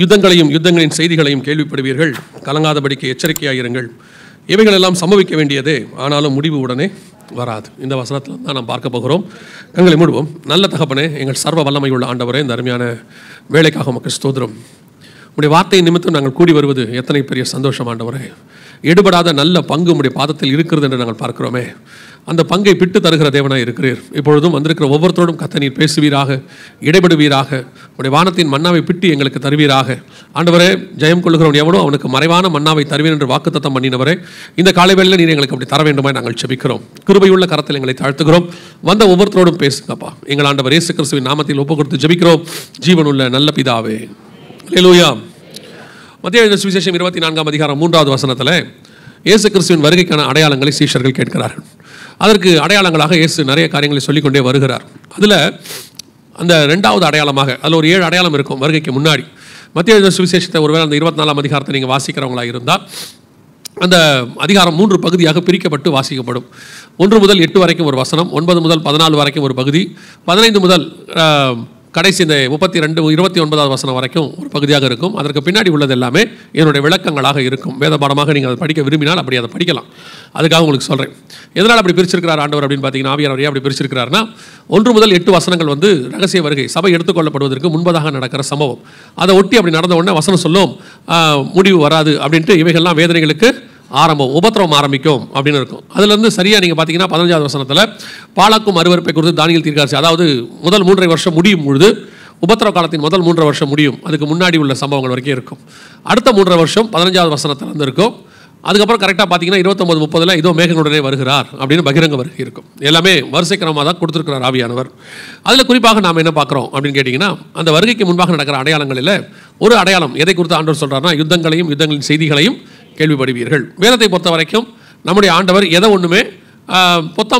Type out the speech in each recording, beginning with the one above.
யுத்தங்களையும் யுத்தங்களின் செய்திகளையும் கேள்விப்படுவீர்கள், கலங்காதபடிக்கு எச்சரிக்கையாயிருங்கள். இவைகள் எல்லாம் சம்பவிக்க வேண்டியதே, ஆனாலும் முடிவு உடனே வராது. இந்த வசனத்தில் தான் நாம் பார்க்க போகிறோம். கண்களை மூடுவோம். நல்ல தகப்பனே, எங்கள் சர்வ வல்லமை உள்ள ஆண்டவரே, இந்த அருமையான வேலைக்காக உமக்கு ஸ்தோத்திரம். உடைய வார்த்தை நிமித்தம் நாங்கள் கூடி வருவது எத்தனை பெரிய சந்தோஷம் ஆண்டவரே. எடுபடாத நல்ல பங்கு உடைய பாதத்தில் இருக்கிறது என்று நாங்கள் பார்க்கிறோமே. அந்த பங்கை பிட்டு தருகிற தேவனாய் இருக்கிறீர். இப்பொழுதும் வந்திருக்கிற ஒவ்வொருத்தரோடும் கர்த்தர் நீர் பேசுவீராக, இடைபடுவீராக. உடைய வானத்தின் மன்னாவை பிட்டு எங்களுக்கு தருவீராக. ஆண்டவரே, ஜெயம் கொள்ளுகிறவன் எவனோ அவனுக்கு மறைவான மன்னாவை தருவேன் என்று வாக்குத்தத்தம் பண்ணினவரே, இந்த காலை வேளையில் நீர் எங்களுக்கு அப்படி தர வேண்டுமாய் நாங்கள் செபிக்கிறோம். கிருபையுள்ள கரத்தில் எங்களை தாழ்த்துகிறோம். வந்த ஒவ்வொருத்தரோடும் பேசுங்கப்பா. எங்கள் ஆண்டவர் இயேசு கிறிஸ்துவின் நாமத்தில் ஒப்பு கொடுத்து ஜெபிக்கிறோம், ஜீவனுள்ள நல்ல பிதாவே. அல்லேலூயா. மத்தேயு எழுதின சுவிசேஷம் 24ஆம் அதிகாரம் 3வது வசனத்தில் இயேசு கிறிஸ்துவின் வருகைக்கான அடையாளங்களை சீஷர்கள் கேட்கிறார்கள். அதற்கு அடையாளங்களாக இயேசு நிறைய காரியங்களை சொல்லிக்கொண்டே வருகிறார். அதில் அந்த 2வது அடையாளமாக, அதில் ஒரு 7 அடையாளம் இருக்கும் வருகைக்கு முன்னாடி. மத்தேயு எழுதின சுவிசேஷத்தை ஒருவேளை அந்த 24ஆம் அதிகாரத்தை நீங்கள் வாசிக்கிறவங்களாக இருந்தால், அந்த அதிகாரம் 3 பகுதியாக பிரிக்கப்பட்டு வாசிக்கப்படும். 1 முதல் 8 வரைக்கும் ஒரு வசனம், 9 முதல் 14 வரைக்கும் ஒரு பகுதி, 15 முதல் கடைசி இந்த 32 29வது வசனம் வரைக்கும் ஒரு பகுதியாக இருக்கும். அதற்கு பின்னாடி உள்ளது எல்லாமே என்னுடைய விளக்கங்களாக இருக்கும். வேத பாடமாக நீங்கள் அதை படிக்க விரும்பினால் அப்படி அதை படிக்கலாம். அதுக்காக உங்களுக்கு சொல்கிறேன். எதனால் அப்படி பிரிச்சிருக்கிறார் ஆண்டவர் அப்படின்னு பார்த்தீங்கன்னா, ஆவியானவர் அப்படி பிரிச்சிருக்கிறார்னா, 1 முதல் 8 வசனங்கள் வந்து ரகசிய வருகை, சபை எடுத்துக்கொள்ளப்படுவதற்கு முன்பதாக நடக்கிற சம்பவம். அதை ஒட்டி அப்படி நடந்த உடனே வசனம் சொல்லும் முடிவு வராது அப்படின்ட்டு, இவைகள்லாம் வேதனைகளுக்கு ஆரம்பம், உபத்திரவம் ஆரம்பிக்கும் அப்படின்னு இருக்கும். அதுலேருந்து சரியாக நீங்கள் பார்த்தீங்கன்னா 15வது வசனத்தில் பாலாக்கும் அருவருப்பை குறித்து தானியேல் தீர்க்கதரிசி, அதாவது முதல் 3.5 வருஷம் முடியும் பொழுது, உபத்திரவ காலத்தின் முதல் 3.5 வருஷம் முடியும், அதுக்கு முன்னாடி உள்ள சம்பவங்கள் வரைக்கும் இருக்கும். அடுத்த 3.5 வருஷம் 15வது வசனத்தில் இருக்கும். அதுக்கப்புறம் கரெக்டாக பார்த்தீங்கன்னா 29, 30 இதோ மேகங்களுடனே வருகிறார் அப்படின்னு பகிரங்க வருகை இருக்கும். எல்லாமே வரிசைக்கிரமாக தான் கொடுத்துருக்கிறார் ஆவியானவர். அதில் குறிப்பாக நாம் என்ன பார்க்குறோம் அப்படின்னு கேட்டிங்கன்னா, அந்த வருகைக்கு முன்பாக நடக்கிற அடையாளங்களில் ஒரு அடையாளம் எதை குறித்து ஆண்டவர் சொல்கிறாருன்னா, யுத்தங்களையும் யுத்தங்களின் செய்திகளையும் கேள்விப்படுவீர்கள். வேதத்தை பொறுத்த வரைக்கும் நம்முடைய ஆண்டவர் எதை ஒன்றுமே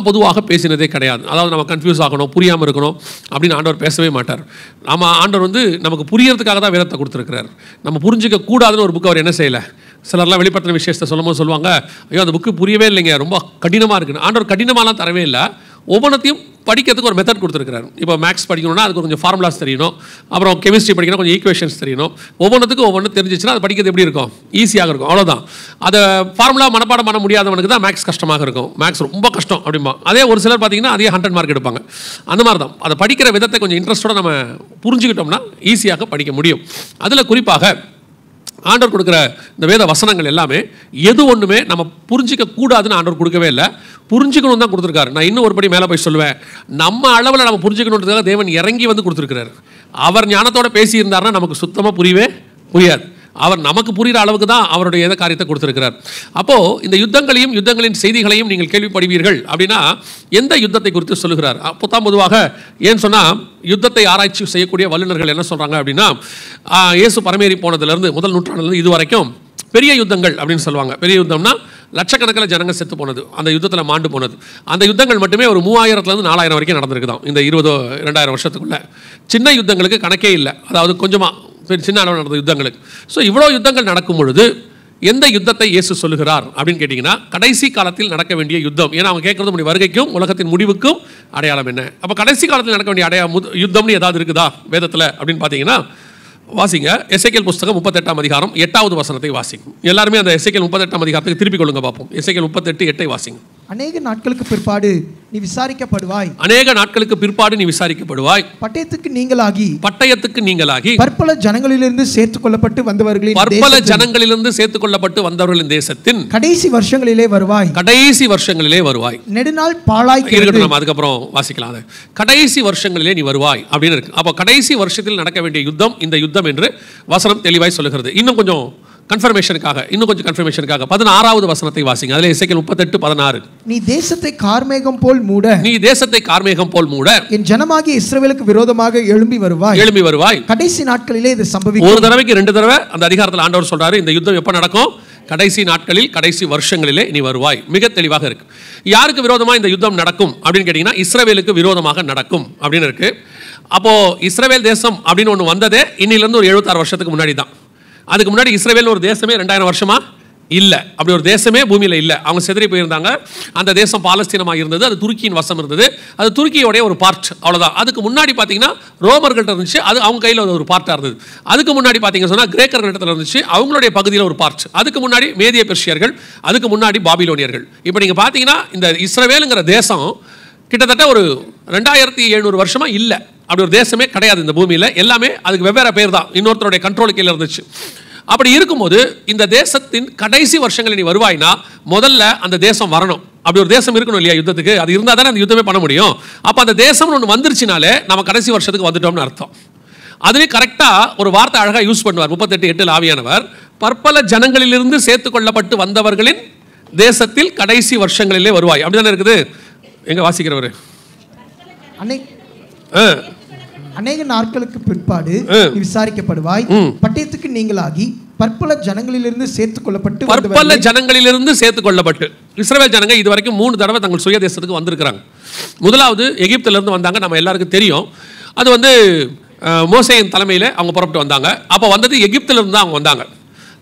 பொதுவாக பேசினதே கிடையாது. அதாவது நம்ம கன்ஃபியூஸ் ஆகணும், புரியாமல் இருக்கணும் அப்படின்னு ஆண்டவர் பேசவே மாட்டார். நம்ம ஆண்டவர் வந்து நமக்கு புரியறதுக்காக தான் வேதத்தை கொடுத்துருக்கிறார். நம்ம புரிஞ்சிக்க கூடாதுன்னு ஒரு புக்கு அவர் என்ன செய்யலை. சிலர்லாம் வெளிப்படுத்தின விஷயத்தை சொல்லும்போது சொல்லுவாங்க, ஐயோ அந்த புக்கு புரியவே இல்லைங்க, ரொம்ப கடினமாக இருக்குன்னு. ஆண்டவர் கடினமாலாம் தரவே இல்லை. ஒவ்வொன்றத்தையும் படிக்கிறதுக்கு ஒரு மெத்தட் கொடுத்துருக்கிறார். இப்போ மேக்ஸ் படிக்கணும்னா அதுக்கு கொஞ்சம் ஃபார்முலாஸ் தெரியணும், அப்புறம் கெமிஸ்ட்ரி படிக்கணும் கொஞ்சம் ஈக்குவேஷன்ஸ் தெரியணும். ஒவ்வொன்றுத்துக்கும் ஒவ்வொன்று தெரிஞ்சிச்சுன்னா அது படிக்கிறது எப்படி இருக்கும், ஈஸியாக இருக்கும், அவ்வளோதான். அதை ஃபார்முலா மனப்பாடம் பண்ண முடியாதவனுக்கு தான் மேக்ஸ் கஷ்டமாக இருக்கும். மேக்ஸ் ரொம்ப கஷ்டம் அப்படிம்பா. அதே ஒரு சிலர் பார்த்தீங்கன்னா அதே 100 மார்க் எடுப்பாங்க. அந்த மாதிரி தான் அதை படிக்கிற விதத்தை கொஞ்சம் இன்ட்ரெஸ்ட்டோட நம்ம புரிஞ்சுக்கிட்டோம்னா ஈஸியாக படிக்க முடியும். அதில் குறிப்பாக ஆண்டவர் கொடுக்குற இந்த வேத வசனங்கள் எல்லாமே எது ஒன்றுமே நம்ம புரிஞ்சிக்க கூடாதுன்னு ஆண்டவர் கொடுக்கவே இல்லை, புரிஞ்சுக்கணும் தான் கொடுத்துருக்காரு. நான் இன்னும் ஒருபடி மேலே போய் சொல்லுவேன், நம்ம அளவில் நம்ம புரிஞ்சுக்கணுன்றதுக்காக தேவன் இறங்கி வந்து கொடுத்துருக்கிறார். அவர் ஞானத்தோட பேசியிருந்தாருன்னா நமக்கு சுத்தமாக புரியவே புரியாது. அவர் நமக்கு புரிகிற அளவுக்கு தான் அவருடைய எந்த காரியத்தை கொடுத்துருக்கிறார். அப்போது இந்த யுத்தங்களையும் யுத்தங்களின் செய்திகளையும் நீங்கள் கேள்விப்படுவீர்கள் அப்படின்னா எந்த யுத்தத்தை குறித்து சொல்லுகிறார்? பொதுவாக ஏன்னு சொன்னால், யுத்தத்தை ஆராய்ச்சி செய்யக்கூடிய வல்லுநர்கள் என்ன சொல்கிறாங்க அப்படின்னா, இயேசு பரமேறி போனதுலேருந்து முதல் நூற்றாண்டுலேருந்து இது வரைக்கும் பெரிய யுத்தங்கள் அப்படின்னு சொல்லுவாங்க. பெரிய யுத்தம்னா லட்சக்கணக்கில் ஜனங்கள் செத்து போனது, அந்த யுத்தத்தில் மாண்டு போனது. அந்த யுத்தங்கள் மட்டுமே ஒரு 3000லேருந்து 4000 வரைக்கும் நடந்திருக்குதான் இந்த 2000 வருஷத்துக்குள்ள. சின்ன யுத்தங்களுக்கு கணக்கே இல்லை, அதாவது கொஞ்சமாக சின்ன அளவில் நடந்த யுத்தங்களுக்கு. ஸோ இவ்வளோ யுத்தங்கள் நடக்கும் பொழுது எந்த யுத்தத்தை இயேசு சொல்லுகிறார் அப்படின்னு கேட்டிங்கன்னா, கடைசி காலத்தில் நடக்க வேண்டிய யுத்தம். ஏன்னா அவங்க கேட்குறது உடைய வருகைக்கும் உலகத்தின் முடிவுக்கும் அடையாளம் என்ன? அப்போ கடைசி காலத்தில் நடக்க வேண்டிய யுத்தம்னு ஏதாவது இருக்குதா வேதத்தில் அப்படின்னு பார்த்தீங்கன்னா, வாசிங்க எசேக்கியேல் புஸ்தகம் 38ஆம் அதிகாரம் 8வது வசனத்தை வாசிங்க. எல்லாருமே அந்த எசேக்கியேல் 38ஆம் அதிகாரத்துக்கு திருப்பி கொள்ளுங்க பார்ப்போம். எசேக்கியேல் 38:8 வாசிங்க. அநேக நாட்களுக்கு பிற்பாடு நீ விசாரிக்கப்படுவாய். அநேக நாட்களுக்கு பிற்பாடு நீ விசாரிக்கப்படுவாய். பட்டயத்துக்கு நீங்களாகி பற்பல ஜனங்களிலிருந்து சேர்த்துக் கொள்ளப்பட்டு வந்தவர்களின் தேசத்தின் கடைசி வருஷங்களிலே வருவாய். நெடுநாள் பாழாய் இருக்கட்டும். நம்ம அதுக்கப்புறம் வாசிக்கலாம். கடைசி வருஷங்களிலே நீ வருவாய் அப்படின்னு இருக்கு. அப்போ கடைசி வருஷத்தில் நடக்க வேண்டிய யுத்தம் இந்த யுத்தம் என்று வசனம் தெளிவாய் சொல்லுகிறது. இன்னும் கொஞ்சம் கன்ஃபர்மேஷனுக்காக 16வது வசனத்தை வாசிங்க. அதில் எசேக்கியேல் 38:16. நீ தேசத்தை கார்மேகம் போல் மூட என் ஜனமாகிய இஸ்ரவேலுக்கு விரோதமாக எழும்பி வருவாய். கடைசி நாட்களிலே இது சம்பவிக்கும். ஒரு தடவைக்கு 2 தடவை அந்த அதிகாரத்தில் ஆண்டவர் சொல்றாரு, இந்த யுத்தம் எப்போ நடக்கும்? கடைசி நாட்களில், கடைசி வருஷங்களிலே நீ வருவாய். மிக தெளிவாக இருக்கு. யாருக்கு விரோதமாக இந்த யுத்தம் நடக்கும் அப்படின்னு கேட்டிங்கன்னா, இஸ்ரவேலுக்கு விரோதமாக நடக்கும் அப்படின்னு இருக்கு. அப்போ இஸ்ரவேல் தேசம் அப்படின்னு ஒன்று வந்ததே இன்னிலிருந்து ஒரு 76 வருஷத்துக்கு முன்னாடி தான். அதுக்கு முன்னாடி இஸ்ரவேல் ஒரு தேசமே 2000 வருஷமா இல்லை, அப்படி ஒரு தேசமே பூமியில் இல்லை. அவங்க சிதறி போயிருந்தாங்க. அந்த தேசம் பாலஸ்தீனமாக இருந்தது, அது துருக்கியின் வசம் இருந்தது, அது துருக்கியோடைய ஒரு பார்ட், அவ்வளோதான். அதுக்கு முன்னாடி பார்த்தீங்கன்னா ரோமர்கள்ட்ட இருந்துச்சு, அது அவங்க கையில் ஒரு பார்ட்டாக இருந்தது. அதுக்கு முன்னாடி பார்த்தீங்கன்னா சொன்னால் கிரேக்கர்களிடத்தில் இருந்துச்சு, அவங்களுடைய பகுதியில் ஒரு பார்ட். அதுக்கு முன்னாடி மேதிய பெர்ஷியர்கள், அதுக்கு முன்னாடி பாபிலோனியர்கள். இப்போ நீங்கள் பார்த்தீங்கன்னா இந்த இஸ்ரவேலுங்கிற தேசம் கிட்டத்தட்ட ஒரு 2700 வருஷமாக இல்லை, அப்படி ஒரு தேசமே கிடையாது இந்த பூமியில். எல்லாமே அதுக்கு வெவ்வேறு பேர் தான், இன்னொருத்தருடைய கண்ட்ரோல் கீழே இருந்துச்சு. அப்படி இருக்கும்போது இந்த தேசத்தின் கடைசி வருஷங்களில் நீ வருவாய்னா முதல்ல அந்த தேசம் வரணும். அப்படி ஒரு தேசம் இருக்கணும் இல்லையா யுத்தத்துக்கு? அது இருந்தால் தானே அந்த யுத்தமே பண்ண முடியும். அப்போ அந்த தேசம் ஒன்று வந்துருச்சுனாலே நம்ம கடைசி வருஷத்துக்கு வந்துட்டோம்னு அர்த்தம். அதுலேயும் கரெக்டாக ஒரு வார்த்தை அழகாக யூஸ் பண்ணுவார் 38:8 ஆவியானவர். பற்பல ஜனங்களிலிருந்து சேர்த்து கொள்ளப்பட்டு வந்தவர்களின் தேசத்தில் கடைசி வருஷங்களிலே வருவாய். அப்படி தானே இருக்குது. எங்க வாசிக்கிறவர்? அநேக நாட்களுக்கு பிற்பாடு விசாரிக்கப்படுவாய், பட்டயத்துக்கு நீங்களாகி பற்பல ஜனங்களிலிருந்து சேர்த்துக் கொள்ளப்பட்டு பற்பல ஜனங்களிலிருந்து சேர்த்துக் கொள்ளப்பட்டு இஸ்ரவேல் ஜனங்க இதுவரைக்கும் 3 தடவை தங்கள் சுய தேசத்துக்கு வந்திருக்கிறாங்க. முதலாவது எகிப்திலிருந்து வந்தாங்க, நம்ம எல்லாருக்கும் தெரியும். அது வந்து மோசேயின் தலைமையில் அவங்க புறப்பட்டு வந்தாங்க. அப்போ வந்தது எகிப்திலிருந்து தான் அவங்க வந்தாங்க.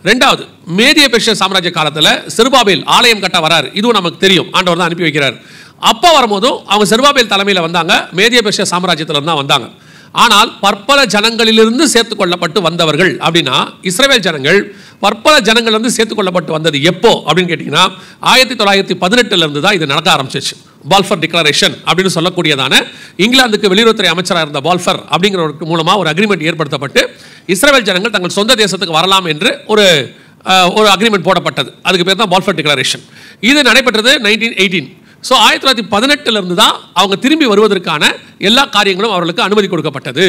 ரெண்டாவது மேதிய பெர்ஷிய சாம்ராஜ்ய காலத்தில் செருபாபேல் ஆலயம் கட்ட வராரு, இதுவும் நமக்கு தெரியும், ஆண்டவர் தான் அனுப்பி வைக்கிறார். அப்போ வரும்போதும் அவங்க செருபாபேல் தலைமையில் வந்தாங்க, மேதிய பெர்ஷிய சாம்ராஜ்யத்திலிருந்து தான் வந்தாங்க. ஆனால் பற்பல ஜனங்களிலிருந்து சேர்த்துக் கொள்ளப்பட்டு வந்தவர்கள் அப்படின்னா இஸ்ரவேல் ஜனங்கள் பற்பல ஜனங்களிலிருந்து சேர்த்துக் கொள்ளப்பட்டு வந்தது எப்போ அப்படின்னு கேட்டிங்கன்னா 1918 தான் இது நடக்க ஆரம்பிச்சிச்சு. பால்ஃபர் டிக்ளரேஷன் அப்படின்னு சொல்லக்கூடியதான இங்கிலாந்துக்கு வெளியுறவுத்துறை அமைச்சராக இருந்த பால்ஃபர் அப்படிங்கிறவருக்கு மூலமாக ஒரு அக்ரிமெண்ட் ஏற்படுத்தப்பட்டு இஸ்ரவேல் ஜனங்கள் தங்கள் சொந்த தேசத்துக்கு வரலாம் என்று ஒரு அக்ரிமெண்ட் போடப்பட்டது. அதுக்கு பேர் தான் பால்ஃபர் டிக்ளரேஷன். இது நடைபெற்றது 1918. ஸோ 1918 தான் அவங்க திரும்பி வருவதற்கான எல்லா காரியங்களும் அவர்களுக்கு அனுமதி கொடுக்கப்பட்டது.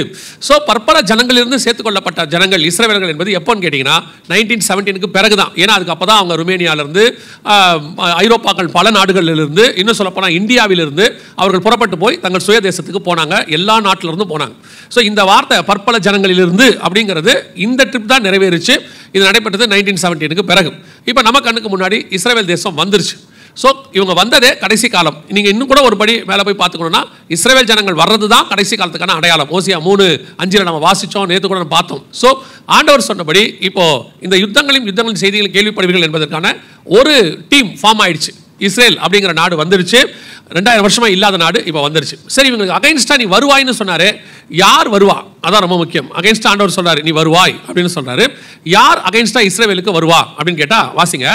ஸோ பற்பல ஜனங்களிலிருந்து சேர்த்துக்கொள்ளப்பட்ட ஜனங்கள் இஸ்ரவேலர்கள் என்பது எப்போன்னு கேட்டிங்கன்னா 1917 பிறகு தான். ஏன்னா அதுக்கு அப்போ தான் அவங்க ருமேனியாவிலிருந்து ஐரோப்பாக்கள் பல நாடுகளிலிருந்து, இன்னும் சொல்லப்போனால் இந்தியாவிலிருந்து அவர்கள் புறப்பட்டு போய் தங்கள் சுய தேசத்துக்கு போனாங்க, எல்லா நாட்டிலிருந்து போனாங்க. ஸோ இந்த வார்த்தை பற்பல ஜனங்களிலிருந்து அப்படிங்கிறது இந்த ட்ரிப் தான் நிறைவேறிச்சு. இது நடைபெற்றது 1917 பிறகு. இப்போ நம்ம கண்ணுக்கு முன்னாடி இஸ்ரவேல் தேசம் வந்துருச்சு. ஸோ இவங்க வந்ததே கடைசி காலம். நீங்கள் இன்னும் கூட ஒரு படி மேலே போய் பார்த்துக்கணும்னா இஸ்ரவேல் ஜனங்கள் வர்றது தான் கடைசி காலத்துக்கான அடையாளம். ஓசியா 3:5 நம்ம வாசித்தோம், நேற்று கூட நம்ம பார்த்தோம். ஸோ ஆண்டவர் சொன்னபடி இப்போ இந்த யுத்தங்களின் செய்திகளை கேள்விப்படுவீர்கள் என்பதற்கான ஒரு டீம் ஃபார்ம் ஆயிடுச்சு. இஸ்ரேல் அப்படிங்கிற நாடு வந்துருச்சு. 2000 வருஷமா இல்லாத நாடு இப்போ வந்துருச்சு. சரி, இவங்களுக்கு அகைன்ஸ்டா நீ வருவாய்னு சொன்னாரு. யார் வருவா? அதான் ரொம்ப முக்கியம். அகைன்ஸ்டா ஆண்டவர் சொல்றாரு நீ வருவாய் அப்படின்னு சொல்றாரு. யார் அகைன்ஸ்டா இஸ்ரவேலுக்கு வருவா அப்படின்னு கேட்டா வாசிங்க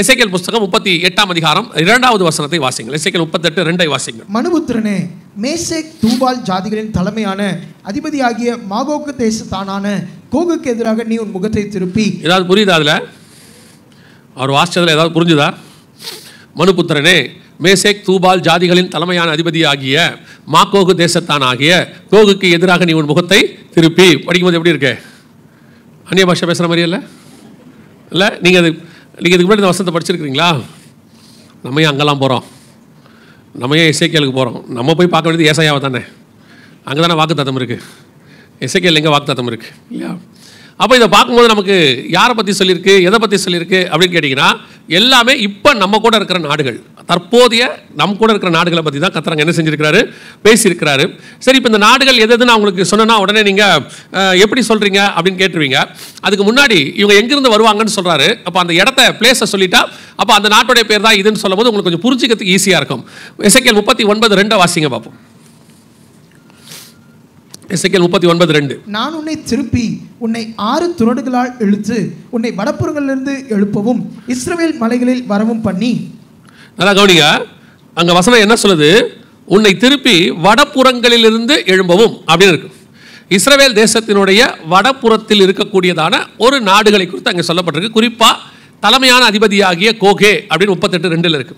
எசேக்கியேல் புத்தகம் 38 அதிகாரம் 2வது வசனத்தை வாசிங்க. எசேக்கியேல் 38:2 வாசிங்க. மனுபுத்திரனே, மேசேக் தூபால் ஜாதிகளின் தலைமையான அதிபதியாகிய மாகோகு தேசத்தானான கோகுக்கு எதிராக நீ உன் முகத்தை திருப்பி. ஏதாவது புரியுதா? அதுல அவர் வாசிச்சதுல ஏதாவது புரிஞ்சுதா? மனுபுத்திரனே, மேசேக் தூபால் ஜாதிகளின் தலைமையான அதிபதியாகிய மாகோகு தேசத்தான் ஆகிய கோகுக்கு எதிராக நீ உன் முகத்தை திருப்பி. படிக்கும்போது எப்படி இருக்கு? அந்நிய பாஷை பேசுகிற மாதிரி இல்லை? நீங்கள் இதுக்கு முன்னாடி இந்த வசனத்தை படிச்சிருக்கிறீங்களா? நம்ம ஏன் அங்கெல்லாம் போகிறோம்? நம்ம ஏன் எசேக்கியேலுக்கு போகிறோம்? நம்ம போய் பார்க்க வேண்டியது ஏசாயாவை தானே. அங்கே தானே வாக்குத்தத்தம் இருக்குது. எசேக்கியேல் எங்கே வாக்குத்தத்தம் இருக்குது இல்லையா? அப்போ இதை பார்க்கும்போது நமக்கு யாரை பற்றி சொல்லியிருக்கு, எதை பற்றி சொல்லியிருக்கு அப்படின்னு கேட்டிங்கன்னா எல்லாமே இப்போ நம்ம கூட இருக்கிற நாடுகள், தற்போதைய நம்ம கூட இருக்கிற நாடுகளை பற்றி தான் கர்த்தர் என்ன செஞ்சிருக்கிறாரு, பேசியிருக்கிறாரு. சரி, இப்போ இந்த நாடுகள் எதுன்னு அவங்களுக்கு சொன்னா உடனே நீங்கள் எப்படி சொல்கிறீங்க அப்படின்னு கேட்டுருவீங்க. அதுக்கு முன்னாடி இவங்க எங்கேருந்து வருவாங்கன்னு சொல்கிறாரு. அப்போ அந்த இடத்த பிளேஸை சொல்லிட்டா அப்போ அந்த நாட்டுடைய பேர் தான் இதுன்னு சொல்லும் போது உங்களுக்கு கொஞ்சம் புரிஞ்சிக்கிறதுக்கு ஈஸியாக இருக்கும். எசேக்கியேல் 39:2 வாசிங்க பார்ப்போம். எசேக்கியேல் 39:2. நான் உன்னை திருப்பி உன்னை 6 துறடுகளால் இழுத்து உன்னை வடப்புறங்களிலிருந்து எழுப்பவும் இஸ்ரவேல் மலைகளில் வரவும் பண்ணி. நல்லா கவனிங்க, அங்க வசனம் என்ன சொல்லுது? உன்னை திருப்பி வடப்புறங்களிலிருந்து எழும்பவும் அப்படின்னு இருக்கு. இஸ்ரவேல் தேசத்தினுடைய வடப்புறத்தில் இருக்கக்கூடியதான ஒரு நாடுகளை குறித்து அங்கே சொல்லப்பட்டிருக்கு. குறிப்பா தலைமையான அதிபதியாகிய கோகே அப்படின்னு 38:2 இருக்கு.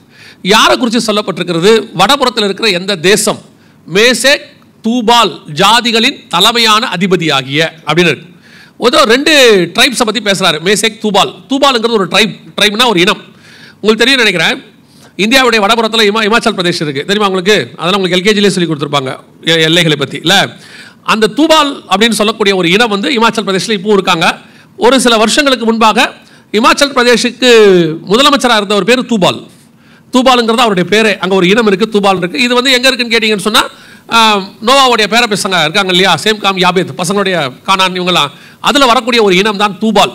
யாரை குறித்து சொல்லப்பட்டிருக்கிறது? வடப்புறத்தில் இருக்கிற எந்த தேசம்? மேசேக் தூபால் ஜாதிகளின் தலைமையான அதிபதியாகிய அப்படின்னு இருக்கு. ஒரு 2 ட்ரைப்ஸை பற்றி பேசுகிறாரு. Meshech Tubal. தூபாலுங்கிறது ஒரு ட்ரைப்னா ஒரு இனம். உங்களுக்கு தெரியும் நினைக்கிறேன். இந்தியாவுடைய வடபுறத்தில் இமாச்சல் பிரதேஷ் இருக்குது, தெரியுமா உங்களுக்கு? அதெல்லாம் உங்களுக்கு எல்கேஜிலே சொல்லி கொடுத்துருப்பாங்க எல்லைகளை பற்றி இல்லை? அந்த தூபால் அப்படின்னு சொல்லக்கூடிய ஒரு இனம் வந்து இமாச்சல் பிரதேஷில் இப்போவும் இருக்காங்க. ஒரு சில வருஷங்களுக்கு முன்பாக இமாச்சல் பிரதேஷுக்கு முதலமைச்சராக இருந்த ஒரு பேர் தூபால். தூபாலுங்கிறது அவருடைய பேரே. அங்கே ஒரு இனம் இருக்குது, தூபால் இருக்குது. இது வந்து எங்கே இருக்குன்னு கேட்டிங்கன்னு சொன்னால் நோவாவுடைய பேர பசங்க இருக்காங்க இல்லையா, சேம் காம் யாபேத் பசங்களுடைய கானான் இவங்கெல்லாம், அதில் வரக்கூடிய ஒரு இனம் தான் தூபால்.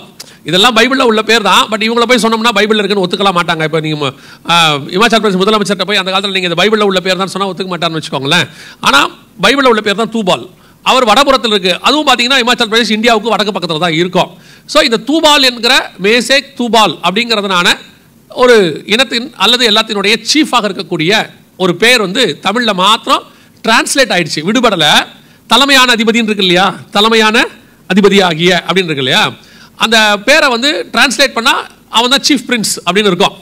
இதெல்லாம் பைபிளில் உள்ள பேர் தான். பட் இவங்களை போய் சொன்னோம்னா பைபிளில் இருக்குன்னு ஒத்துக்கலாம் மாட்டாங்க. இப்போ நீங்கள் இமாச்சல பிரதேச முதலமைச்சர்கிட்ட போய் அந்த காலத்தில் நீங்கள் இந்த பைபிளில் உள்ள பேர் தான் சொன்னால் ஒத்துக்க மாட்டார்னு வச்சுக்கோங்களேன். ஆனால் பைபிளில் உள்ள பேர் தான் தூபால். அவர் வடபுறத்தில் இருக்குது. அதுவும் பார்த்தீங்கன்னா இமாச்சல பிரதேஷ் இந்தியாவுக்கு வடக்கு பக்கத்தில் தான் இருக்கும். ஸோ இந்த தூபால் என்கிற மேசேக் தூபால் அப்படிங்கிறதுனால ஒரு இனத்தின் அல்லது எல்லாத்தினுடைய சீஃபாக இருக்கக்கூடிய ஒரு பேர் வந்து தமிழில் மாத்திரம் டிரான்ஸ்லேட் ஆயிடுச்சு, விடுபடலை. தலைமையான அதிபதின்னு இருக்கு இல்லையா, தலைமையான அதிபதி ஆகிய அப்படின்னு இருக்கு இல்லையா, அந்த பேரை வந்து டிரான்ஸ்லேட் பண்ணால் அவன் தான் சீஃப் பிரின்ஸ் அப்படின்னு இருக்கும்.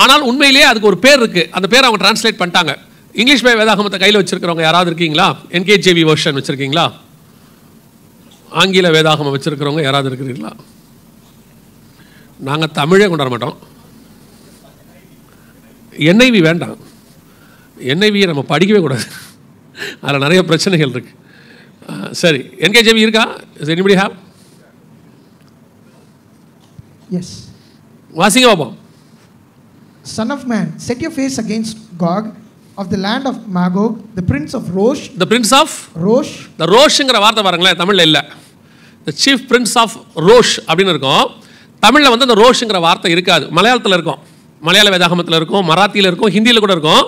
ஆனால் உண்மையிலேயே அதுக்கு ஒரு பேர் இருக்குது. அந்த பேரை அவங்க டிரான்ஸ்லேட் பண்ணிட்டாங்க. இங்கிலீஷ் வேதாகமத்தை கையில் வச்சிருக்கிறவங்க யாராவது இருக்கீங்களா? NKJV வெர்ஷன் வச்சுருக்கீங்களா? ஆங்கில வேதாகமம் வச்சுருக்கிறவங்க யாராவது இருக்கிறீங்களா? நாங்கள் தமிழே கொண்டாட மாட்டோம். NIV வேண்டாம். NIV நம்ம படிக்கவே கூடாது, அதில் நிறைய பிரச்சனைகள் இருக்கு. சரி, NKJV இருக்கா? Does anybody have? Yes. வாசிங்க பாப்போம். Son of man, set your face against Gog of the land of Magog, the prince of Rosh. The prince of Rosh. The Roshங்கிற வார்த்தை பாருங்களேன், தமிழில் இல்லை. The chief prince of Rosh அப்படின்னு இருக்கும். தமிழில் வந்து அந்த ரோஷ்ங்கிற வார்த்தை இருக்காது. மலையாளத்தில் இருக்கும், மலையாள வேதாகமத்தில் இருக்கும், மராத்தியில் இருக்கும், ஹிந்தியில் கூட இருக்கும்.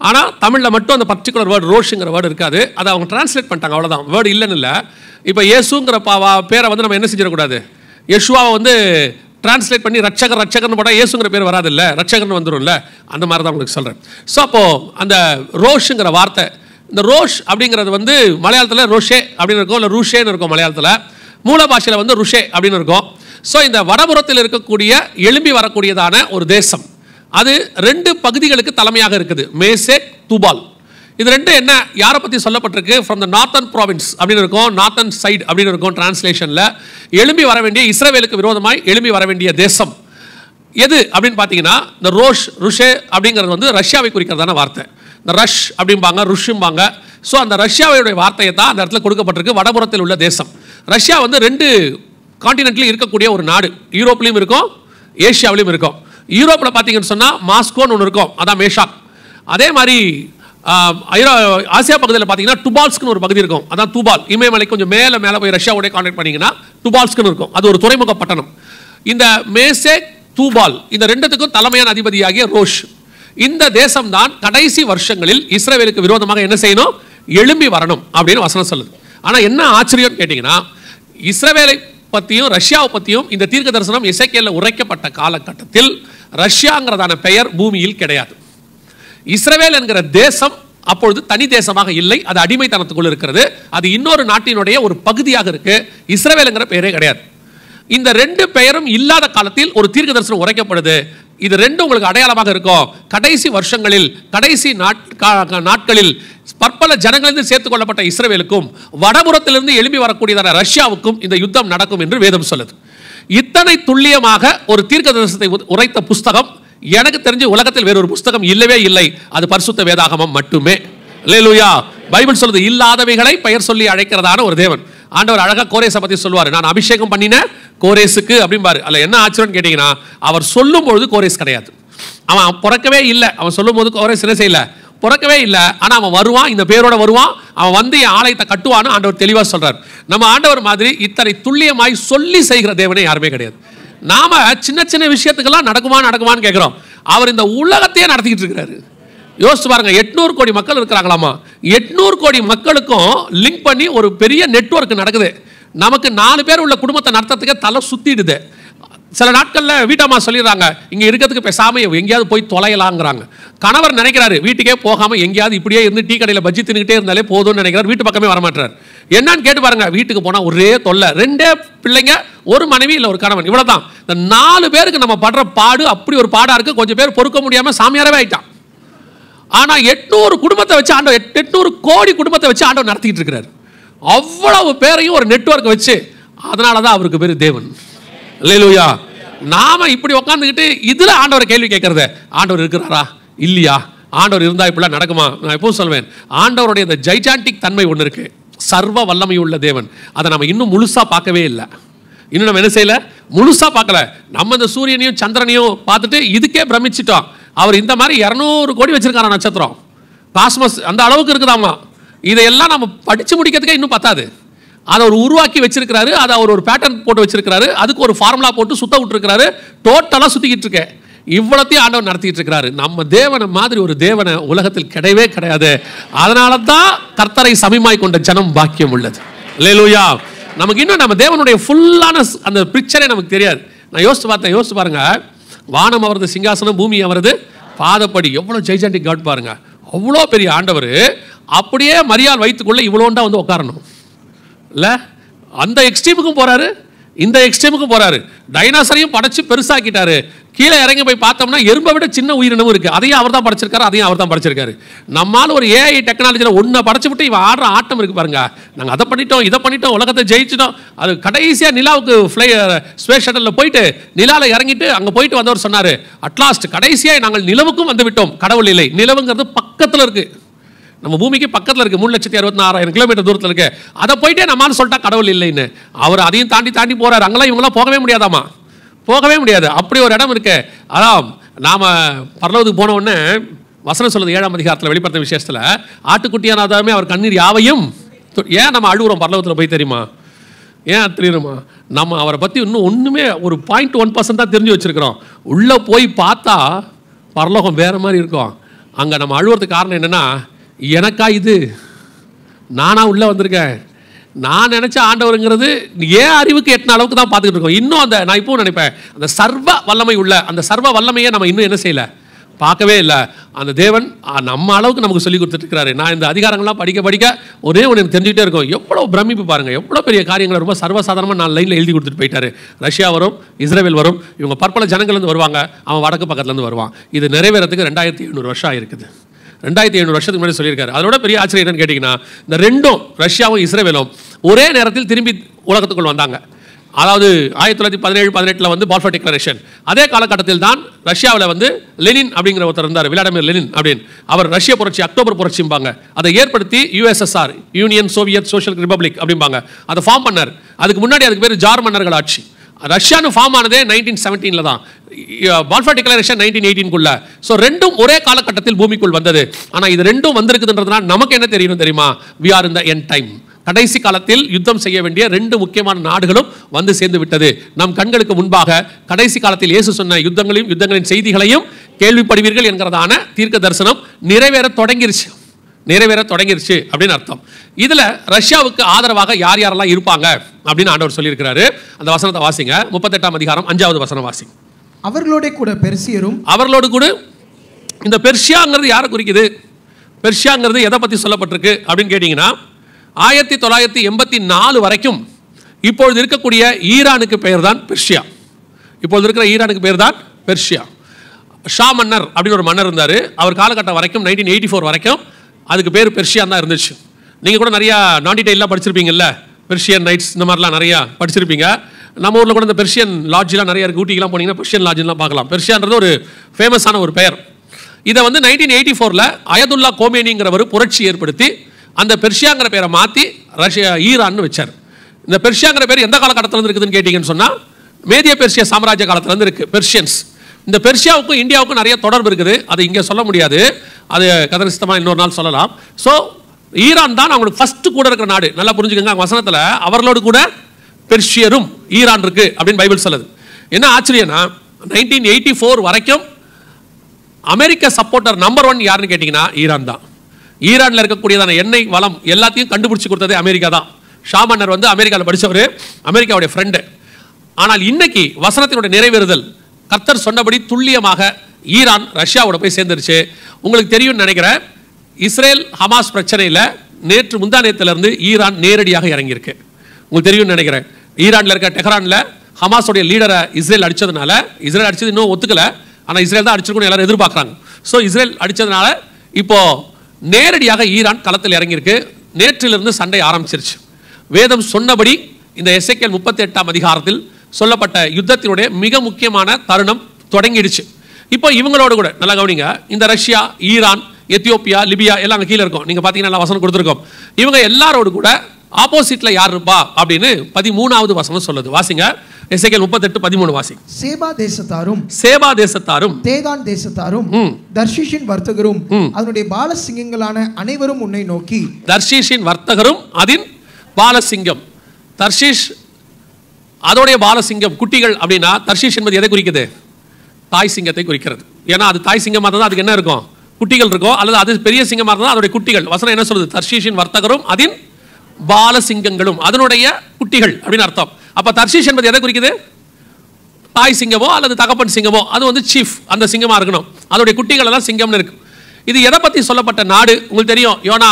ஆனால் தமிழில் மட்டும் அந்த பர்டிகுலர் வேர்டு ரோஷுங்கிற வேர்டு இருக்காது. அதை அவங்க டிரான்ஸ்லேட் பண்ணிட்டாங்க, அவ்வளோதான். வேர்டு இல்லைன்னு இல்லை. இப்போ இயேசுங்கிற பேரை வந்து நம்ம என்ன செஞ்சிடக்கூடாது, யேசுவாவை வந்து டிரான்ஸ்லேட் பண்ணி ரட்சகர்னு போட்டால் இயேசுங்கிற பேர் வராது இல்லை, ரட்சகர்னு வந்துடும்ல. அந்த மாதிரி தான் உங்களுக்கு சொல்கிறேன். ஸோ அப்போது அந்த ரோஷுங்கிற வார்த்தை, இந்த ரோஷ் அப்படிங்கிறது வந்து மலையாளத்தில் ரோஷே அப்படின்னு இருக்கும், இல்லை ரூஷேன்னு இருக்கும் மலையாளத்தில். மூல பாஷையில் வந்து ருஷே அப்படின்னு இருக்கும். ஸோ இந்த வடபுறத்தில் இருக்கக்கூடிய எழும்பி வரக்கூடியதான ஒரு தேசம், அது 2 பகுதிகளுக்கு தலைமையாக இருக்குது, மேசேக் தூபால். இது 2 என்ன, யாரை பற்றி சொல்லப்பட்டிருக்கு? ஃப்ரம் த நார்த்தன் ப்ராவின்ஸ் அப்படின்னு இருக்கும், நார்த்தன் சைடு அப்படின்னு இருக்கும் டிரான்ஸ்லேஷனில். எழும்பி வர வேண்டிய, இஸ்ரவேலுக்கு விரோதமாய் எழும்பி வர வேண்டிய தேசம் எது அப்படின்னு பார்த்தீங்கன்னா, இந்த ருஷே அப்படிங்கிறது வந்து ரஷ்யாவை குறிக்கிறதான வார்த்தை. இந்த ரஷ் அப்படிம்பாங்க, ருஷ்ம்பாங்க. ஸோ அந்த ரஷ்யாவுடைய வார்த்தையை தான் அந்த இடத்துல கொடுக்கப்பட்டிருக்கு, வடபுறத்தில் உள்ள தேசம். ரஷ்யா வந்து 2 காண்டினென்ட்லையும் இருக்கக்கூடிய ஒரு நாடு. யூரோப்லையும் இருக்கும், ஏஷியாவிலையும் இருக்கும். யூரோப்பில் பார்த்தீங்கன்னு சொன்னால் மாஸ்கோன்னு ஒன்று இருக்கும், அதான் மேஷாக். அதே மாதிரி ஆசியா பகுதியில் பார்த்தீங்கன்னா டுபால்ஸ்க்குன்னு ஒரு பகுதி இருக்கும், அதான் தூபால். இமயமலை கொஞ்சம் மேலே போய் ரஷ்யாவோட கான்டாக்ட் பண்ணிங்கன்னா டுபால்ஸ்க்குன்னு இருக்கும், அது ஒரு துறைமுக பட்டணம். இந்த மேசேக் தூபால் இந்த 2த்துக்கும் தலைமையான அதிபதியாகிய ரோஷ். இந்த தேசம் தான் கடைசி வருஷங்களில் இஸ்ரவேலுக்கு விரோதமாக என்ன செய்யணும், எழும்பி வரணும் அப்படின்னு வசனம் சொல்லுது. ஆனால் என்ன ஆச்சரியம் கேட்டிங்கன்னா, இஸ்ரவேலை பற்றியும் ரஷ்யாவை பற்றியும் இந்த தீர்க்க தரிசனம் எசேக்கியேலில் உரைக்கப்பட்ட காலகட்டத்தில் ரஷ்யாங்கிறதான பெயர் பூமியில் கிடையாது. இஸ்ரவேல் என்கிற தேசம் அப்பொழுது தனி தேசமாக இல்லை, அது அடிமைத்தனத்துக்குள் இருக்கிறது, அது இன்னொரு நாட்டினுடைய ஒரு பகுதியாக இருக்கு. இஸ்ரவேல் என்கிற பெயரே கிடையாது. இந்த 2 பெயரும் இல்லாத காலத்தில் ஒரு தீர்க்க தரிசனம் உரைக்கப்படுது. இது 2 உங்களுக்கு அடையாளமாக இருக்கும். கடைசி வருஷங்களில், கடைசி நாட்களில் பற்பல ஜனங்களிலிருந்து சேர்த்துக் கொள்ளப்பட்ட இஸ்ரவேலுக்கும் வடபுறத்திலிருந்து எழும்பி வரக்கூடியதான ரஷ்யாவுக்கும் இந்த யுத்தம் நடக்கும் என்று வேதம் சொல்லுது. இத்தனை துல்லியமாக ஒரு தீர்க்க தரிசனத்தை உரைத்த புஸ்தகம் எனக்கு தெரிஞ்ச உலகத்தில் வேறொரு புஸ்தகம் இல்லவே இல்லை. அது பரிசுத்த வேதாகமம் மட்டுமே. அல்லேலூயா. பைபிள் சொல்லுது, இல்லாதவைகளை பெயர் சொல்லி அழைக்கிறதான ஒரு தேவன். ஆண்டவர் அழகா கோரேசை பற்றி சொல்லுவார், நான் அபிஷேகம் பண்ணின கோரேசுக்கு அப்படிம்பாரு. அல்ல என்ன ஆச்சரியம்னு கேட்டீங்கன்னா, அவர் சொல்லும் பொழுது கோரேஸ் கிடையாது, அவன் பிறக்கவே இல்லை. அவன் சொல்லும் போது கோரேஸ் என்ன செய்யல, பிறக்கவே இல்லை. ஆனால் அவன் வருவான், இந்த பேரோட வருவான், அவன் வந்து என் ஆலயத்தை கட்டுவான்னு ஆண்டவர் தெளிவாக சொல்றார். நம்ம ஆண்டவர் மாதிரி இத்தனை துல்லியமாய் சொல்லி செய்கிற தேவனே யாருமே கிடையாது. நாம சின்ன சின்ன விஷயத்துக்கெல்லாம் நடக்குமான்னு கேட்கிறோம். அவர் இந்த உலகத்தையே நடத்திக்கிட்டு இருக்கிறாரு. யோசிச்சு பாருங்க, 800 கோடி மக்கள் இருக்கிறாங்களாமா. 800 கோடி மக்களுக்கும் லிங்க் பண்ணி ஒரு பெரிய நெட்வொர்க் நடக்குது. நமக்கு 4 பேர் உள்ள குடும்பத்தை நடத்துறதுக்கு தலை சுத்திடுது. சில நாட்களில் வீட்டம்மா சொல்லிடுறாங்க, இங்கே இருக்கிறதுக்கு பேசாமல் எங்கேயாவது போய் தொலையலாங்கிறாங்க. கணவர் நினைக்கிறாரு, வீட்டுக்கே போகாமல் எங்கேயாவது இப்படியே இருந்து டீ கடையில் பஜ்ஜி தின்னுக்கிட்டே இருந்தாலே போதும்னு நினைக்கிறார். வீட்டு பக்கமே வரமாட்டார். என்னன்னு கேட்டு பாருங்க, வீட்டுக்கு போனால் ஒரே தொல்லை. 2 பிள்ளைங்க, ஒரு மனைவி இல்லை ஒரு கணவன், இவ்வளோதான். இந்த 4 பேருக்கு நம்ம படுற பாடு அப்படி ஒரு பாடாக இருக்குது. கொஞ்சம் பேர் பொறுக்க முடியாமல் சாமியாரவே ஆயிட்டான். ஆனால் 800 குடும்பத்தை வச்சு ஆண்டவர், 800 கோடி குடும்பத்தை வச்சு ஆண்டவர் நடத்திக்கிட்டு இருக்கிறார். அவ்வளவு பேரையும் ஒரு நெட்வொர்க் வச்சு, அதனால தான் அவருக்கு பேர் தேவன். அல்லேலூயா. நாம இப்படி உட்காந்துக்கிட்டு இதுல ஆண்டவர் கேள்வி கேட்கறது, ஆண்டவர் இருக்கிறாரா இல்லையா, ஆண்டவர் இருந்தா இப்படிலாம் நடக்குமா? நான் எப்பவும் சொல்வேன், ஆண்டவருடைய இந்த ஜைஜாண்டிக் தன்மை ஒன்று இருக்கு, சர்வ வல்லமை உள்ள தேவன். அதை நம்ம இன்னும் முழுசா பார்க்கவே இல்லை. இன்னும் நம்ம என்ன செய்யல, முழுசா பார்க்கல. நம்ம இந்த சூரியனையும் சந்திரனையும் பார்த்துட்டு இதுக்கே பிரமிச்சிட்டோம். அவர் இந்த மாதிரி 200 கோடி வச்சிருக்காரா நட்சத்திரம், காஸ்மஸ் அந்த அளவுக்கு இருக்குதாமா. இதையெல்லாம் நம்ம படிச்சு முடிக்கிறதுக்கே இன்னும் பத்தாது. அதை அவர் உருவாக்கி வச்சிருக்கிறாரு, அதை அவர் ஒரு பேட்டர்ன் போட்டு வச்சிருக்கிறாரு, அதுக்கு ஒரு ஃபார்முலா போட்டு சுத்த விட்டுருக்கிறாரு, டோட்டலாக சுற்றிக்கிட்டு இருக்கேன். இவ்வளோத்தையும் ஆண்டவர் நடத்திட்டு இருக்கிறாரு. நம்ம தேவனை மாதிரி ஒரு தேவனை உலகத்தில் கிடையவே கிடையாது. அதனால தான் கர்த்தரை சமீபமாய் கொண்ட ஜனம் பாக்கியம் உள்ளது. அல்லேலூயா. நமக்கு இன்னும் நம்ம தேவனுடைய ஃபுல்லான அந்த பிக்சரே நமக்கு தெரியாது. நான் யோசிச்சு பாருங்க, வானம் அவரது சிங்காசனம், பூமி அவரது பாதப்படி. எவ்வளோ ஜெய்ஜாண்டிக் காட் பாருங்க. அவ்வளோ பெரிய ஆண்டவர் அப்படியே மரியாள் வைத்துக்கொள்ள இவ்வளோண்டா வந்து உட்காரணும் இல்லை? அந்த எக்ஸ்ட்ரீமுக்கும் போறாரு, இந்த எக்ஸ்ட்ரீமுக்கும் போறாரு. டைனாசரையும் படைச்சு பெருசாக்கிட்டாரு. கீழே இறங்கி போய் பார்த்தோம்னா எறும்பை விட சின்ன உயிரினமும் இருக்கு. அதையும் அவர் தான் படைச்சிருக்காரு, அதையும் அவர் தான் படைச்சிருக்காரு. நம்மால ஒரு ஏஐ டெக்னாலஜியில் ஒன்றை படைச்சு விட்டு இவன் ஆடுற ஆட்டம் இருக்கு பாருங்க. நாங்கள் அதை பண்ணிட்டோம், இதை பண்ணிட்டோம், உலகத்தை ஜெயிச்சிட்டோம். அது கடைசியாக நிலாவுக்கு ஸ்பேஸ் ஷட்டலில் போயிட்டு நிலாவில் இறங்கிட்டு அங்கே போயிட்டு வந்தவர் சொன்னார், அட்லாஸ்ட் கடைசியாக நாங்கள் நிலவுக்கும் வந்து விட்டோம், கடவுள் இல்லை. நிலவுங்கிறது பக்கத்தில் இருக்கு, நம்ம பூமிக்கு பக்கத்தில் இருக்குது, 3,66,000 கிலோமீட்டர் தூரத்தில் இருக்கு. அதை போயிட்டே நம்மால் சொல்லிட்டா கடவுள் இல்லைன்னு. அவர் அதையும் தாண்டி போறாரு. அங்கெல்லாம் இவங்களாம் போகவே முடியாதாமா, போகவே முடியாது. அப்படி ஒரு இடம் இருக்கு. அதான் நாம பரலோகத்துக்கு போன உடனே வசனம் சொல்லுது 7ஆம் அதிகாரத்தில் வெளிப்படுத்த விசேஷத்தில், ஆட்டுக்குட்டியான ஆதாரமே அவர் கண்ணீர் யாவையும். ஏன் நம்ம அழுகுறோம் பரலோகத்தில் போய் தெரியுமா? ஏன் தெரியுமா? நம்ம அவரை பற்றி இன்னும் ஒன்றுமே ஒரு 0.1% தான் தெரிஞ்சு வச்சிருக்கிறோம். உள்ளே போய் பார்த்தா பரலோகம் வேற மாதிரி இருக்கும். அங்கே நம்ம அழுவுறதுக்கு காரணம் என்னென்னா, எனக்கா இது, நானா உள்ளே வந்திருக்கேன், நான் நினச்ச ஆண்டவருங்கிறது ஏன் அறிவுக்கு எட்டின அளவுக்கு தான் பார்த்துக்கிட்டு இருக்கோம். இன்னும் அந்த நான் இப்போவும் நினைப்பேன், அந்த சர்வ வல்லமை உள்ள அந்த சர்வ வல்லமையை நம்ம இன்னும் என்ன செய்யலை, பார்க்கவே இல்லை. அந்த தேவன் நம்ம அளவுக்கு நமக்கு சொல்லி கொடுத்துட்டு இருக்கிறாரு. நான் இந்த அதிகாரங்கள்லாம் படிக்க ஒரே ஒன்று எனக்கு தெரிஞ்சுக்கிட்டே இருக்கும். எவ்வளோ பிரமிப்பு பாருங்கள், எவ்வளோ பெரிய காரியங்களை ரொம்ப சர்வசாதாரணமாக 4 லைனில் எழுதி கொடுத்துட்டு போயிட்டாரு. ரஷ்யா வரும், இஸ்ரேல் வரும், இவங்க பற்பல ஜனங்கள்லேருந்து வருவாங்க, அவன் வடக்கு பக்கத்துலேருந்து வருவான். இது நிறைவேறதுக்கு 2700 வருஷம் ஆயிருக்குது. 2700 வருஷத்துக்கு முன்னாடி சொல்லியிருக்காரு. அதோட பெரிய ஆச்சரியம் என்னன்னு கேட்டிங்கன்னா, இந்த ரெண்டும் ரஷ்யாவும் இஸ்ரேலும் ஒரே நேரத்தில் திரும்பி உலகத்துக்குள் வந்தாங்க. அதாவது 1917-18 வந்து பால்ஃபர் டிக்ளரேஷன். அதே காலகட்டத்தில் தான் ரஷ்யாவில் வந்து லெனின் அப்படிங்கிற ஒருத்தர் இருந்தார், விளாடிமிர் லெனின் அப்படின்னு. அவர் ரஷ்ய புரட்சி, அக்டோபர் புரட்சிம்பாங்க, அதை ஏற்படுத்தி USSR, union Soviet social republic அப்படிம்பாங்க, அதை ஃபார்ம் பண்ணார். அதுக்கு முன்னாடி அதுக்கு பேர் ஜார் மன்னர்கள் ஆட்சி. ரஷ்யான்னு ஃபார்ம் ஆனதே 1917 தான், பால்ஃபர் டிக்ளரேஷன் 1918குள்ள. ஸோ ரெண்டும் ஒரே காலகட்டத்தில் பூமிக்குள் வந்தது. ஆனால் இது ரெண்டும் வந்திருக்குதுன்றதுனால நமக்கு என்ன தெரியணும் தெரியுமா? we are in the end time. கடைசி காலத்தில் யுத்தம் செய்ய வேண்டிய 2 முக்கியமான நாடுகளும் வந்து சேர்ந்து விட்டது. நம் கண்களுக்கு முன்பாக கடைசி காலத்தில் இயேசு சொன்ன யுத்தங்களையும் யுத்தங்களின் செய்திகளையும் கேள்விப்படுவீர்கள் என்கிறதான தீர்க்க தரிசனம் நிறைவேற தொடங்கிருச்சு அப்படின்னு அர்த்தம். இதுல ரஷ்யாவுக்கு ஆதரவாக யார் யாரெல்லாம் இருப்பாங்க அப்படின்னு ஆண்டவர் சொல்லியிருக்கிறாரு. அந்த வசனத்தை வாசிங்க. 38ஆம் அதிகாரம் 5வது வசனம் வாசிங்க. அவர்களோட கூட பெர்சியரும். அவர்களோடு கூட இந்த பெர்ஷியாங்கிறது யாரை குறிக்குது? பெர்ஷியாங்கிறது எதை பற்றி சொல்லப்பட்டிருக்கு அப்படின்னு கேட்டிங்கன்னா, 1984 வரைக்கும் இப்பொழுது இருக்கக்கூடிய ஈரானுக்கு பெயர் தான் பெர்ஷியா. இப்பொழுது இருக்கிற ஈரானுக்கு பேர் தான் பெர்ஷியா. ஷா மன்னர் அப்படின்னு ஒரு மன்னர் இருந்தார். அவர் காலகட்டம் வரைக்கும் 1984 வரைக்கும் அதுக்கு பேர் பெர்ஷியான் தான் இருந்துச்சு. நீங்கள் கூட நிறையா நான் டீடைலாக படிச்சிருப்பீங்கல்ல, பெர்ஷியன் நைட்ஸ் இந்த மாதிரிலாம் நிறையா படிச்சிருப்பீங்க. நம்ம ஊரில் கூட இந்த பெர்ஷியன் லாட்ஜெலாம் நிறைய இருக்குது. ஊட்டிக்கெலாம் போனீங்கன்னா பெர்ஷியன் லாட்ஜெலாம் பார்க்கலாம். பெர்ஷியான்றது ஒரு ஃபேமஸான ஒரு பெயர். இதை வந்து 1984 அயதுல்லா கோமேனிங்கிறவர் புரட்சி ஏற்படுத்தி அந்த பெர்ஷியாங்கிற பேரை மாற்றி ஈரான்னு வச்சார். இந்த பெர்ஷியாங்கிற பேர் எந்த காலகட்டத்தில் இருக்குதுன்னு கேட்டிங்கன்னு சொன்னால், மேதிய பெர்ஷியா சாம்ராஜ்ய காலத்துலேருந்து இருக்குது பெர்ஷியன்ஸ். இந்த பெர்ஷியாவுக்கும் இந்தியாவுக்கும் நிறைய தொடர்பு இருக்குது. அது இங்கே சொல்ல முடியாது, அது கதரிஸ்தமாக இன்னொரு நாள் சொல்லலாம். ஸோ ஈரான் தான் அவங்களுக்கு ஃபஸ்ட்டு கூட இருக்கிற நாடு. நல்லா புரிஞ்சுக்கோங்க, வசனத்தில் அவர்களோடு கூட பெர்ஷியரும் ஈரான் இருக்கு அப்படின்னு பைபிள் சொல்லுது. என்ன ஆச்சரியம்னா, 1984 வரைக்கும் அமெரிக்க சப்போர்ட்டர் நம்பர் 1 யாருன்னு கேட்டிங்கன்னா ஈரான் தான். ஈரானில் இருக்கக்கூடியதான எண்ணெய் வளம் எல்லாத்தையும் கண்டுபிடிச்சி கொடுத்ததே அமெரிக்கா தான். ஷா மன்னர் வந்து அமெரிக்காவில் படித்தவர், அமெரிக்காவுடைய ஃப்ரெண்டு. ஆனால் இன்னைக்கு வசனத்தினுடைய நிறைவேறுதல் கர்த்தர் சொன்னபடி துல்லியமாக ஈரான் ரஷ்யாவோட போய் சேர்ந்துருச்சு. உங்களுக்கு தெரியும் நினைக்கிறேன், இஸ்ரேல் ஹமாஸ் பிரச்சனையில் நேற்று முந்தானேத்திலிருந்து ஈரான் நேரடியாக இறங்கியிருக்கு. உங்களுக்கு தெரியும் நினைக்கிறேன், ஈரானில் இருக்க டெஹரானில் ஹமாஸோடைய லீடரை இஸ்ரேல் அடித்ததுனால, இஸ்ரேல் அடித்தது இன்னும் ஒத்துக்கலை, ஆனால் இஸ்ரேல் தான் அடிச்சிருக்கணும் எல்லாரும் எதிர்பார்க்குறாங்க. ஸோ இஸ்ரேல் அடித்ததுனால இப்போ நேரடியாக ஈரான் களத்தில் இறங்கியிருக்கு. நேற்றிலிருந்து சண்டை ஆரம்பிச்சிருச்சு. வேதம் சொன்னபடி இந்த எசேக்கியேல் 38ஆம் அதிகாரத்தில் சொல்லப்பட்ட யுத்தத்தினுடைய மிக முக்கியமான தருணம் தொடங்கிடுச்சு. இப்போ இவங்களோடு கூட நல்லா கவனிங்க, இந்த ரஷ்யா, ஈரான், எத்தியோப்பியா, லிபியா எல்லாம் அங்கே கீழே இருக்கும். நீங்கள் பார்த்தீங்கன்னா வசனம் கொடுத்துருக்கோம். இவங்க எல்லாரோடு கூட ஆப்போசிட்ல யார் இருப்பா அப்படின்னு 13வது வசனம் சொல்லுது. வாசிங்க, எசேக்கியேல் 38:13 வாசி. சேபா தேசத்தாரும் தேதான் தேசத்தாரும் தர்ஷீஷின் வர்த்தகரும் அதனுடைய பாலசிங்கங்களான அனைவரும் உன்னை நோக்கி. தர்ஷீஷின் வர்த்தகரும் அதன் பாலசிங்கம். தர்ஷீஷ் அதோடைய பாலசிங்கம் குட்டிகள் அப்படின்னா தர்ஷீஷ் என்பது எதை குறிக்குது? தாய் சிங்கத்தை குறிக்கிறது. ஏன்னா அது தாய் சிங்கமாக இருந்தால் அதுக்கு என்ன இருக்கும்? குட்டிகள் இருக்கும். அல்லது அது பெரிய சிங்கமாக இருந்தால் அதோடைய குட்டிகள். வசனம் என்ன சொல்லுது? தர்ஷீஷின் வர்த்தகரும் அதின் பாலசிங்கங்களும் அதனுடைய குட்டிகள் அப்படின்னு அர்த்தம். அப்போ தர்ஷீஷ் என்பது எதை குறிக்குது? தாய் சிங்கமோ அல்லது தகப்பன் சிங்கமோ, அது வந்து சீஃப், அந்த சிங்கமாக இருக்கணும். அதோடைய குட்டிகள் எல்லாம் சிங்கம்னு இருக்கு. இது எதை பற்றி சொல்லப்பட்ட நாடு உங்களுக்கு தெரியும். யோனா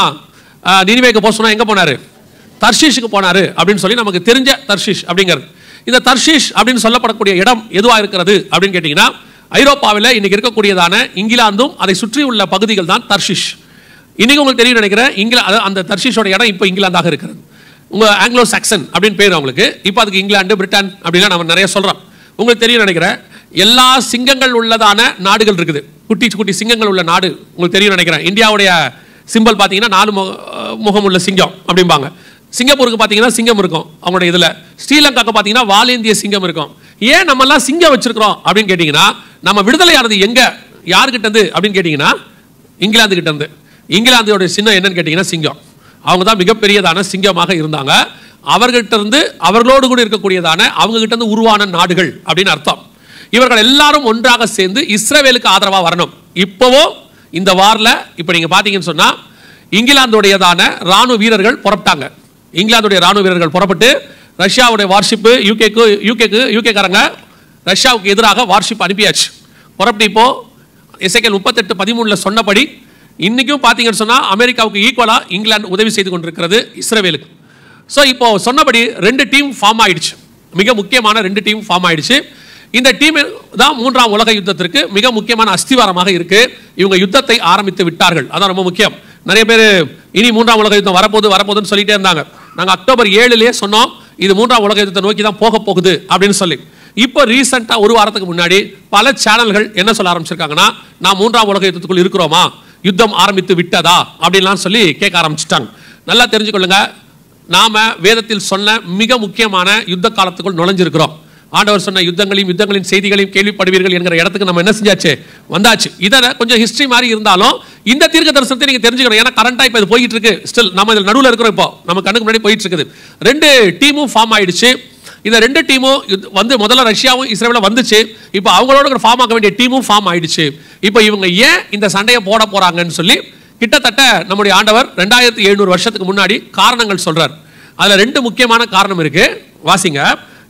நினிவேக்கு போக சொன்னா எங்கே போனார்? தர்ஷீஷுக்கு போனார் அப்படின்னு சொல்லி நமக்கு தெரிஞ்ச தர்ஷீஷ் அப்படிங்கிறது. இந்த தர்ஷீஷ் அப்படின்னு சொல்லப்படக்கூடிய இடம் எதுவாக இருக்கிறது அப்படின்னு கேட்டிங்கன்னா, ஐரோப்பாவில் இன்னைக்கு இருக்கக்கூடியதான இங்கிலாந்தும் அதை சுற்றி உள்ள பகுதிகள் தான் தர்ஷீஷ். இன்னைக்கு உங்களுக்கு தெரியும் நினைக்கிறேன், அந்த தர்ஷீஷோட இடம் இப்போ இங்கிலாந்தாக இருக்கிறது. உங்கள் ஆங்கிலோ சாக்சன் அப்படின்னு பேர் அவங்களுக்கு. இப்போ அதுக்கு இங்கிலாந்து பிரிட்டன் அப்படின்லாம் நம்ம நிறைய சொல்கிறோம். உங்களுக்கு தெரியும் நினைக்கிறேன், எல்லா சிங்கங்கள் உள்ளதான நாடுகள் இருக்குது. குட்டி குட்டி சிங்கங்கள் உள்ள நாடு உங்களுக்கு தெரியும் நினைக்கிறேன். இந்தியாவுடைய சிம்பல் பார்த்தீங்கன்னா 4 முகம் உள்ள சிங்கம் அப்படிம்பாங்க. சிங்கப்பூருக்கு பார்த்தீங்கன்னா சிங்கம் இருக்கும் அவங்களுடைய இதில். ஸ்ரீலங்காவுக்கு பார்த்தீங்கன்னா வாலேந்திய சிங்கம் இருக்கும். ஏன் நம்மெல்லாம் சிங்கம் வச்சிருக்கிறோம் அப்படின்னு கேட்டிங்கன்னா, நம்ம விடுதலையானது எங்கே யாருக்கிட்டேருந்து அப்படின்னு கேட்டிங்கன்னா இங்கிலாந்து கிட்டேருந்து. இங்கிலாந்தோடைய சின்னம் என்னன்னு கேட்டிங்கன்னா சிங்கம். அவங்க தான் மிகப்பெரியதான சிங்கமாக இருந்தாங்க. அவர்கிட்ட இருந்து அவர்களோடு கூட இருக்கக்கூடியதான அவங்க கிட்ட இருந்து உருவான நாடுகள் அப்படின்னு அர்த்தம். இவர்கள் எல்லாரும் ஒன்றாக சேர்ந்து இஸ்ரவேலுக்கு ஆதரவாக வரணும். இப்போவோ இந்த வாரில் இப்போ நீங்கள் பார்த்தீங்கன்னு சொன்னால் இங்கிலாந்துடையதான ராணுவ வீரர்கள் புறப்பட்டாங்க. இங்கிலாந்துடைய ராணுவ வீரர்கள் புறப்பட்டு ரஷ்யாவுடைய வார்ஷிப்பு யூகேக்காரங்க ரஷ்யாவுக்கு எதிராக வார்ஷிப் அனுப்பியாச்சு. புறப்பட்டு இப்போ எசேக்கியேல் 38:13 சொன்னபடி இன்றைக்கும் பார்த்தீங்கன்னு சொன்னால் அமெரிக்காவுக்கு ஈக்குவலாக இங்கிலாந்து உதவி செய்து கொண்டிருக்கிறது இஸ்ரவேலுக்கு. ஸோ இப்போ சொன்னபடி 2 டீம் ஃபார்ம் ஆயிடுச்சு. மிக முக்கியமான 2 டீம் ஃபார்ம் ஆயிடுச்சு. இந்த டீம் தான் 3ஆம் உலக யுத்தத்திற்கு மிக முக்கியமான அஸ்திவாரமாக இருக்கு. இவங்க யுத்தத்தை ஆரம்பித்து விட்டார்கள். அதான் ரொம்ப முக்கியம். நிறைய பேர் இனி 3ஆம் உலக யுத்தம் வரப்போகுதுன்னு சொல்லிட்டே இருந்தாங்க. நாங்கள் அக்டோபர் 7 சொன்னோம் இது 3ஆம் உலக யுத்தத்தை நோக்கி தான் போக போகுது அப்படின்னு சொல்லி. இப்போ ரீசெண்டாக ஒரு வாரத்துக்கு முன்னாடி பல சேனல்கள் என்ன சொல்ல ஆரம்பிச்சிருக்காங்கன்னா, நான் 3ஆம் உலக யுத்தத்துக்குள் இருக்கிறோமா, யுத்தம் ஆரம்பித்து விட்டதா அப்படின்லாம் சொல்லி கேட்க ஆரம்பிச்சிட்டாங்க. நல்லா தெரிஞ்சுக்கொள்ளுங்க, நாம வேதத்தில் சொன்ன மிக முக்கியமான யுத்த காலத்துக்குள் நுழைஞ்சிருக்கிறோம். ஆண்டவர் சொன்ன யுத்தங்களின் செய்திகளையும் கேள்விப்படுவீர்கள் என்கிற இடத்துக்கு நம்ம என்ன செஞ்சாச்சு, வந்தாச்சு. இதை கொஞ்சம் ஹிஸ்டரி மாதிரி இருந்தாலும் இந்த தீர்க்க தரிசனத்தை நீங்க தெரிஞ்சுக்கணும். ஏன்னா கரண்டா இப்போ இது போயிட்டு இருக்கு. ஸ்டில் நம்ம இதில் நடுவில் இருக்கிறோம். இப்போ நம்ம கண்ணுக்கு முன்னாடி போயிட்டு இருக்குது. 2 டீமும் ஃபார்ம் ஆயிடுச்சு. இந்த 2 டீமும் வந்து முதல்ல ரஷ்யாவும் இஸ்ரேலும் வந்துச்சு. இப்போ அவங்களோட ஃபார்ம் ஆக வேண்டிய டீமும் ஃபார்ம் ஆயிடுச்சு. இப்போ இவங்க ஏன் இந்த சண்டையை போட போறாங்கன்னு சொல்லி கிட்டத்தட்ட நம்முடைய ஆண்டவர் 2700 வருஷத்துக்கு முன்னாடி காரணங்கள் சொல்றார். அதுல 2 முக்கியமான காரணம் இருக்கு. வாசிங்க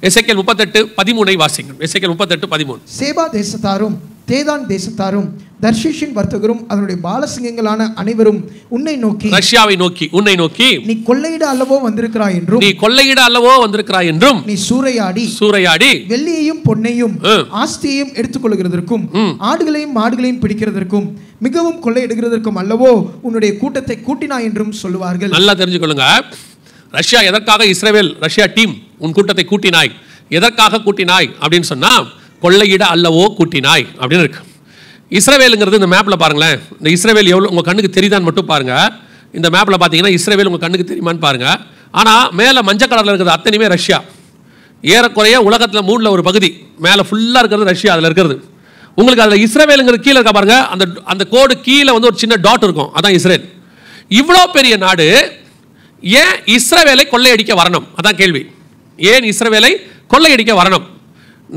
எசேக்கியேல் 38:13 வாசிங்க. எசேக்கியேல் 38:13. சேபா தேசத்தாரும் தேதான் தேசத்தாரும் தர்ஷீஷின் வர்த்தகரும் அதனுடைய பாலசிங்கங்களான அனைவரும் உன்னை நோக்கி, ரஷ்யாவை நோக்கி, உன்னை நோக்கி, நீ கொள்ளையிட அல்லவோ வந்திருக்கிறாய் என்றும் நீ சூறையாடி வெள்ளியையும் பொன்னையும் ஆஸ்தியையும் எடுத்துக்கொள்கிறதற்கும் ஆடுகளையும் மாடுகளையும் பிடிக்கிறதற்கும் மிகவும் கொள்ளையிடுகிறதற்கும் அல்லவோ உன்னுடைய கூட்டத்தை கூட்டினாய் என்றும் சொல்லுவார்கள். நல்லா தெரிஞ்சுக்கொள்ளுங்க. ரஷ்யா எதற்காக ரஷ்யா டீம் உன் கூட்டத்தை கூட்டினாய், எதற்காக கூட்டினாய் அப்படின்னு சொன்னா, கொள்ளையிட அல்லவோ கூட்டினாய் அப்படின்னு இருக்கு. இஸ்ரவேலுங்கிறது இந்த மேப்ல பாருங்களேன். இந்த இஸ்ரவேல் எவ்வளவு உங்க கண்ணுக்கு தெரியுதான்னு மட்டும் பாருங்க. இந்த மேப்ல பாத்தீங்கன்னா இஸ்ரவேல் உங்க கண்ணுக்கு தெரியுமான்னு பாருங்க. ஆனா மேல மஞ்சள் கலர்ல இருக்கிறது அத்தனையுமே ரஷ்யா. ஏறக்குறைய உலகத்துல 3ல் ஒரு பகுதி மேல ஃபுல்லா இருக்கிறது ரஷ்யா. அதுல இருக்கிறது உங்களுக்கு அதுல இஸ்ரவேலுங்கிறது கீழே இருக்க பாருங்க. அந்த கோடு கீழே வந்து ஒரு சின்ன டாட் இருக்கும், அதான் இஸ்ரேல். இவ்வளோ பெரிய நாடு ஏன் இஸ்ரவேலை கொள்ளையடிக்க வரணும்? அதான் கேள்வி. ஏன் இஸ்ரவேலை கொள்ளையடிக்க வரணும்?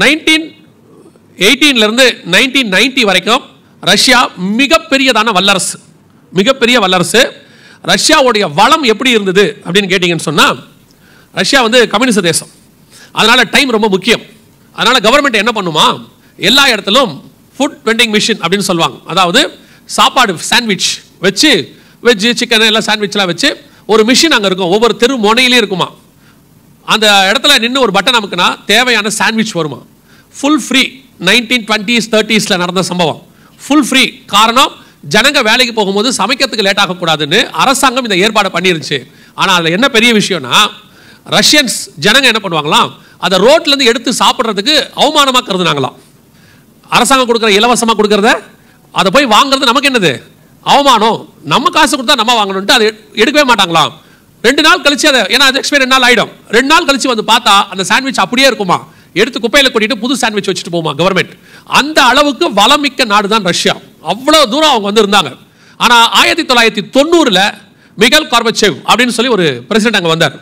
1918 1990 வரைக்கும் ரஷ்யா மிகப்பெரியதான வல்லரசு. ரஷ்யாவுடைய வளம் எப்படி இருந்தது அப்படின்னு கேட்டீங்கன்னு சொன்னா, ரஷ்யா வந்து கம்யூனிஸ்ட் தேசம். அதனால டைம் ரொம்ப முக்கியம். அதனால கவர்மெண்ட் என்ன பண்ணுமா, எல்லா இடத்திலும் ஃபுட் வெண்டிங் மிஷின் அப்படின்னு சொல்லுவாங்க. அதாவது சாப்பாடு சாண்ட்விச் வச்சு வெஜ்ஜு சிக்கன் எல்லாம் சாண்ட்விச்லாம் வச்சு ஒரு மிஷின் அங்கே இருக்கும். ஒவ்வொரு தெரு முனையிலே இருக்குமா. அந்த இடத்துல நின்று ஒரு பட்டன் அமுக்குனா தேவையான சாண்ட்விச் வருமா. Full free. 1920s 30s நடந்த சம்பவம். Full free. காரணம், ஜனங்க வேலைக்கு போகும்போது சமைக்கிறதுக்கு லேட் ஆகக்கூடாதுன்னு அரசாங்கம் இந்த ஏற்பாடு பண்ணிருச்சு. ஆனால் அதில் என்ன பெரிய விஷயம்னா, ரஷ்யன்ஸ் ஜனங்க என்ன பண்ணுவாங்களாம், அதை ரோட்லேருந்து எடுத்து சாப்பிட்றதுக்கு அவமானமாக கருதுனாங்களாம். அரசாங்கம் கொடுக்குற இலவசமாக கொடுக்குறத அதை போய் வாங்குறது நமக்கு என்னது அவமானம், நம்ம காசு கொடுத்தா நம்ம வாங்கணும்ட்டு அதை எடுக்கவே மாட்டாங்களாம். 2 நாள் கழிச்சு அதை, ஏன்னா அது எக்ஸ்பைரி 2 நாள் ஆகிடும். 2 நாள் கழிச்சு வந்து பார்த்தா அந்த சாண்ட்விச் அப்படியே இருக்குமா. எடுத்து குப்பையில் கொட்டிட்டு புது சாண்ட்விச் வச்சுட்டு போமா கவர்மெண்ட். அந்த அளவுக்கு வளமிக்க நாடு தான் ரஷ்யா. அவ்வளோ தூரம் அவங்க வந்து இருந்தாங்க. ஆனால் 1990 மிகைல் கார்பச்சேவ் அப்படின்னு சொல்லி ஒரு பிரசிடென்ட் அங்கே வந்தார்.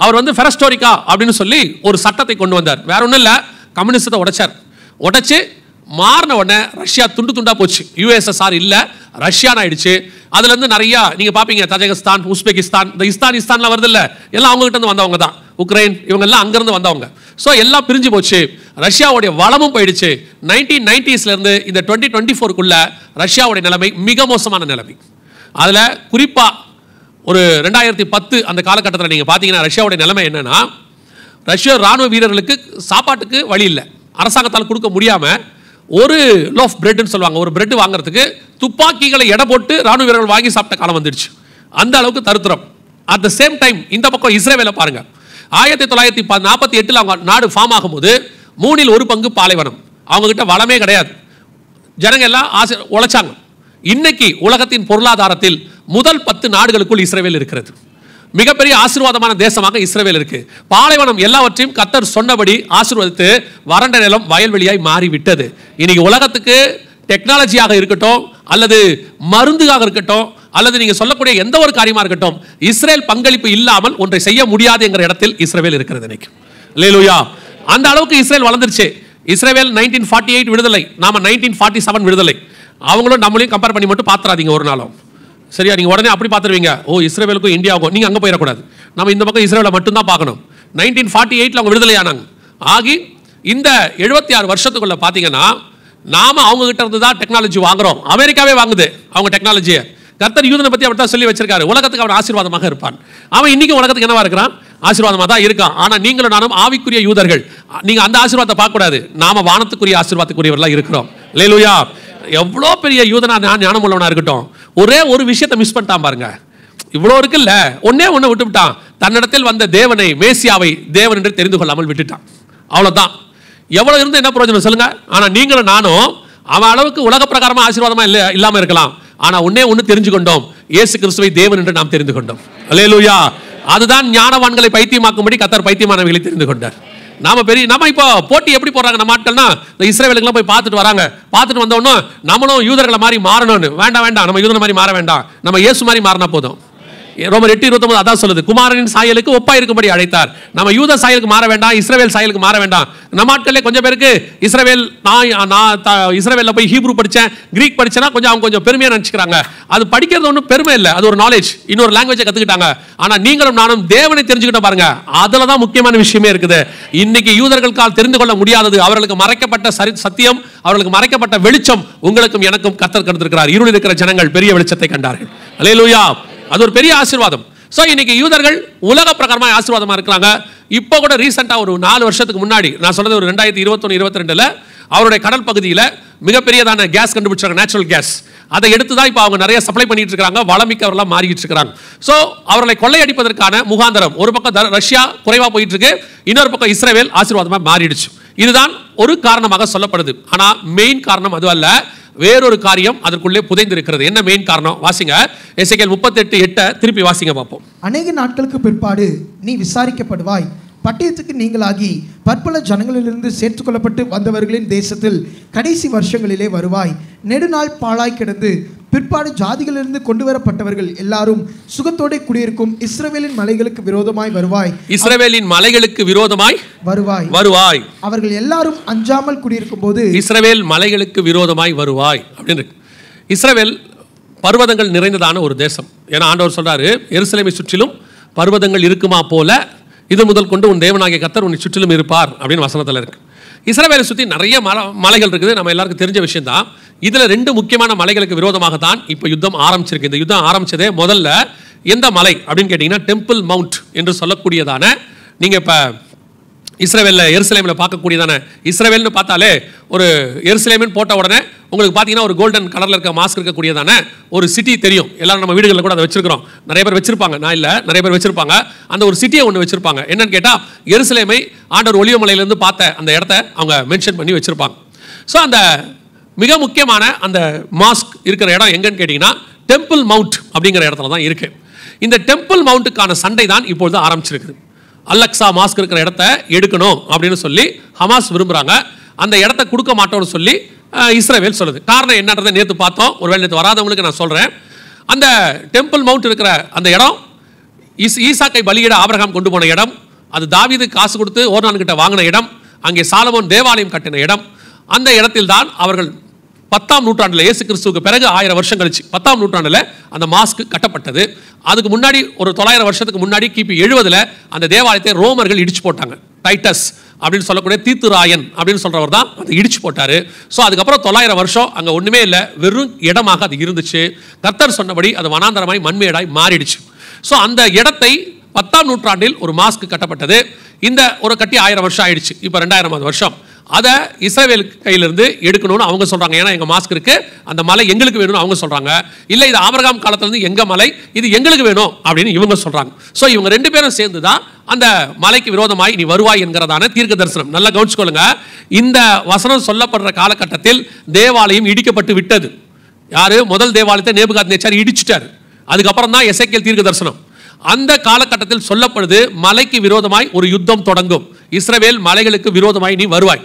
அவர் வந்து பெரஸ்டோரிக்கா அப்படின்னு சொல்லி ஒரு சட்டத்தை கொண்டு வந்தார். வேற ஒன்றும் இல்லை, கம்யூனிஸ்டத்தை உடைச்சு மாறின உடனே ரஷ்யா துண்டு துண்டா போச்சு. யுஎஸ்எஸ்ஆர் இல்லை, ரஷ்யான் ஆயிடுச்சு. அதுலேருந்து நிறையா நீங்கள் பார்ப்பீங்க, தஜகிஸ்தான், உஸ்பெகிஸ்தான், இந்த இஸ்தான்லாம் வருது இல்லை, எல்லாம் அவங்ககிட்ட இருந்து வந்தவங்க தான். உக்ரைன் இவங்க எல்லாம் அங்கேருந்து வந்தவங்க. ஸோ எல்லாம் பிரிஞ்சு போச்சு, ரஷ்யாவுடைய வளமும் போயிடுச்சு. 1990s இந்த 2024 ரஷ்யாவுடைய நிலைமை மிக மோசமான நிலைமை. அதில் குறிப்பாக ஒரு 2010 அந்த காலகட்டத்தில் நீங்கள் பார்த்தீங்கன்னா ரஷ்யாவுடைய நிலைமை என்னன்னா, ரஷ்ய ராணுவ வீரர்களுக்கு சாப்பாட்டுக்கு வழி இல்லை, அரசாங்கத்தால் கொடுக்க முடியாமல் ஒரு லோஃப் பிரெட்னு சொல்லுவாங்க, ஒரு பிரெட் வாங்குறதுக்கு துப்பாக்கிகளை எடை போட்டு ராணுவ வீரர்கள் வாங்கி சாப்பிட்ட காலம் வந்துடுச்சு. அந்த அளவுக்கு தருத்திரம். அட் த சேம் டைம் இந்த பக்கம் இஸ்ரேலை பாருங்க, 1948 அவங்க நாடு ஃபார்ம் ஆகும்போது 1/3 பாலைவனம், அவங்க கிட்ட வளமே கிடையாது, ஜனங்க எல்லாம் உழைச்சாங்க. இன்னைக்கு உலகத்தின் பொருளாதாரத்தில் முதல் 10 நாடுகளுக்குள் இஸ்ரேல் இருக்கிறது. மிகப்பெரிய ஆசீர்வாதமான தேசமாக இஸ்ரேல் இருக்கு. பாலைவனம் எல்லாவற்றையும் கர்த்தர் சொன்னபடி ஆசீர்வதித்து வறண்ட நிலம் வயல்வெளியாய் மாறிவிட்டது. இன்னைக்கு உலகத்துக்கு டெக்னாலஜியாக இருக்கட்டும், அல்லது மருந்துயாக இருக்கட்டும், அல்லது நீங்க சொல்லக்கூடிய எந்த ஒரு காரியமா இருக்கட்டும், இஸ்ரேல் பங்களிப்பு இல்லாமல் ஒன்றை செய்ய முடியாது என்கிற இடத்தில் இஸ்ரேல் இருக்கிறது இன்னைக்கு. அல்லேலூயா. அந்த அளவுக்கு இஸ்ரேல் வளர்ந்துருச்சு. இஸ்ரேல் 1948 விடுதலை, நாம 1947 விடுதலை. அவங்களும் நம்மளையும் கம்பேர் பண்ணி மட்டும் பாத்துறாதீங்க ஒரு நாளும், சரியா? நீங்க உடனே அப்படி பார்த்துருவீங்க, ஓ இஸ்ரேலுக்கும் இந்தியாவுக்கும், நீங்க அங்க போயிடக்கூடாது. நம்ம இந்த பக்கம் இஸ்ரேலை மட்டும்தான் பார்க்கணும். 1948 அவங்க விடுதலை ஆனாங்க. ஆகி இந்த 76 வருஷத்துக்குள்ள பார்த்தீங்கன்னா நாம அவங்க கிட்ட இருந்து தான் டெக்னாலஜி வாங்குறோம். அமெரிக்காவே வாங்குது அவங்க டெக்னாலஜியை. கர்த்தர் யூதனை பற்றி அப்படி தான் சொல்லி வச்சிருக்காரு, உலகத்துக்கு அவன் ஆசீர்வாதமாக இருப்பான். அவன் இன்னைக்கு உலகத்துக்கு என்னவா இருக்கிறான்? ஆசீர்வாதமாக தான் இருக்கான். ஆனால் நீங்களும் நானும் ஆவிக்குரிய யூதர்கள், நீங்க அந்த ஆசீர்வாதத்தை பார்க்கக்கூடாது. நாம வானத்துக்குரிய ஆசீர்வாதத்துக்குரியவர்களாக இருக்கிறோம். அல்லேலூயா. எவ்வளோ பெரிய யூதனா ஞானம் உள்ளவனா இருக்கட்டும், ஒரே ஒரு விஷயத்தை மிஸ் பண்ணிட்டான் பாருங்க. இவ்வளோ இருக்குல்ல, ஒன்னே ஒன்று விட்டுவிட்டான். தன்னிடத்தில் வந்த தேவனை, மேசியாவை தேவன் என்று தெரிந்து கொள்ளாமல் விட்டுட்டான். அவ்வளோதான். எவ்வளோ இருந்து என்ன பிரயோஜனம் சொல்லுங்க? ஆனால் நீங்களும் நானும் அவன் அளவுக்கு உலக பிரகாரமாக ஆசீர்வாதமாக இல்லாமல் இருக்கலாம். ஆனால் ஒன்னே ஒன்று தெரிஞ்சு கொண்டோம், இயேசு கிறிஸ்துவை தேவன் என்று நாம் தெரிந்து கொண்டோம். அல்லேலூயா. அதுதான் ஞானவான்களை பைத்தியமாக்கும்படி கர்த்தர் பைத்தியமானவர்களை தெரிந்து கொண்டார். நம்ம இப்போ போட்டி எப்படி போடுறாங்க நம்ம ஆட்கள்னா, இந்த இஸ்ரேலுக்குலாம் போய் பார்த்துட்டு வராங்க. பார்த்துட்டு வந்தோன்னு நம்மளும் யூதர்களை மாதிரி மாறணும்னு. வேண்டாம், நம்ம யூதர் மாதிரி மாற வேண்டாம், நம்ம இயேசு மாதிரி மாறினா போதும். ரோமர் 8:29 அதான் சொல்லுது, குமாரனின் சாயலுக்கு ஒப்பா இருக்கும்படி அழைத்தார். நம்ம யூத சாயலுக்கு மாற வேண்டாம், இஸ்ரவேல் சாயலுக்கு மாற வேண்டாம். நம்ம ஆட்களே கொஞ்சம் பேருக்கு இஸ்ரவேல், நான் இஸ்ரவேலில் போய் ஹீப்ரூ படித்தேன், கிரீக் படிச்சேன்னா அவங்க கொஞ்சம் பெருமையாக நினச்சிக்கிறாங்க. அது படிக்கிறது ஒன்றும் பெருமை இல்லை, அது ஒரு நாலேஜ், இன்னொரு லாங்குவேஜை கற்றுக்கிட்டாங்க. ஆனால் நீங்களும் நானும் தேவனை தெரிஞ்சுக்கிட்ட பாருங்க, அதில் தான் முக்கியமான விஷயமே இருக்குது. இன்னைக்கு யூதர்களுக்கால் தெரிந்து கொள்ள முடியாதது, அவர்களுக்கு மறைக்கப்பட்ட சத்தியம், அவர்களுக்கு மறைக்கப்பட்ட வெளிச்சம் உங்களுக்கும் எனக்கும் கர்த்தர் கொடுத்திருக்கிறார். இருளில் இருக்கிற ஜனங்கள் பெரிய வெளிச்சத்தை கண்டார்கள். அல்லேலூயா. அது ஒரு பெரிய ஆசீர்வாதம். ஸோ இன்னைக்கு யூதர்கள் உலக பிரகாரமாக ஆசீர்வாதமாக இருக்கிறாங்க. இப்போ கூட ரீசெண்டாக ஒரு 4 வருஷத்துக்கு முன்னாடி, நான் சொன்னது ஒரு 2021-22 அவருடைய கடல் பகுதியில் மிகப்பெரியதான கேஸ் கண்டுபிடிச்சாங்க, நேச்சுரல் கேஸ். அதை எடுத்து தான் இப்போ அவங்க நிறைய சப்ளை பண்ணிட்டு இருக்காங்க, வளமிக்கவர்களாக மாறிட்டு இருக்காங்க. ஸோ அவர்களை கொள்ளையடிப்பதற்கான முகாந்தரம் ஒரு பக்கம் ரஷ்யா குறைவாக போயிட்டு இருக்கு, இன்னொரு பக்கம் இஸ்ரேல் ஆசீர்வாதமாக மாறிடுச்சு. இதுதான் ஒரு காரணமாக சொல்லப்படுது. ஆனால் மெயின் காரணம் அது அல்ல, வேறொரு காரியம் அதற்குள்ளே புதைந்திருக்கிறது. என்ன மெயின் காரணம்? வாசிங்க, எசேக்கியேல் 38:8 திருப்பி வாசிங்க பார்ப்போம். அநேக நாட்களுக்கு பிற்பாடு நீ விசாரிக்கப்படுவாய், பட்டயத்துக்கு நீங்களாகி பற்பல ஜனங்களிலிருந்து சேர்த்துக்கொள்ளப்பட்டு வந்தவர்களின் தேசத்தில் கடைசி வருஷங்களிலே வருவாய். நெடுநாள் பாழாய் கிடந்து பிற்பாடு ஜாதிகளிலிருந்து கொண்டு வரப்பட்டவர்கள் எல்லாரும் சுகத்தோടെ குடியிருக்கும் இஸ்ரவேலின் மலைகளுக்கு விரோதமாய் வருவாய். இஸ்ரவேலின் மலைகளுக்கு விரோதமாய் வருவாய். அவர்கள் எல்லாரும் அஞ்சாமல் குடியிருக்கும் போது இஸ்ரவேல் மலைகளுக்கு விரோதமாய் வருவாய் அப்படின்னு. இஸ்ரவேல் பர்வதங்கள் நிறைந்ததான ஒரு தேசம். ஏன்னா ஆண்டவர் சொல்றாரு, எருசலேமை சுற்றிலும் பர்வதங்கள் இருக்குமா போல இது முதல் கொண்டு உன் தேவனாகிய கர்த்தர் உன்னை சுற்றிலும் இருப்பார் அப்படின்னு வசனத்தில் இருக்கு. இஸ்ரவேலை சுற்றி நிறைய மலைகள் இருக்குது, நம்ம எல்லாருக்கும் தெரிஞ்ச விஷயம் தான். இதில் 2 முக்கியமான மலைகளுக்கு விரோதமாக தான் இப்போ யுத்தம் ஆரம்பிச்சிருக்கு. இந்த யுத்தம் ஆரம்பிச்சதே முதல்ல எந்த மலை அப்படின்னு கேட்டிங்கன்னா, டெம்பிள் மவுண்ட் என்று சொல்லக்கூடியதான, நீங்கள் இப்போ எருசலேமில் பார்க்கக்கூடியதான, இஸ்ரவேல்னு பார்த்தாலே ஒரு எருசலேமின்னு போட்ட உடனே உங்களுக்கு பார்த்தீங்கன்னா ஒரு கோல்டன் கலரில் இருக்க மாஸ்க் இருக்கக்கூடியதான ஒரு சிட்டி தெரியும். எல்லாரும் நம்ம வீடுகளில் கூட அதை வச்சிருக்கிறோம், நிறைய பேர் வச்சிருப்பாங்க, நான் இல்லை நிறைய பேர் வச்சிருப்பாங்க. அந்த ஒரு சிட்டியை ஒன்று வச்சிருப்பாங்க. என்னன்னு கேட்டால், எருசலேமை ஆண்டவர் ஒலிவமலையிலேருந்து பார்த்த அந்த இடத்த அவங்க மென்ஷன் பண்ணி வச்சிருப்பாங்க. ஸோ அந்த மிக முக்கியமான அந்த மாஸ்க் இருக்கிற இடம் எங்கன்னு கேட்டிங்கன்னா, டெம்பிள் மவுண்ட் அப்படிங்கிற இடத்துல தான் இருக்கு. இந்த டெம்பிள் மவுண்ட்டுக்கான சண்டை தான் இப்பொழுது ஆரம்பிச்சிருக்குது. அலெக்சா மாஸ்க் இருக்கிற இடத்த எடுக்கணும் அப்படின்னு சொல்லி ஹமாஸ் விரும்புகிறாங்க. அந்த இடத்த கொடுக்க மாட்டோம்னு சொல்லி இஸ்ரவேல் சொல்லுது. காரணம் என்னன்றதை நேற்று பார்த்தோம், ஒருவேளை நேற்று வராதவங்களுக்கு நான் சொல்கிறேன். அந்த டெம்பிள் மவுண்ட் இருக்கிற அந்த இடம் ஈசாக்கை பலியிட ஆபிரகாம் கொண்டு போன இடம், அது தாவீது காசு கொடுத்து ஓர்னான் கிட்ட வாங்கின இடம், அங்கே சாலமோன் தேவாலயம் கட்டின இடம். அந்த இடத்தில் தான் அவர்கள் 10ஆம் நூற்றாண்டில், இயேசு கிறிஸ்துவுக்கு பிறகு 1000 வருஷம் கழிச்சு 10ஆம் நூற்றாண்டில் அந்த மாஸ்க் கட்டப்பட்டது. அதுக்கு முன்னாடி ஒரு 900 வருஷத்துக்கு முன்னாடி கிபி 70 அந்த தேவாலயத்தை ரோமர்கள் இடிச்சு போட்டாங்க. டைட்டஸ் அப்படின்னு சொல்லக்கூடிய தீத்துராயன் அப்படின்னு சொல்றவர் தான் அதை இடிச்சு போட்டாரு. ஸோ அதுக்கப்புறம் 900 வருஷம் அங்கே ஒன்றுமே இல்லை, வெறும் இடமாக அது இருந்துச்சு. கர்த்தர் சொன்னபடி அது வனாந்தரமாய் மண்மேடாய் மாறிடுச்சு. ஸோ அந்த இடத்தை 10ஆம் நூற்றாண்டில் ஒரு மாஸ்க் கட்டப்பட்டது. இந்த ஒரு கட்டி 1000 வருஷம் ஆயிடுச்சு. இப்போ 2000வது வருஷம் அதை இஸ்ரவேல் கையிலிருந்து எடுக்கணும்னு அவங்க சொல்றாங்க. ஏன்னா எங்க மாஸ்க் இருக்கு, அந்த மலை எங்களுக்கு வேணும்னு அவங்க சொல்றாங்க. இல்லை, இது ஆபிரகாம் காலத்திலிருந்து எங்க மலை, இது எங்களுக்கு வேணும் அப்படின்னு இவங்க சொல்றாங்க. ஸோ இவங்க 2 பேரும் சேர்ந்து தான் அந்த மலைக்கு விரோதமாய் நீ வருவாய் என்கிறதான தீர்க்க தரிசனம். நல்லா கவனிச்சுக்கொள்ளுங்க. இந்த வசனம் சொல்லப்படுற காலகட்டத்தில் தேவாலயம் இடிக்கப்பட்டு விட்டது. யாரு? முதல் தேவாலயத்தை நேபுகாத்நேச்சார் இடிச்சிட்டார். அதுக்கப்புறம் தான் எசேக்கியேல் தீர்க்க தரிசனம். அந்த காலகட்டத்தில் சொல்லப்படுது, மலைக்கு விரோதமாய் ஒரு யுத்தம் தொடங்கும், இஸ்ரவேல் மலைகளுக்கு விரோதமாய் நீ வருவாய்.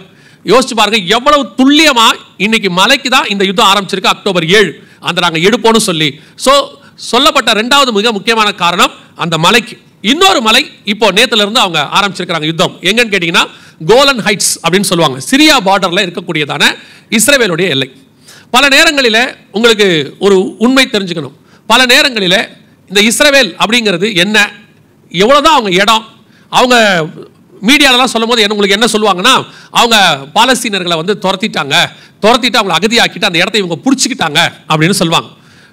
யோசிச்சு பாருங்க எவ்வளவு துல்லியமா இன்னைக்கு மலைக்கு தான் இந்த யுத்தம் ஆரம்பிச்சிருக்கு. அக்டோபர் 7 அந்த நாங்கள் எடுப்போம்னு சொல்லி சொல்லப்பட்ட 2வது மிக முக்கியமான காரணம் அந்த மலைக்கு. இன்னொரு மலை இப்போ நேத்துல இருந்து அவங்க ஆரம்பிச்சிருக்காங்க யுத்தம். எங்கன்னு கேட்டீங்கன்னா கோலன் ஹைட்ஸ் அப்படின்னு சொல்லுவாங்க. சிரியா பார்டர்ல இருக்கக்கூடியதான இஸ்ரவேலுடைய எல்லை. பல நேரங்களில் உங்களுக்கு ஒரு உண்மை தெரிஞ்சுக்கணும். பல நேரங்களில் இந்த இஸ்ரவேல் அப்படிங்கிறது என்ன, எவ்வளோதான் அவங்க இடம், அவங்க மீடியாலலாம் சொல்லும் போது உங்களுக்கு என்ன சொல்லுவாங்கன்னா, அவங்க பாலஸ்தீனர்களை வந்து துரத்திட்டு அவங்களை அகதியாக்கிட்டு அந்த இடத்த இவங்க பிடிச்சிக்கிட்டாங்க அப்படின்னு சொல்லுவாங்க.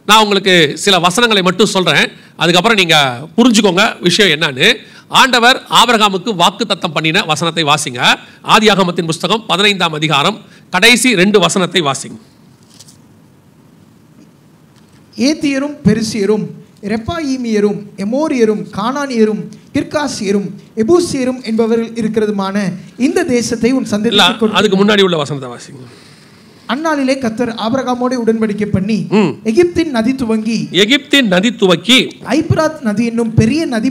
நான் உங்களுக்கு சில வசனங்களை மட்டும் சொல்கிறேன், அதுக்கப்புறம் நீங்கள் புரிஞ்சுக்கோங்க விஷயம் என்னன்னு. ஆண்டவர் ஆபிரகாமுக்கு வாக்கு தத்தம் பண்ணின வசனத்தை வாசிங்க. ஆதியாகமத்தின் புஸ்தகம் 15ஆம் அதிகாரம் கடைசி 2 வசனத்தை வாசிங்க. ஏத்தியரும் பெருசியரும் ரெப்பாயீமியரும் எமோரியரும் கானானியரும் கிர்காசியரும் எபூசியரும் என்பவர்கள் இருக்கிறதுமான இந்த தேசத்தை உன் சந்ததிக்கு. அதுக்கு முன்னாடி உள்ள வசனத்தை வாசிங்க. அந்நாளிலே கர்த்தர் ஆபிரகாமோடு உடன்படிக்கை பண்ணி எகிப்தின் நதி துவக்கி ஐப்ராத் நதி என்னும் பெரிய நதி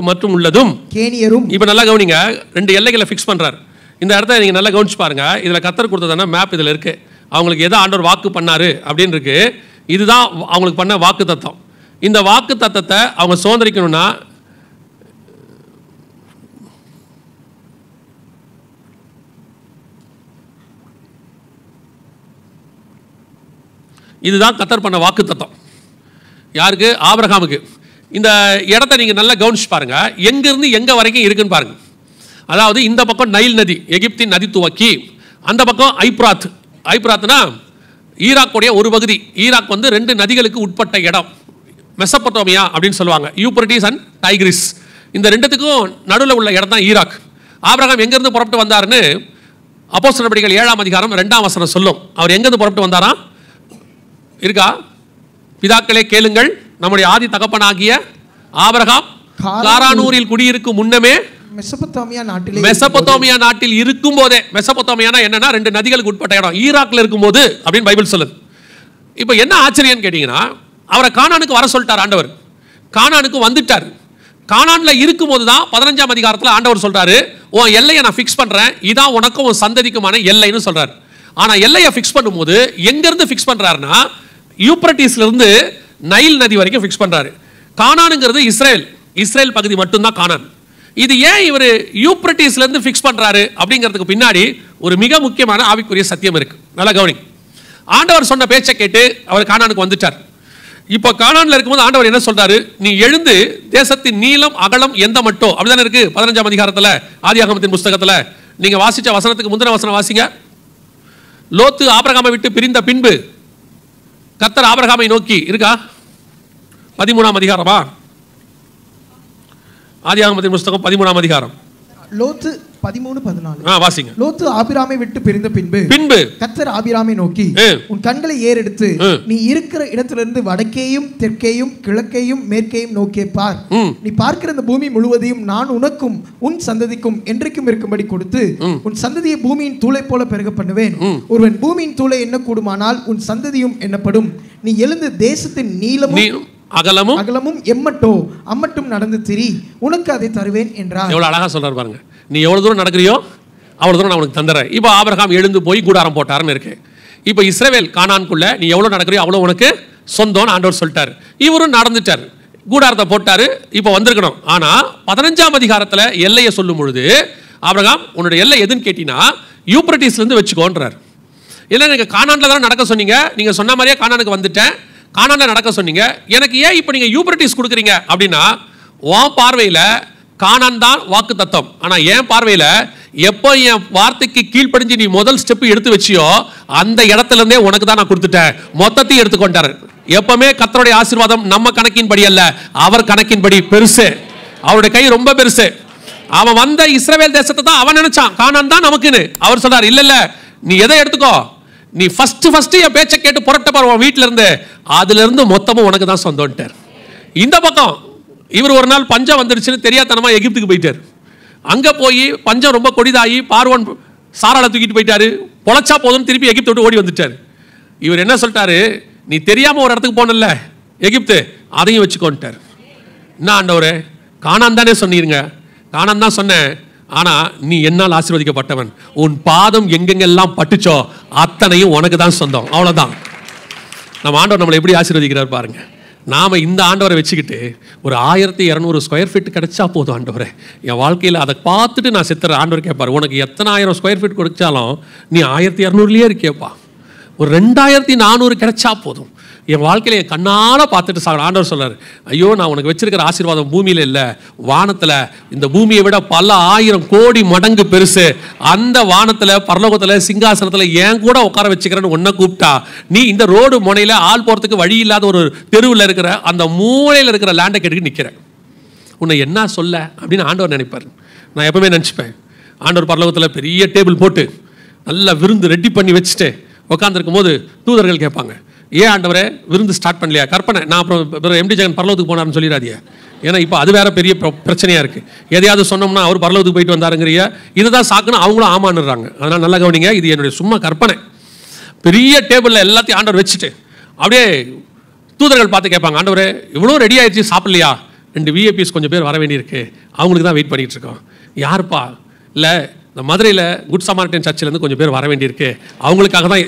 மட்டும் உள்ளதும் கேனியரும். இப்ப நல்லா கவனிங்க, 2 எல்லைகளை ஃபிக்ஸ் பண்றாரு. இந்த இடத்த நீங்க நல்லா கவனிச்சு பாருங்க. இதுல கர்த்தர் கொடுத்ததான மேப் இதுல இருக்கு. அவங்களுக்கு எதை ஆண்டவர் வாக்கு பண்ணாரு அப்படின்னு இருக்கு. இதுதான் அவங்களுக்கு பண்ண வாக்கு தத்தம். இந்த வாக்கு தத்தத்தை அவங்க சுதந்திரிக்கணும்னா இதுதான் கர்த்தர் பண்ண வாக்கு தத்தம். யாருக்கு? ஆபிரகாமுக்கு. இந்த இடத்த நீங்க நல்லா கவனிச்சு பாருங்க, எங்கிருந்து எங்க வரைக்கும் இருக்குன்னு பாருங்க. அதாவது இந்த பக்கம் நைல் நதி, எகிப்தின் நதி துவக்கி, அந்த பக்கம் ஐப்ராத்னா ஈராக்குடைய ஒரு பகுதி. ஈராக் வந்து 2 நதிகளுக்கு உட்பட்ட இடம், மெசபொத்தோமியா அப்படின்னு சொல்லுவாங்க, யூப்ரட்டிஸ் அண்ட் டைக்ரிஸ். இந்த 2த்துக்கும் நடுவில் உள்ள இடம் தான் ஈராக். ஆபிரகாம் எங்கிருந்து புறப்பட்டு வந்தாருன்னு அப்போஸ்தலர் நடபடிகள் 7ஆம் அதிகாரம் 2ஆம் வசனம் சொல்லும். அவர் எங்கிருந்து புறப்பட்டு வந்தாரா இருக்கா? பிதாக்களே கேளுங்கள், நம்முடைய ஆதி தகப்பனாகிய ஆபிரகாம் காரானூரில் குடியிருக்கும் முன்னமே மெசபொத்தோமியா நாட்டில் இருக்கும் போதே, மெசபொத்தோமியானா என்னன்னா 2 நதிகளுக்கு உட்பட்ட இடம், ஈராக்ல இருக்கும் போது அப்படின்னு பைபிள் சொல்லுது. இப்போ என்ன ஆச்சரியம் கேட்டீங்கன்னா, அவரை கானானுக்கு வர சொல்லிட்டார் ஆண்டவர். கானானுக்கு வந்துட்டார். கானான்ல இருக்கும் போது தான் 15ஆம் அதிகாரத்தில் ஆண்டவர் சொல்றாரு, உன் எல்லையை நான் ஃபிக்ஸ் பண்றேன், இதான் உனக்கும் உன் சந்ததிக்குமான எல்லைன்னு சொல்றாரு. ஆனா எல்லையை ஃபிக்ஸ் பண்ணும்போது எங்கிருந்து ஃபிக்ஸ் பண்றாருன்னா, யூப்ரட்டிஸ்ல இருந்து நைல் நதி வரைக்கும் ஃபிக்ஸ் பண்றாரு. கானானுங்கிறது இஸ்ரேல் பகுதி மட்டும்தான் கானான். இது ஏன் இவர் யூப்ரட்டிஸ்ல இருந்து ஃபிக்ஸ் பண்றாரு அப்படிங்கிறதுக்கு பின்னாடி ஒரு மிக முக்கியமான ஆவிக்குரிய சத்தியம் இருக்கு. நல்லா கவனி. ஆண்டவர் சொன்ன பேச்சை கேட்டு அவர் கானானுக்கு வந்துட்டார். இப்போ கானான்ல இருக்கும்போது ஆண்டவர் என்ன சொல்றாரு, நீ எழுந்து தேசத்தின் நீளம் அகலம் எந்த மட்டோ அப்படிதானே இருக்கு 15ஆம் அதிகாரத்தில் ஆதியாகமத்தின் புஸ்தகத்தில். நீங்க வாசிச்ச வசனத்துக்கு முந்தின வசனம் வாசிங்க. லோத்து ஆபிரகாமை விட்டு பிரிந்த பின்பு கர்த்தர் ஆபிரகாமை நோக்கி இருக்கா? 13ஆம் அதிகாரமா? ஆதியாகமத்தின் புஸ்தகம் 13ஆம் அதிகாரம். லோத்து 13:14 வாசிங்க. லோத்து ஆபிராமை விட்டு பிரிந்த பின்பு கர்த்தர் ஆபிராமை நோக்கி, உன் கண்களை ஏறெடுத்து நீ இருக்கிற இடத்திலிருந்து வடக்கேயும் தெற்கேயும் கிழக்கேயும் மேற்கேயும் நோக்கி பார். நீ பார்க்கிற இந்த பூமி முழுவதையும் நான் உனக்கும் உன் சந்ததிக்கும் என்றைக்கும் இருக்கும்படி கொடுத்து உன் சந்ததியை பூமியின் தூளை போல பெருக பண்ணுவேன். ஒருவன் பூமியின் தூளை எண்ண கூடுமானால் உன் சந்ததியும் எண்ணப்படும். நீ எழுந்து தேசத்தின் நீளமும் அகலமும் அம்மட்டும் நடந்து திரி, உனக்கு அதை தருவேன் என்றார். எவ்வளவு அழகா சொல்றாரு பாருங்க. நீ எவ்வளவு தூரம் நடக்கிறியோ அவ்வளவு தூரம் நான் உனக்கு தந்துறேன். இப்போ ஆபிரகாம் எழுந்து போய் கூடாரம் போட்டாருன்னு இருக்கு. இப்போ இஸ்ரவேல் கானான்குள்ள நீ எவ்வளவு நடக்கிறியோ அவ்வளவு உனக்கு சொந்தம்னு ஆண்டவர் சொல்லிட்டாரு. இவரும் நடந்துட்டார். கூடாரத்தை போட்டாரு, இப்போ வந்திருக்கணும். ஆனால் 15ஆம் அதிகாரத்தில் எல்லையை சொல்லும் பொழுது ஆபிரகாம் உன்னுடைய எல்லை எதுன்னு கேட்டீங்கன்னா யூப்ரட்டிஸ்லேருந்து வச்சுக்கோன்றார். இல்லை நீங்கள் கானானில் தான் நடக்க சொன்னீங்க, நீங்கள் சொன்ன மாதிரியே கானானுக்கு வந்துட்டேன், கானானில் நடக்க சொன்னீங்க, எனக்கு ஏன் இப்போ நீங்கள் யூப்ரட்டிஸ் கொடுக்குறீங்க அப்படின்னா, உன் பார்வையில் கானான் தான் வாக்கு தத்தம். ஆனால் என் பார்வையில் எப்போ என் வார்த்தைக்கு கீழ்ப்படிஞ்சு நீ முதல் ஸ்டெப் எடுத்து வச்சியோ அந்த இடத்துல இருந்தே உனக்கு தான் நான் கொடுத்துட்டேன், மொத்தத்தையும் எடுத்துக்கொண்டார். எப்பவுமே கர்த்தருடைய ஆசீர்வாதம் நம்ம கணக்கின்படி அல்ல, அவர் கணக்கின்படி பெருசு. அவருடைய கை ரொம்ப பெருசு. அவன் வந்த இஸ்ரவேல் தேசத்தை தான் அவன் நினைச்சான் கானான் தான் நமக்குன்னு. அவர் சொல்றார், இல்ல இல்ல நீ எதை எடுத்துக்கோ, நீ ஃபர்ஸ்ட் என் பேச்சை கேட்டு புரட்ட பாரு வீட்டில இருந்து, அதுல இருந்து மொத்தமும் உனக்கு தான் சொந்தம்ட்டார். இந்த பக்கம் இவர் ஒரு நாள் பஞ்சம் வந்துருச்சுன்னு தெரியாதனமா எகிப்துக்கு போயிட்டார். அங்க போய் பஞ்சம் ரொம்ப கொடிதாகி பார்வோன் சாராளை தூக்கிட்டு போயிட்டாரு. பொழைச்சா போதும் திருப்பி எகிப்து விட்டு ஓடி வந்துட்டாரு. இவர் என்ன சொல்லிட்டாரு, நீ தெரியாம ஒரு இடத்துக்கு போனல எகிப்து, அதையும் வச்சுக்கோன்ட்டார். என்ன ஆண்டவரே, கானான் தானே சொன்னீருங்க, கானான் தான் சொன்னேன், ஆனா நீ என்னால் ஆசீர்வதிக்கப்பட்டவன், உன் பாதம் எங்கெங்கெல்லாம் பட்டுச்சோ அத்தனையும் உனக்கு தான் சொந்தம். அவ்வளவுதான். நம்ம ஆண்டவர் நம்மளை எப்படி ஆசீர்வதிக்கிறார் பாருங்க. நாம இந்த ஆண்டவரை வச்சுக்கிட்டு ஒரு 1200 ஸ்கொயர் ஃபீட் கிடைச்சா போதும் ஆண்டவரே என் வாழ்க்கையில், அதை பார்த்துட்டு நான் செத்துற ஆண்டவர் கேட்பார், உனக்கு எத்தனை 1000 ஸ்கொயர் ஃபீட் கொடுத்தாலும் நீ 1200 இருக்கியப்பா, ஒரு 2400 கிடைச்சா போதும், என் வாழ்க்கையில் என் கண்ணால் பார்த்துட்டு சார். ஆண்டவர் சொல்றார், ஐயோ நான் உனக்கு வச்சிருக்கிற ஆசீர்வாதம் பூமியில் இல்லை, வானத்தில். இந்த பூமியை விட பல 1000 கோடி மடங்கு பெருசு. அந்த வானத்தில் பரலோகத்தில் சிங்காசனத்தில் ஏன் கூட உட்கார வச்சுக்கிறேன்னு ஒன்றை கூப்பிட்டா, நீ இந்த ரோடு முனையில் ஆள் போகிறதுக்கு வழி இல்லாத ஒரு தெருவில் இருக்கிற அந்த மூலையில் இருக்கிற லேண்டை கேட்டுக்கு நிற்கிற, உன்னை என்ன சொல்ல அப்படின்னு ஆண்டவர் நினைப்பார். நான் எப்பவுமே நினச்சிப்பேன், ஆண்டவர் பரலோகத்தில் பெரிய டேபிள் போட்டு நல்லா விருந்து ரெடி பண்ணி வச்சுட்டு உட்காந்துருக்கும் போது தூதர்கள் கேட்பாங்க, ஏன் ஆண்டவரே விருந்து ஸ்டார்ட் பண்ணலையா? கற்பனை, நான் அப்புறம் எம்டி ஜெகன் பரலோகத்துக்கு போனார்னு சொல்லிடாதீங்க. ஏன்னா இப்போ அது வேற பெரிய பிரச்சனையாக இருக்குது. எதையாவது சொன்னோம்னா அவர் பரலோகத்துக்கு போயிட்டு வந்தாருங்கிறிய, இதுதான் சாக்குன்னு அவங்களும் ஆமான்னுறாங்க. அதனால் நல்லா கவனிங்க, இது என்னுடைய சும்மா கற்பனை. பெரிய டேபிளில் எல்லாத்தையும் ஆண்டவர் வச்சுட்டு அப்படியே தூதர்கள் பார்த்து கேட்பாங்க, ஆண்டவரே இவ்வளோ ரெடி ஆயிடுச்சு, சாப்பிட்லையா? 2 விஐபிஸ் கொஞ்சம் பேர் வர வேண்டியிருக்கு, அவங்களுக்கு தான் வெயிட் பண்ணிகிட்டு இருக்கோம். யாருப்பா? இல்லை இந்த மதுரையில் குட் சமாரிட்டன் சர்ச்சிலேருந்து கொஞ்சம் பேர் வர வேண்டியிருக்கு, அவங்களுக்காக தான்.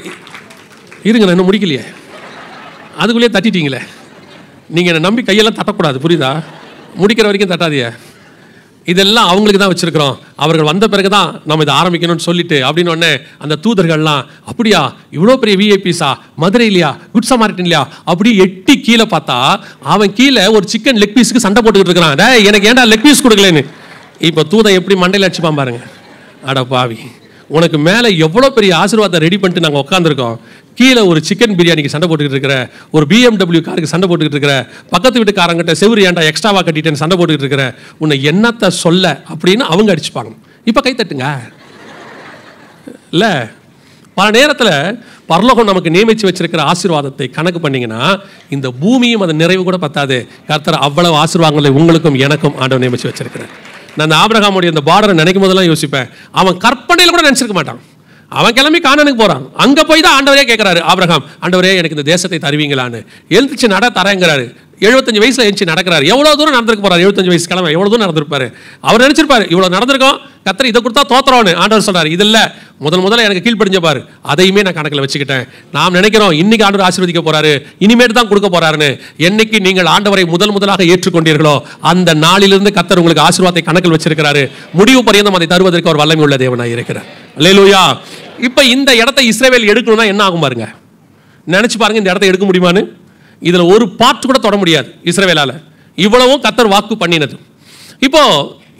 இருங்க, நான் இன்னும் முடிக்கலையே, அதுக்குள்ளேயே தட்டிட்டீங்களே. நீங்கள் என்னை நம்பி கையெல்லாம் தட்டக்கூடாது, புரியுதா? முடிக்கிற வரைக்கும் தட்டாதீங்க. இதெல்லாம் அவங்களுக்கு தான் வச்சுருக்கிறோம், அவர்கள் வந்த பிறகு தான் நம்ம இதை ஆரம்பிக்கணும்னு சொல்லிட்டு அப்படின்னு உடனே அந்த தூதர்கள்லாம், அப்படியா இவ்வளோ பெரிய விஐபிஸா, மதுரையிலையா, குட் சமாரிட்டன்லையா, அப்படி எட்டி கீழே பார்த்தா அவன் கீழே ஒரு சிக்கன் லெக் பீஸுக்கு சண்டை போட்டுக்கிட்டு இருக்கிறான். எனக்கு ஏன்டா லெக் பீஸ் கொடுக்கலன்னு. இப்போ தூதன் எப்படி மண்டையில் அடிச்சுப்பான் பாருங்க. அட பாவி, உனக்கு மேலே எவ்வளோ பெரிய ஆசீர்வாதத்தை ரெடி பண்ணிட்டு நாங்கள் உட்காந்துருக்கோம், கீழே ஒரு சிக்கன் பிரியாணிக்கு சண்டை போட்டுக்கிட்டு இருக்கிற, ஒரு BMW காருக்கு சண்டை போட்டுக்கிட்டு இருக்கிற, பக்கத்து வீட்டுக்காரங்கிட்ட செவுரு ஏன்டா எக்ஸ்ட்ராவாக கட்டிட்டேன்னு சண்டை போட்டுக்கிட்டு இருக்கிற, உன்னை என்னத்தை சொல்ல அப்படின்னு அவங்க அடிச்சுப்பாங்க. இப்போ கை தட்டுங்க. இல்லை, பல நேரத்தில் பரலோகம் நமக்கு நியமித்து வச்சிருக்கிற ஆசீர்வாதத்தை கணக்கு பண்ணிங்கன்னா இந்த பூமியும் அதை நிறைவு கூட பத்தாது. கர்த்தர் அவ்வளவு ஆசீர்வாதங்களை உங்களுக்கும் எனக்கும் ஆண்டவர் நியமித்து வச்சிருக்கிறேன். நான் அந்த ஆபிரகாமுடைய அந்த பார்டரை நினைக்கும் போதெல்லாம் யோசிப்பேன், அவன் கற்பனையில் கூட நினச்சிருக்க மாட்டான். அவன் கிளம்பி கானானுக்கு போறான். அங்க போய் தான் ஆண்டவரே கேட்கிறாரு, ஆபிரகாம் ஆண்டவரே எனக்கு இந்த தேசத்தை தருவீங்களான்னு. எழுந்துச்சு நட தரேங்கிறாரு. 75 வயசுல எழுந்துச்சு நடக்கிறாரு. எவ்வளவு தூரம் நடந்திருக்க போறாரு? 75 வயசு கிழமை எவ்வளவு தூரம் நடந்திருப்பாரு? அவர் நினைச்சிருப்பாரு இவ்வளவு நடந்திருக்கோம், கர்த்தர் இதை கொடுத்தா தோத்துறோன்னு. ஆண்டவர் சொல்றாரு, இது இல்ல, முதல்ல எனக்கு கீழ்ப்படிஞ்ச பாரு, அதையுமே நான் கணக்கில் வச்சுக்கிட்டேன். நாம் நினைக்கிறோம் இன்னைக்கு ஆண்டவர் ஆசீர்வதிக்க போறாரு, இனிமேட்டு தான் கொடுக்க போறாருன்னு. என்னைக்கு நீங்கள் ஆண்டவரை முதலாக ஏற்றுக்கொண்டீர்களோ அந்த நாளிலிருந்து கர்த்தர் உங்களுக்கு ஆசீர்வாதத்தை கணக்கில் வச்சிருக்கிறாரு. முடிவு பரியந்தம் அதை தருவதற்கு அவர் வல்லமை உள்ள தேவனாய் இருக்கிறார். அல்லேலூயா. இப்ப இந்த இடத்தை இஸ்ரவேல் எடுக்கணும்னா என்ன ஆகும் பாருங்க. நினைச்சு பாருங்க, இந்த இடத்தை எடுக்க முடியுமான்னு. இதுல ஒரு பார்ட் கூட தொட முடியாது இஸ்ரவேலால. இவ்வளவும் கர்த்தர் வாக்கு பண்ணினது. இப்போ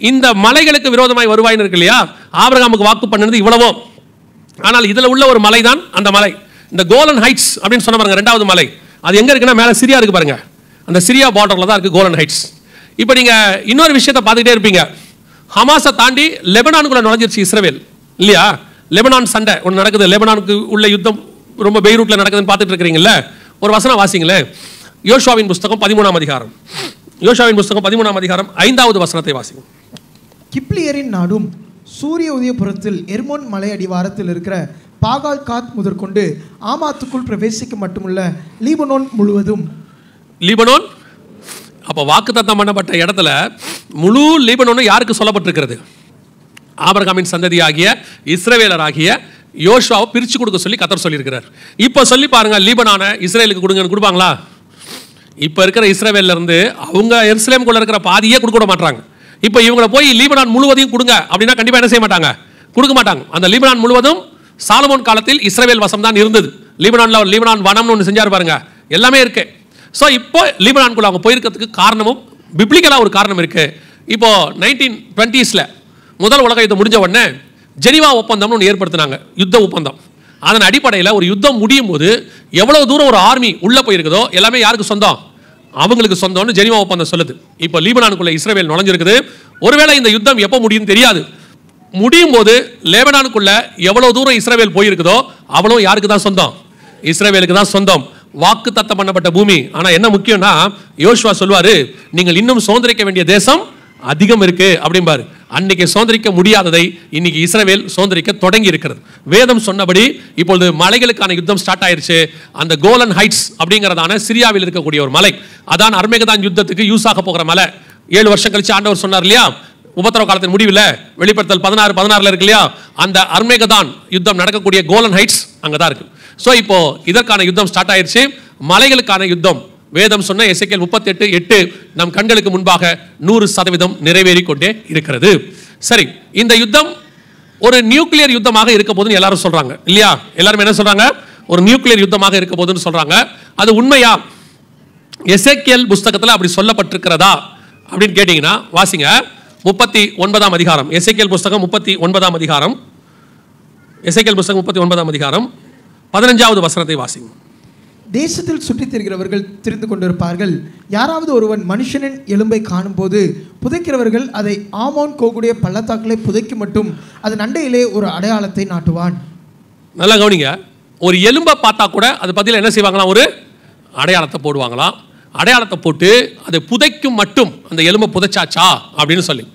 இந்த மலைகளுக்கு விரோதமாய் வருவாயின்னு இருக்கு இல்லையா, ஆபிரகாமுக்கு வாக்கு பண்ணினது இவ்வளவும். ஆனால் இதுல உள்ள ஒரு மலை தான் அந்த மலை, இந்த கோலன் ஹைட்ஸ் அப்படின்னு சொன்ன பாருங்க, 2வது மலை. அது எங்க இருக்குன்னா மேல சிரியா இருக்கு பாருங்க, அந்த சிரியா பார்டர்ல தான் இருக்கு கோலன் ஹைட்ஸ். இப்போ நீங்க இன்னொரு விஷயத்தை பார்த்துக்கிட்டே இருப்பீங்க, ஹமாஸை தாண்டி லெபனானுக்குள்ள நுழைஞ்சிருச்சு இஸ்ரவேல் இல்லையா. லெபனான் சண்டை ஒன்று நடக்குது, லெபனானுக்கு உள்ள யுத்தம் ரொம்ப பெய்ரூட்ல நடக்குதுன்னு பார்த்துட்டு இருக்கிறீங்கல்ல. ஒரு வசனம் வாசிங்களேன், யோசுவாவின் புஸ்தகம் 13ஆம் அதிகாரம். யோசுவாவின் புஸ்தகம் 13ஆம் அதிகாரம் 5வது வசனத்தை வாசிங்க. கிப்லியரின் நாடும் சூரிய உதயபுரத்தில் எர்மோன் மலை அடிவாரத்தில் இருக்கிற பாகால் காத் முதற்கொண்டு ஆமாத்துக்குள் பிரவேசிக்க மட்டுமுள்ள லீபனோன் முழுவதும். லீபனோன் அப்போ வாக்குத்தத்தம் பண்ணப்பட்ட இடத்துல முழு லீபனோன் யாருக்கு சொல்லப்பட்டிருக்கிறது? ஆபிரகாமின் சந்ததியாகிய இஸ்ரவேலராகிய யோசுவாவை பிரித்து கொடுக்க சொல்லி கர்த்தர் சொல்லியிருக்கிறார். இப்போ சொல்லி பாருங்க, லீபனான இஸ்ரேலுக்கு கொடுங்கன்னு கொடுப்பாங்களா? இப்போ இருக்கிற இஸ்ரவேல்ல இருந்து அவங்க எருசலேமுக்குள்ள இருக்கிற பாதியே கொடுக்க மாட்டாங்க. இப்போ இவங்களை போய் லீபனான் முழுவதையும் கொடுங்க அப்படின்னா கண்டிப்பாக என்ன செய்ய மாட்டாங்க, கொடுக்க மாட்டாங்க. அந்த லீபனான் முழுவதும் சாலமோன் காலத்தில் இஸ்ரவேல் வசம் தான் இருந்தது. லீபனான் வனம்னு ஒன்று செஞ்சார் பாருங்க, எல்லாமே இருக்கு. ஸோ இப்போ லீபனான்குள்ள அவங்க போயிருக்கிறதுக்கு காரணமும் பிப்ளிக்கலாக ஒரு காரணம் இருக்கு. இப்போ 1920s முதல் உலக யுத்தம் முடிஞ்ச உடனே ஜெனீவா ஒப்பந்தம்னு ஒன்று ஏற்படுத்தினாங்க, யுத்த ஒப்பந்தம். அதன் அடிப்படையில் ஒரு யுத்தம் முடியும் போது எவ்வளவு தூரம் ஒரு ஆர்மி உள்ள போயிருக்குதோ எல்லாமே யாருக்கு சொந்தம், அவங்களுக்கு சொந்தம்னு ஜெனீவா ஒப்பந்தம் சொல்லுது. இப்போ லீபனானுக்குள்ள இஸ்ரவேல் நுழைஞ்சிருக்குது. ஒருவேளை இந்த யுத்தம் எப்போ முடியும் தெரியாது. முடியும் போது லெபனானுக்குள்ள எவ்வளவு தூரம் இஸ்ரவேல் போயிருக்குதோ அவ்வளவு யாருக்கு தான் சொந்தம், இஸ்ரவேலுக்கு தான் சொந்தம். வாக்கு தத்தம் பண்ணப்பட்ட பூமி. ஆனால் என்ன முக்கியம்னா யோசுவா சொல்வாரு, நீங்கள் இன்னும் சுதந்திரிக்க வேண்டிய தேசம் அதிகம் இருக்கு அப்படிம்பாரு. அன்னைக்கு சுதந்திரிக்க முடியாததை இன்னைக்கு இஸ்ரவேல் சுதந்திரிக்க தொடங்கி இருக்கிறது. வேதம் சொன்னபடி இப்பொழுது மலைகளுக்கான யுத்தம் ஸ்டார்ட் ஆயிருச்சு. அந்த கோலன் ஹைட்ஸ் அப்படிங்கிறதான சிரியாவில் இருக்கக்கூடிய ஒரு மலை, அதான் அர்மேகதான் யுத்தத்துக்கு யூஸ் ஆக போகிற மலை. 7 வருஷம் கழிச்சு ஆண்டவர் சொன்னார் இல்லையா, உபத்திரவ காலத்தின் முடிவில் வெளிப்படுத்தல் 16 இருக்கு இல்லையா, அந்த அர்மேகதான் யுத்தம் நடக்கக்கூடிய கோலன் ஹைட்ஸ் அங்கதான் இருக்கு. ஸோ இப்போ இதற்கான யுத்தம் ஸ்டார்ட் ஆயிருச்சு. மலைகளுக்கான யுத்தம் வேதம் சொன்ன எசேக்கியேல் 38:8 நம் கண்களுக்கு முன்பாக 100% நிறைவேறி கொண்டே இருக்கிறது. சரி, இந்த யுத்தம் ஒரு நியூக்ளியர் யுத்தமாக இருக்க போதுன்னு எல்லாரும் சொல்றாங்க இல்லையா? எல்லாரும் என்ன சொல்றாங்க, ஒரு நியூக்ளியர் யுத்தமாக இருக்க போதுன்னு சொல்றாங்க. அது உண்மையா? எசேக்கியேல் புஸ்தகத்தில் அப்படி சொல்லப்பட்டிருக்கிறதா அப்படின்னு கேட்டீங்கன்னா வாசிங்க 39ஆம் அதிகாரம், எசேக்கியேல் புஸ்தகம் 39ஆம் அதிகாரம், எசேக்கியேல் புஸ்தகம் 39ஆம் அதிகாரம் 15வது வசனத்தை வாசிங்க. தேசத்தில் சுற்றித் திரிகிறவர்கள் திரிந்து கொண்டிருப்பார்கள். யாராவது ஒருவன் மனுஷனின் எலும்பை காணும் போது புதைக்கிறவர்கள் அதை ஆமோன் கோகுடைய பள்ளத்தாக்களை புதைக்கு மட்டும் அதன் அண்டையிலே ஒரு அடையாளத்தை நாட்டுவான். நல்லா கவனிங்க, ஒரு எலும்பை பார்த்தா கூட அது பதில் என்ன செய்வாங்களாம், ஒரு அடையாளத்தை போடுவாங்களாம். அடையாளத்தை போட்டு அதை புதைக்கும் மட்டும் அந்த எலும்பை புதைச்சாச்சா அப்படின்னு சொல்லி.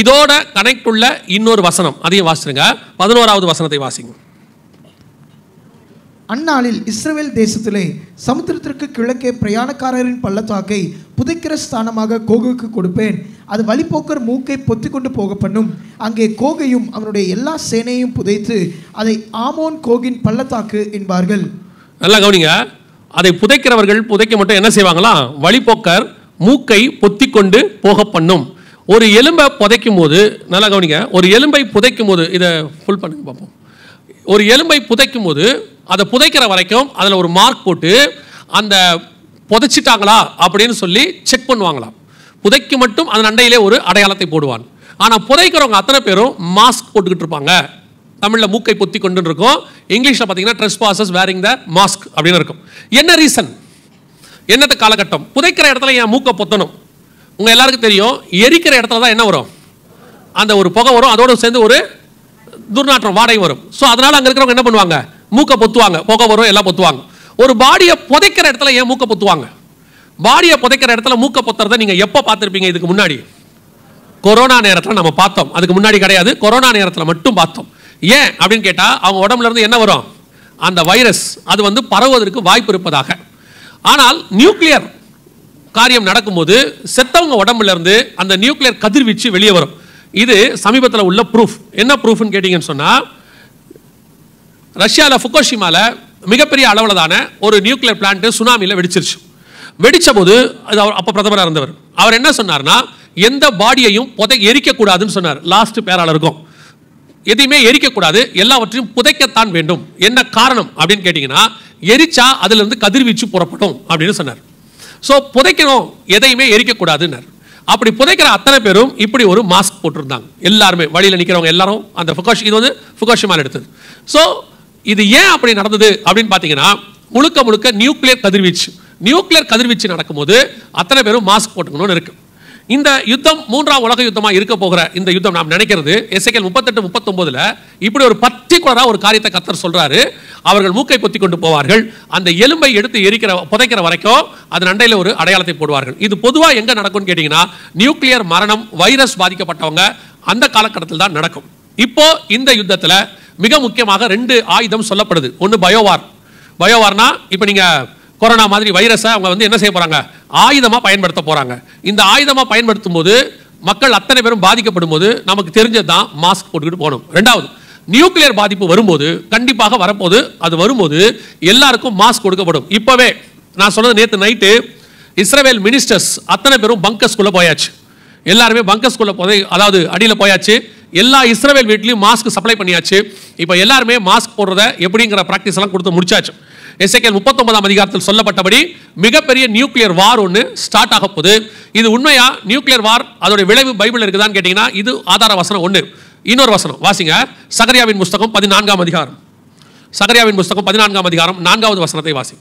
இதோட கனெக்ட் உள்ள இன்னொரு வசனம் அதையும் வாசிங்க, 11வது வசனத்தை வாசிங்க. அந்நாளில் இஸ்ரவேல் தேசத்திலே சமுத்திரத்திற்கு கிழக்கே பிரயாணக்காரரின் பள்ளத்தாக்கை புதைக்கிற ஸ்தானமாக கோகுக்கு கொடுப்பேன். அது வழிபோக்கர் மூக்கை பொத்திக்கொண்டு போக பண்ணும். அங்கே கோகையும் அவனுடைய எல்லா சேனையும் புதைத்து அதை ஆமோன் கோகின் பள்ளத்தாக்கு என்பார்கள். நல்லா கவனிங்க, அதை புதைக்கிறவர்கள் புதைக்க மட்டும் என்ன செய்வாங்களாம், வழிபோக்கர் மூக்கை பொத்திக்கொண்டு போக பண்ணும். ஒரு எலும்பை புதைக்கும் போது நல்லா கவனிங்க, ஒரு எலும்பை புதைக்கும் போது இதை ஃபுல் பண்ணுங்க பார்ப்போம். ஒரு எலும்பை புதைக்கும் போது அதை புதைக்கிற வரைக்கும் அதில் ஒரு மார்க் போட்டு அந்த புதைச்சிட்டாங்களா அப்படின்னு சொல்லி செக் பண்ணுவாங்களாம். புதைக்கு மட்டும் அதன் அண்டையிலே ஒரு அடையாளத்தை போடுவான். ஆனால் புதைக்கிறவங்க அத்தனை பேரும் மாஸ்க் போட்டுக்கிட்டு இருப்பாங்க. தமிழில் மூக்கை பொத்தி கொண்டு இருக்கும், இங்கிலீஷில் பார்த்தீங்கன்னா ட்ரெஸ்பாசர்ஸ் வேரிங் த மாஸ்க் அப்படின்னு இருக்கும். என்ன ரீசன், என்னத்த காலகட்டம்? புதைக்கிற இடத்துல என் மூக்கை பொத்தணும். உங்கள் எல்லாருக்கும் தெரியும், எரிக்கிற இடத்துல தான் என்ன வரும், அந்த ஒரு புகை வரும், அதோடு சேர்ந்து ஒரு துர்நாற்றம் வாடகை வரும். ஸோ அதனால் அங்கே இருக்கிறவங்க என்ன பண்ணுவாங்க, மூக்கை பொத்துவாங்க, புகை வரும், எல்லாம் பொத்துவாங்க. ஒரு பாடியை புதைக்கிற இடத்துல ஏன் மூக்கை பொத்துவாங்க? பாடியை புதைக்கிற இடத்துல மூக்கை பொத்துறதை நீங்கள் எப்போ பார்த்துருப்பீங்க? இதுக்கு முன்னாடி கொரோனா நேரத்தில் நம்ம பார்த்தோம், அதுக்கு முன்னாடி கிடையாது, கொரோனா நேரத்தில் மட்டும் பார்த்தோம். ஏன் அப்படின்னு கேட்டால் அவங்க உடம்புல இருந்து என்ன வரும், அந்த வைரஸ் அது வந்து பரவுவதற்கு வாய்ப்பு இருப்பதாக. ஆனால் நியூக்ளியர் காரியம் நடக்கும்போது செத்தவங்க உடம்புல இருந்து அந்த நியூக்ளியர் கதிர்வீச்சு வெளியே வரும். இது சமீபத்தில் உள்ள ப்ரூஃப். என்ன ப்ரூஃப்னு கேட்டீங்கன்னு சொன்னால், ரஷ்யாவில் ஃபுகுஷிமால மிகப்பெரிய அளவில் தானே ஒரு நியூக்ளியர் பிளான்ட் சுனாமியில் வெடிச்சிருச்சு. வெடிச்ச போது அது அவர் அப்போ பிரதமராக இருந்தவர், அவர் என்ன சொன்னார்னா, எந்த பாடியையும் எரிக்கக்கூடாதுன்னு சொன்னார். லாஸ்ட் பேரால இருக்கும், எதையுமே எரிக்கக்கூடாது, எல்லாவற்றையும் புதைக்கத்தான் வேண்டும். என்ன காரணம் அப்படின்னு கேட்டிங்கன்னா, எரிச்சா அதிலிருந்து கதிர்வீச்சு புறப்படும் அப்படின்னு சொன்னார். ஸோ புதைக்கணும், எதையுமே எரிக்கக்கூடாதுன்னார். அப்படி புதைக்கிற அத்தனை பேரும் இப்படி ஒரு மாஸ்க் போட்டிருந்தாங்க. எல்லாருமே வழியில் நிற்கிறவங்க எல்லாரும் அந்த இது வந்து ஃபுகுஷிமால எடுத்தது. ஸோ இது ஏன் அப்படி நடந்தது அப்படின்னு பார்த்தீங்கன்னா, முழுக்க முழுக்க நியூக்ளியர் கதிர்வீச்சு. நியூக்ளியர் கதிர்வீச்சு நடக்கும்போது அத்தனை பேரும் மாஸ்க் போட்டுக்கணும்னு இருக்கு. இந்த யுத்தம் 3ஆம் உலக யுத்தமாக இருக்க போகிற இந்த யுத்தம் நாம் நினைக்கிறது எசேக்கியேல் 38-39 இப்படி ஒரு பர்டிகுலராக ஒரு காரியத்தை கர்த்தர் சொல்றாரு. அவர்கள் மூக்கை பொத்தி கொண்டு போவார்கள், அந்த எலும்பை எடுத்து புதைக்கிற வரைக்கும் அதன் அண்டையில் ஒரு அடையாளத்தை போடுவார்கள். இது பொதுவாக எங்க நடக்கும்னு கேட்டீங்கன்னா, நியூக்ளியர் மரணம், வைரஸ் பாதிக்கப்பட்டவங்க அந்த காலகட்டத்தில் தான் நடக்கும். இப்போ இந்த யுத்தத்தில் மிக முக்கியமாக 2 ஆயுதம் சொல்லப்படுது. ஒன்று பயோவார். பயோவார்னா இப்போ நீங்க கொரோனா மாதிரி வைரஸை அவங்க வந்து என்ன செய்ய போறாங்க, ஆயுதமாக பயன்படுத்த போறாங்க. இந்த ஆயுதமாக பயன்படுத்தும் போது மக்கள் அத்தனை பேரும் பாதிக்கப்படும் போது நமக்கு தெரிஞ்சது தான் மாஸ்க் போட்டுக்கிட்டு போகணும். 2வது, நியூக்ளியர் பாதிப்பு வரும்போது கண்டிப்பாக வரப்போது, அது வரும்போது எல்லாருக்கும் மாஸ்க் கொடுக்கப்படும். இப்பவே நான் சொன்னது நேற்று நைட்டு இஸ்ரவேல் மினிஸ்டர்ஸ் அத்தனை பேரும் பங்கர்ஸ்குள்ள போயாச்சு. எல்லாருமே பங்கர்ஸ்குள்ள அதாவது அடியில் போயாச்சு. எல்லா இஸ்ரவேல் வீட்லையும் மாஸ்க் சப்ளை பண்ணியாச்சு. இப்போ எல்லாருமே மாஸ்க் போடுறத எப்படிங்கிற ப்ராக்டிஸ் எல்லாம் கொடுத்து முடிச்சாச்சு. எசேக்கியேல் 39ஆம் அதிகாரத்தில் சொல்லப்பட்டபடி மிகப்பெரிய நியூக்ளியர் வார் ஒன்று ஸ்டார்ட் ஆக போகுது. இது உண்மையா நியூக்ளியர் வார் அதோட விளைவு பைபிள் இருக்குதான்னு கேட்டீங்கன்னா இது ஆதார வசனம் ஒன்று. இன்னொரு வசனம் வாசிங்க, சகரியாவின் புஸ்தகம் 14ஆம் அதிகாரம். சகரியாவின் புஸ்தகம் 14ஆம் அதிகாரம் 4வது வசனத்தை வாசி.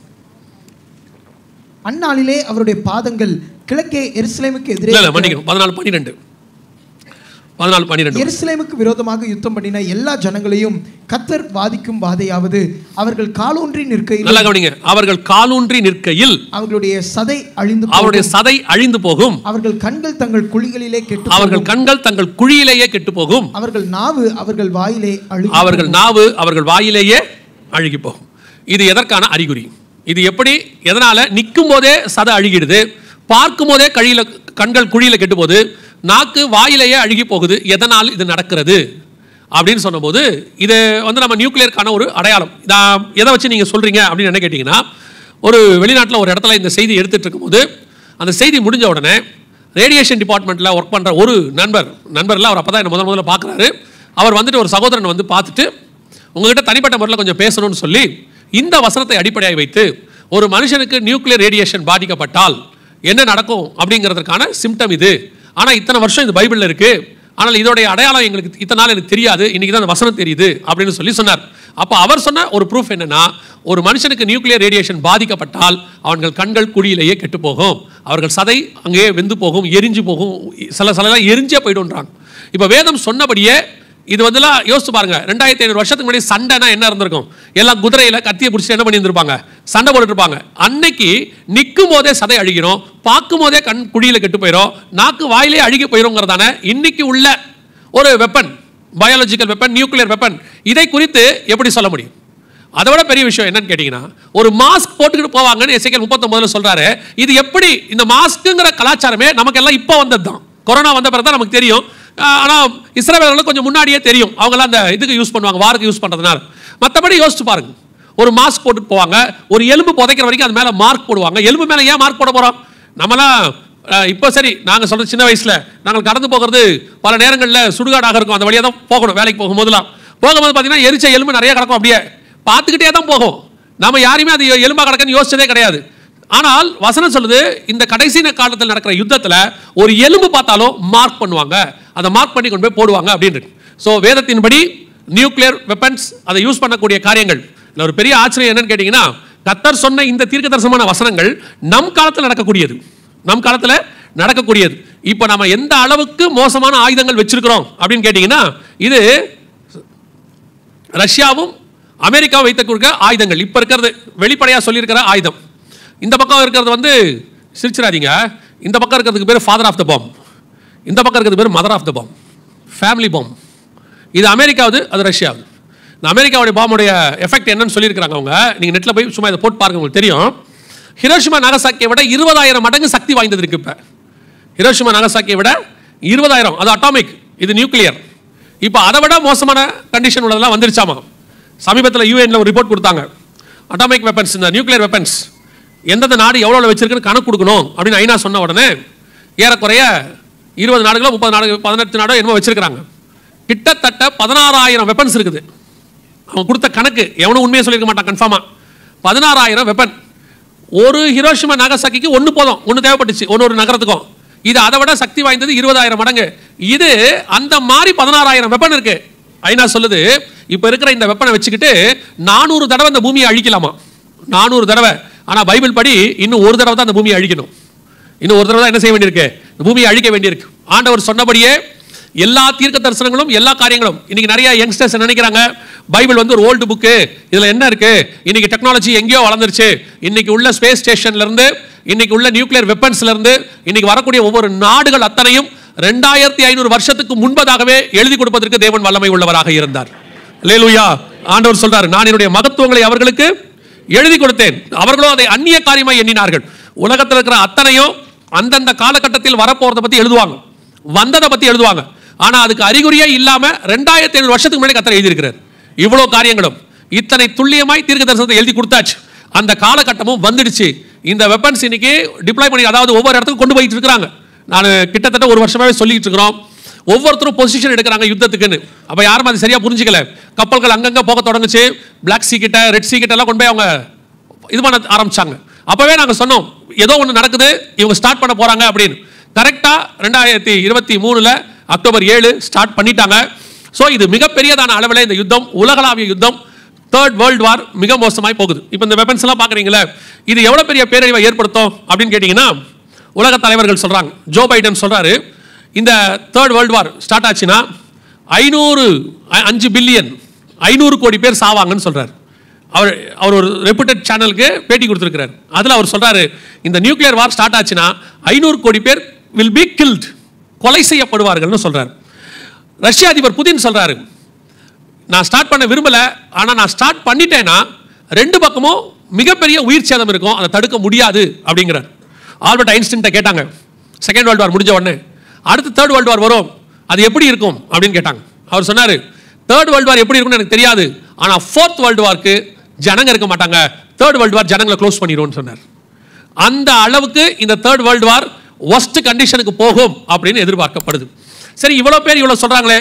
அந்நாளிலே அவருடைய பாதங்கள் கிழக்கே எருசலேமுக்கு எதிரே 14:12 எருசலேமுக்கு விரோதமாக யுத்தம் பண்ணின எல்லா ஜனங்களையும் கர்த்தர் வாதிக்கும் வாதையாவது அவர்கள் காலூன்றி நிற்கையில், நல்லா கவனிங்க, அவர்கள் காலூன்றி நிற்கையில் அவர்களுடைய சதை அழிந்து போகும். அவர்கள் கண்கள் தங்கள் குழிகளிலே கெட்டு அவர்கள் கண்கள் தங்கள் குழியிலேயே கெட்டு போகும். அவர்கள் நாவு அவர்கள் வாயிலேயே அழுகி போகும். இது எதற்கான அறிகுறி? இது எப்படி எதனால? நிற்கும் போதே சதை அழுகிடுது, பார்க்கும் போதே கண்கள் குழியில கெட்டு போகுது, நாக்கு வாயிலேயே அழுகி போகுது. எதனால் இது நடக்கிறது அப்படின்னு சொன்னபோது இது நம்ம நியூக்ளியருக்கான ஒரு அடையாளம். எதை வச்சு நீங்கள் சொல்கிறீங்க அப்படின்னு என்ன கேட்டிங்கன்னா, ஒரு வெளிநாட்டில் ஒரு இடத்துல இந்த செய்தி எடுத்துகிட்டு இருக்கும்போது அந்த செய்தி முடிஞ்ச உடனே ரேடியேஷன் டிபார்ட்மெண்ட்டில் ஒர்க் பண்ணுற ஒரு நண்பரில் அவர் அப்போ தான் என்ன முதல்ல பார்க்குறாரு. அவர் வந்துட்டு ஒரு சகோதரனை வந்து பார்த்துட்டு உங்ககிட்ட தனிப்பட்ட முறையில் கொஞ்சம் பேசணும்னு சொல்லி இந்த வசனத்தை அடிப்படையாக வைத்து ஒரு மனுஷனுக்கு நியூக்ளியர் ரேடியேஷன் பாதிக்கப்பட்டால் என்ன நடக்கும் அப்படிங்கிறதுக்கான சிம்டம் இது. ஆனால் இத்தனை வருஷம் இது பைபிளில் இருக்குது, ஆனால் இதோடைய அடையாளம் எங்களுக்கு இத்தனை நாள் எனக்கு தெரியாது, இன்றைக்கி தான் அந்த வசனம் தெரியுது அப்படின்னு சொல்லி சொன்னார். அப்போ அவர் சொன்ன ஒரு ப்ரூஃப் என்னென்னா, ஒரு மனுஷனுக்கு நியூக்ளியர் ரேடியேஷன் பாதிக்கப்பட்டால் அவர்கள் கண்கள் குழியிலேயே கெட்டு போகும், அவர்கள் சதை அங்கேயே வெந்து போகும், எரிஞ்சு போகும், சிலலாம் எரிஞ்சே போய்டுன்றாங்க. இப்போ வேதம் சொன்னபடியே இது யோசிச்சு பாருங்க. 2500 வருஷத்துக்கு முன்னாடி சண்டைனா என்ன இருந்திருக்கும்? எல்லாம் குதிரையில கத்தியை பிடிச்சி என்ன பண்ணியிருந்திருப்பாங்க? சண்டை போட்டுட்டு இருப்பாங்க. அன்னைக்கு நிற்கும் போதே சதை அழுகிறோம், பார்க்கும் போதே கண் குழியில கெட்டு போயிடும், நாக்கு வாயிலே அழுகி போயிருங்கிறதான இன்னைக்கு உள்ள ஒரு weapon, biological weapon, nuclear weapon. இதை குறித்து எப்படி சொல்ல முடியும்? அதை விட பெரிய விஷயம் என்னன்னு கேட்டீங்கன்னா, ஒரு மாஸ்க் போட்டுக்கிட்டு போவாங்கன்னு எசேக்கியேல் 39 சொல்றாரு. இது எப்படி? இந்த மாஸ்க்குங்கிற கலாச்சாரமே நமக்கு எல்லாம் இப்போ வந்தது தான். கொரோனா வந்த பிறகு தான் நமக்கு தெரியும். ஆனால் இஸ்ரவேலர்களுக்கு கொஞ்சம் முன்னாடியே தெரியும். அவங்களாம் அந்த இதுக்கு யூஸ் பண்ணுவாங்க, வாருக்கு யூஸ் பண்ணுறதுனால. மற்றபடி யோசிச்சு பாருங்க, ஒரு மாஸ்க் போட்டுட்டு போவாங்க, ஒரு எலும்பு புதைக்கிற வரைக்கும் அது மேலே மார்க் போடுவாங்க. எலும்பு மேலே ஏன் மார்க் போட போகிறோம்? நம்மளாம் இப்போ சரி, நாங்கள் சொல்கிற சின்ன வயசில் நாங்கள் கடந்து போகிறது பல நேரங்களில் சுடுகாடாக இருக்கும். அந்த வழியாக தான் போகணும். வேலைக்கு போகும்போது பார்த்தீங்கன்னா எரிச்ச எலும்பு நிறைய கிடக்கும். அப்படியே பார்த்துக்கிட்டே தான் போகும். நம்ம யாருமே அது எலும்பா கிடக்குன்னு யோசிச்சதே கிடையாது. ஆனால் வசனம் சொல்லுது, இந்த கடைசி காலத்தில் நடக்கிற யுத்தத்தில் ஒரு எலும்பு பார்த்தாலும் மார்க் பண்ணுவாங்க, அதை மார்க் பண்ணி கொண்டு போய் போடுவாங்க அப்படின்னு. ஸோ வேதத்தின்படி நியூக்ளியர் வெப்பன்ஸ் அதை யூஸ் பண்ணக்கூடிய காரியங்கள். இல்லை ஒரு பெரிய ஆச்சரியம் என்னன்னு கேட்டிங்கன்னா, கர்த்தர் சொன்ன இந்த தீர்க்கதரிசனமான வசனங்கள் நம் காலத்தில் நடக்கக்கூடியது. இப்போ நம்ம எந்த அளவுக்கு மோசமான ஆயுதங்கள் வச்சிருக்கிறோம் அப்படின்னு கேட்டிங்கன்னா, இது ரஷ்யாவும் அமெரிக்காவும் வைத்துக்கொடுக்க ஆயுதங்கள். இப்போ இருக்கிறது வெளிப்படையாக சொல்லியிருக்கிற ஆயுதம். இந்த பக்கம் இருக்கிறது சிரிச்சிடாதீங்க, இந்த பக்கம் இருக்கிறதுக்கு பேர் ஃபாதர் ஆஃப் த பாம், இந்த பக்கம் இருக்கிறது பேர் mother of the palm, family palm. இது அமெரிக்காவது, அது ரஷ்யாவது. இந்த அமெரிக்காவுடைய பாம்புடைய எஃபெக்ட் என்னன்னு சொல்லியிருக்கிறாங்க அவங்க. நீங்கள் நெட்டில் போய் சும்மா இதை போட்டு பாருங்க, உங்களுக்கு தெரியும். ஹிரோஷிமா நாகசாக்கியை விட 20,000 மடங்கு சக்தி வாய்ந்தது இருக்கு. இப்போ ஹிரோஷிமா நாகசாக்கியை விட 20,000, அது அட்டாமிக், இது நியூக்ளியர். இப்போ அதை விட மோசமான கண்டிஷன் உள்ளதெல்லாம் வந்துருச்சாமா. சமீபத்தில் யூஎன்ல ஒரு ரிப்போர்ட் கொடுத்தாங்க. அட்டாமிக் வெப்பன்ஸ், இந்த நியூக்ளியர் வெப்பன்ஸ் எந்தெந்த நாடு எவ்வளோ வச்சிருக்குன்னு கணக்கு கொடுக்கணும் அப்படின்னு ஐநா சொன்ன உடனே ஏறக்குறைய 20 நாடுகளோ 30 நாடுகள் 18 நாடோ என்னமோ வச்சிருக்கிறாங்க. கிட்டத்தட்ட 16,000 வெப்பன்ஸ் இருக்குது. அவங்க கொடுத்த கணக்கு எவனும் உண்மையை சொல்லியிருக்க மாட்டான் கன்ஃபார்மா. 16,000 வெப்பன். ஒரு ஹிரோஷிமா நாகசாக்கிக்கு ஒன்று போதும், ஒன்று தேவைப்பட்டுச்சு ஒரு நகரத்துக்கும். இது அதை விட சக்தி வாய்ந்தது 20,000 மடங்கு. இது அந்த மாதிரி 16,000 வெப்பன் இருக்கு. ஐநா சொல்லுது, இப்போ இருக்கிற இந்த வெப்பனை வச்சுக்கிட்டு 400 தடவை இந்த பூமியை அழிக்கலாமா. 400 தடவை. ஆனால் பைபிள் படி இன்னும் ஒரு தடவை தான் அந்த பூமியை அழிக்கணும். இன்னும் ஒரு தடவை தான் என்ன செய்ய வேண்டியிருக்கு? இந்த பூமியை அழிக்க வேண்டியிருக்கு. ஆண்டவர் சொன்னபடியே எல்லா தீர்க்க தரிசனங்களும் எல்லா காரியங்களும். இன்னைக்கு நிறைய யங்ஸ்டர்ஸ் நினைக்கிறாங்க பைபிள் ஒரு ஓல்டு புக்கு, இதில் என்ன இருக்கு, இன்னைக்கு டெக்னாலஜி எங்கேயோ வளர்ந்துருச்சு, இன்னைக்கு உள்ள ஸ்பேஸ் ஸ்டேஷன்ல இருந்து, இன்னைக்கு உள்ள நியூக்ளியர் வெப்பன்ஸ்ல இருந்து, இன்னைக்கு வரக்கூடிய ஒவ்வொரு நாடுகள் அத்தனையும் 2500 வருஷத்துக்கு முன்பதாகவே எழுதி கொடுப்பதற்கு தேவன் வல்லமை உள்ளவராக இருந்தார். அல்லேலூயா. ஆண்டவர் சொல்றாரு, நான் என்னுடைய மகத்துவங்களை அவர்களுக்கு எழுதி கொடுத்தேன், அவர்களோ அதை அந்நிய காரியமாய் எண்ணினார்கள். உலகத்தில் இருக்கிற அத்தனையும் அந்தந்த காலகட்டத்தில் வரப்போறதை பத்தி எழுதுவாங்க, வந்ததை பத்தி எழுதுவாங்க. ஆனா அதுக்கு அறிகுறியே இல்லாம 2500 வருஷத்துக்கு முன்னாடி கர்த்தர் எழுதியிருக்கிறார். இவ்வளவு காரியங்களும் இத்தனை துல்லியமாய் தீர்க்க தரிசனத்தை எழுதி கொடுத்தாச்சு. அந்த காலகட்டமும் வந்துடுச்சு. இந்த வெப்பன்ஸ் இன்னைக்கு டிப்ளாய் பண்ணி, அதாவது ஒவ்வொரு இடத்துக்கும் கொண்டு போயிட்டு இருக்கிறாங்க. நான் கிட்டத்தட்ட ஒரு வருஷமாவே சொல்லிட்டு இருக்கிறோம். ஒவ்வொருத்தரும் பொசிஷன் எடுக்கிறாங்க யுத்தத்துக்குன்னு. அப்போ யாரும் அது சரியாக புரிஞ்சிக்கல. கப்பல்கள் அங்கங்கே போக தொடங்குச்சு. பிளாக் சீ கிட்ட, ரெட் சீ கிட்ட எல்லாம் கொண்டு போய் அவங்க இது பண்ண ஆரம்பிச்சாங்க. அப்போவே நாங்கள் சொன்னோம் ஏதோ ஒன்று நடக்குது, இவங்க ஸ்டார்ட் பண்ண போகிறாங்க அப்படின்னு. கரெக்டாக 2023 அக்டோபர் 7 ஸ்டார்ட் பண்ணிட்டாங்க. ஸோ இது மிகப்பெரியதான அளவில் இந்த யுத்தம், உலகளாவிய யுத்தம், தேர்ட் வேர்ல்டு வார் மிக மோசமாய் போகுது. இப்போ இந்த வெப்பன்ஸ் எல்லாம் பார்க்குறீங்களே, இது எவ்வளோ பெரிய பேரழிவை ஏற்படுத்தும் அப்படின்னு கேட்டிங்கன்னா, உலக தலைவர்கள் சொல்கிறாங்க. ஜோ பைடன் சொல்கிறாரு, இந்த தேர்ட் வேர்ல்டு வார் ஸ்டார்ட் ஆச்சுன்னா 5 பில்லியன் 500 கோடி பேர் சாவாங்கன்னு சொல்கிறார். அவர் ஒரு ரெப்யூட்டட் சேனலுக்கு பேட்டி கொடுத்துருக்கிறார். அதில் அவர் சொல்கிறாரு, இந்த நியூக்ளியர் வார் ஸ்டார்ட் ஆச்சுன்னா 500 கோடி பேர் வில் பி கில்ட், கொலை செய்யப்படுவார்கள்னு சொல்கிறார். ரஷ்ய அதிபர் புதின் சொல்கிறாரு, நான் ஸ்டார்ட் பண்ண விரும்பலை, ஆனால் நான் ஸ்டார்ட் பண்ணிட்டேன்னா 2 பக்கமும் மிகப்பெரிய உயிர் சேதம் இருக்கும், அதை தடுக்க முடியாது அப்படிங்கிறார். ஆல்பர்ட் ஐன்ஸ்டைன்ட்ட கேட்டாங்க, செகண்ட் வேர்ல்டு வார் முடிஞ்ச உடனே அடுத்து தேர்ட் வேர்ல்டு வார் வரும், அது எப்படி இருக்கும் அப்படின்னு கேட்டாங்க. அவர் சொன்னார், தேர்ட் வேர்ல்டு வார் எப்படி இருக்கும்னு எனக்கு தெரியாது, ஆனால் ஃபோர்த் வேர்ல்டு வார்க்கு ஜனங்க இருக்க மாட்டாங்க, தேர்ட் வேர்ல்டு வார் ஜனங்களை க்ளோஸ் பண்ணிடும்னு சொன்னார். அந்த அளவுக்கு இந்த தேர்ட் வேர்ல்டு வார் ஒஸ்ட் கண்டிஷனுக்கு போகும் அப்படின்னு எதிர்பார்க்கப்படுது. சரி, இவ்வளோ பேர் இவ்வளோ சொல்கிறாங்களே,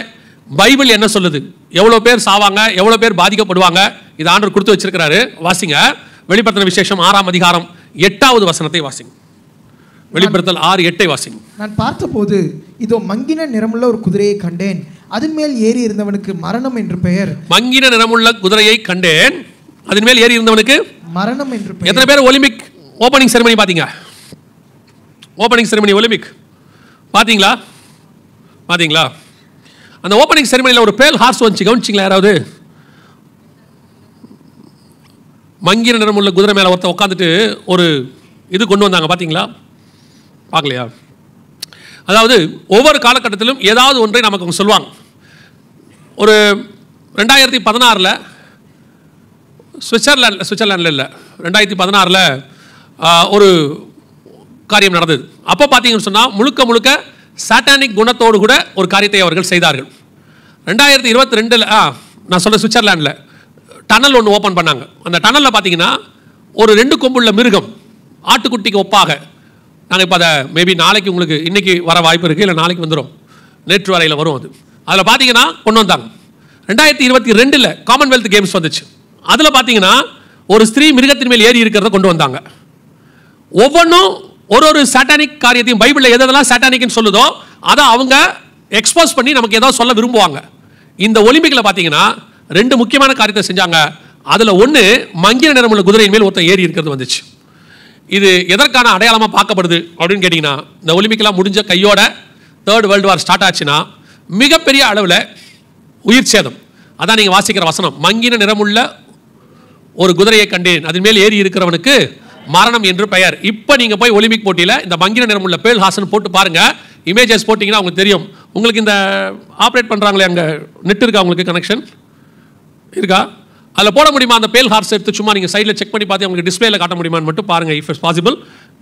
பைபிள் என்ன சொல்லுது? எவ்வளோ பேர் சாவாங்க, எவ்வளோ பேர் பாதிக்கப்படுவாங்க? இது ஆண்டவர் கொடுத்து வச்சிருக்கிறாரு. வாசிங்க, வெளிப்படுத்தின விசேஷம் 6ஆம் அதிகாரம் 8வது வசனத்தை வாசிங்க. வெளிப்படுத்தல் 6:8 வாசிங்க. நான் பார்த்தபோது இதோ மங்கின நிறமுள்ள ஒரு குதிரையை கண்டேன், அதன் மேல் ஏறி இருந்தவனுக்கு மரணம் என்று பெயர். மங்கின நிறமுள்ள குதிரையை கண்டேன், அதன் மேல் ஏறி இருந்தவனுக்கு மரணம் என்று பெயர். எத்தனை பேர் ஒலிம்பிக் ஓபனிங் செரிமனி பாத்தீங்க? ஓபனிங் செரிமனி ஒலிம்பிக் பாத்தீங்களா? பாத்தீங்களா? அந்த ஓபனிங் செரிமனியில் ஒரு பேல் ஹார்ஸ் வந்துச்சு, கவனிச்சிங்களா யாராவது? மங்கின நிறமுள்ள குதிரை மேலே ஒருத்தர் உட்காந்துட்டு ஒரு இது கொண்டு வந்தாங்க, பார்த்தீங்களா? பார்க்கலையா? அதாவது ஒவ்வொரு காலகட்டத்திலும் ஏதாவது ஒன்றை நமக்கு அவங்க சொல்லுவாங்க. ஒரு 2016 சுவிட்சர்லாண்டில் இல்லை, 2016 ஒரு காரியம் நடந்தது. அப்போ பார்த்தீங்கன்னு சொன்னால் முழுக்க முழுக்க சாட்டானிக் குணத்தோடு கூட ஒரு காரியத்தை அவர்கள் செய்தார்கள். 2022 நான் சொல்ல சுவிட்சர்லாண்டில் டனல் ஒன்று ஓப்பன் பண்ணாங்க. அந்த டனலில் பார்த்தீங்கன்னா ஒரு 2 கொம்புள்ள மிருகம் ஆட்டுக்குட்டிக்கு ஒப்பாக, நாங்கள் இப்போ அதை மேபி நாளைக்கு உங்களுக்கு இன்றைக்கி வர வாய்ப்பு இருக்குது, இல்லை நாளைக்கு வந்துடும், நேற்று வரையில் வரும். அதில் பார்த்தீங்கன்னா கொண்டு வந்தாங்க. 2022 காமன்வெல்த் கேம்ஸ் வந்துச்சு. அதில் பார்த்தீங்கன்னா ஒரு ஸ்திரீ மிருகத்தின் மேல் ஏறி இருக்கிறத கொண்டு வந்தாங்க. ஒவ்வொன்றும் ஒரு சாட்டானிக் காரியத்தையும், பைபிளில் எதெல்லாம் சாட்டானிக்னு சொல்லுதோ அதை அவங்க எக்ஸ்போஸ் பண்ணி நமக்கு ஏதாவது சொல்ல விரும்புவாங்க. இந்த ஒலிம்பிக்கில் பார்த்தீங்கன்னா 2 முக்கியமான காரியத்தை செஞ்சாங்க. அதில் ஒன்று மங்கின நிறமுள்ள குதிரையின் மேல் ஒருத்தன் ஏறி இருக்கிறது வந்துச்சு. இது எதற்கான அடையாளமாக பார்க்கப்படுது அப்படின்னு கேட்டிங்கன்னா, இந்த ஒலிம்பிக்கெல்லாம் முடிஞ்ச கையோட தேர்ட் வேர்ல்டு வார் ஸ்டார்ட் ஆச்சுன்னா மிகப்பெரிய அளவில் உயிர் சேதம். அதான் நீங்கள் வாசிக்கிற வசனம், மங்கின நிறமுள்ள ஒரு குதிரையை கண்டேன், அதன் மேல் ஏறி இருக்கிறவனுக்கு மரணம் என்று பெயர். இப்போ நீங்கள் போய் ஒலிம்பிக் போட்டியில் இந்த மங்கின நிறமுள்ள பேல் ஹார்ஸ்னு போட்டு பாருங்கள், இமேஜஸ் போட்டிங்கன்னா உங்களுக்கு தெரியும். உங்களுக்கு இந்த ஆப்ரேட் பண்ணுறாங்களே, அங்கே நெட் இருக்கா? உங்களுக்கு கனெக்ஷன் இருக்கா? அதில் போட முடியுமா? அந்த பேல் ஹார்ஸ் எடுத்து சும்மா நீங்கள் சைடில் செக் பண்ணி பார்த்து உங்களுக்கு டிஸ்பிளேல காட்ட முடியுமான்னு மட்டும் பாருங்கள். இஃப் இட்ஸ் பாசிபிள்,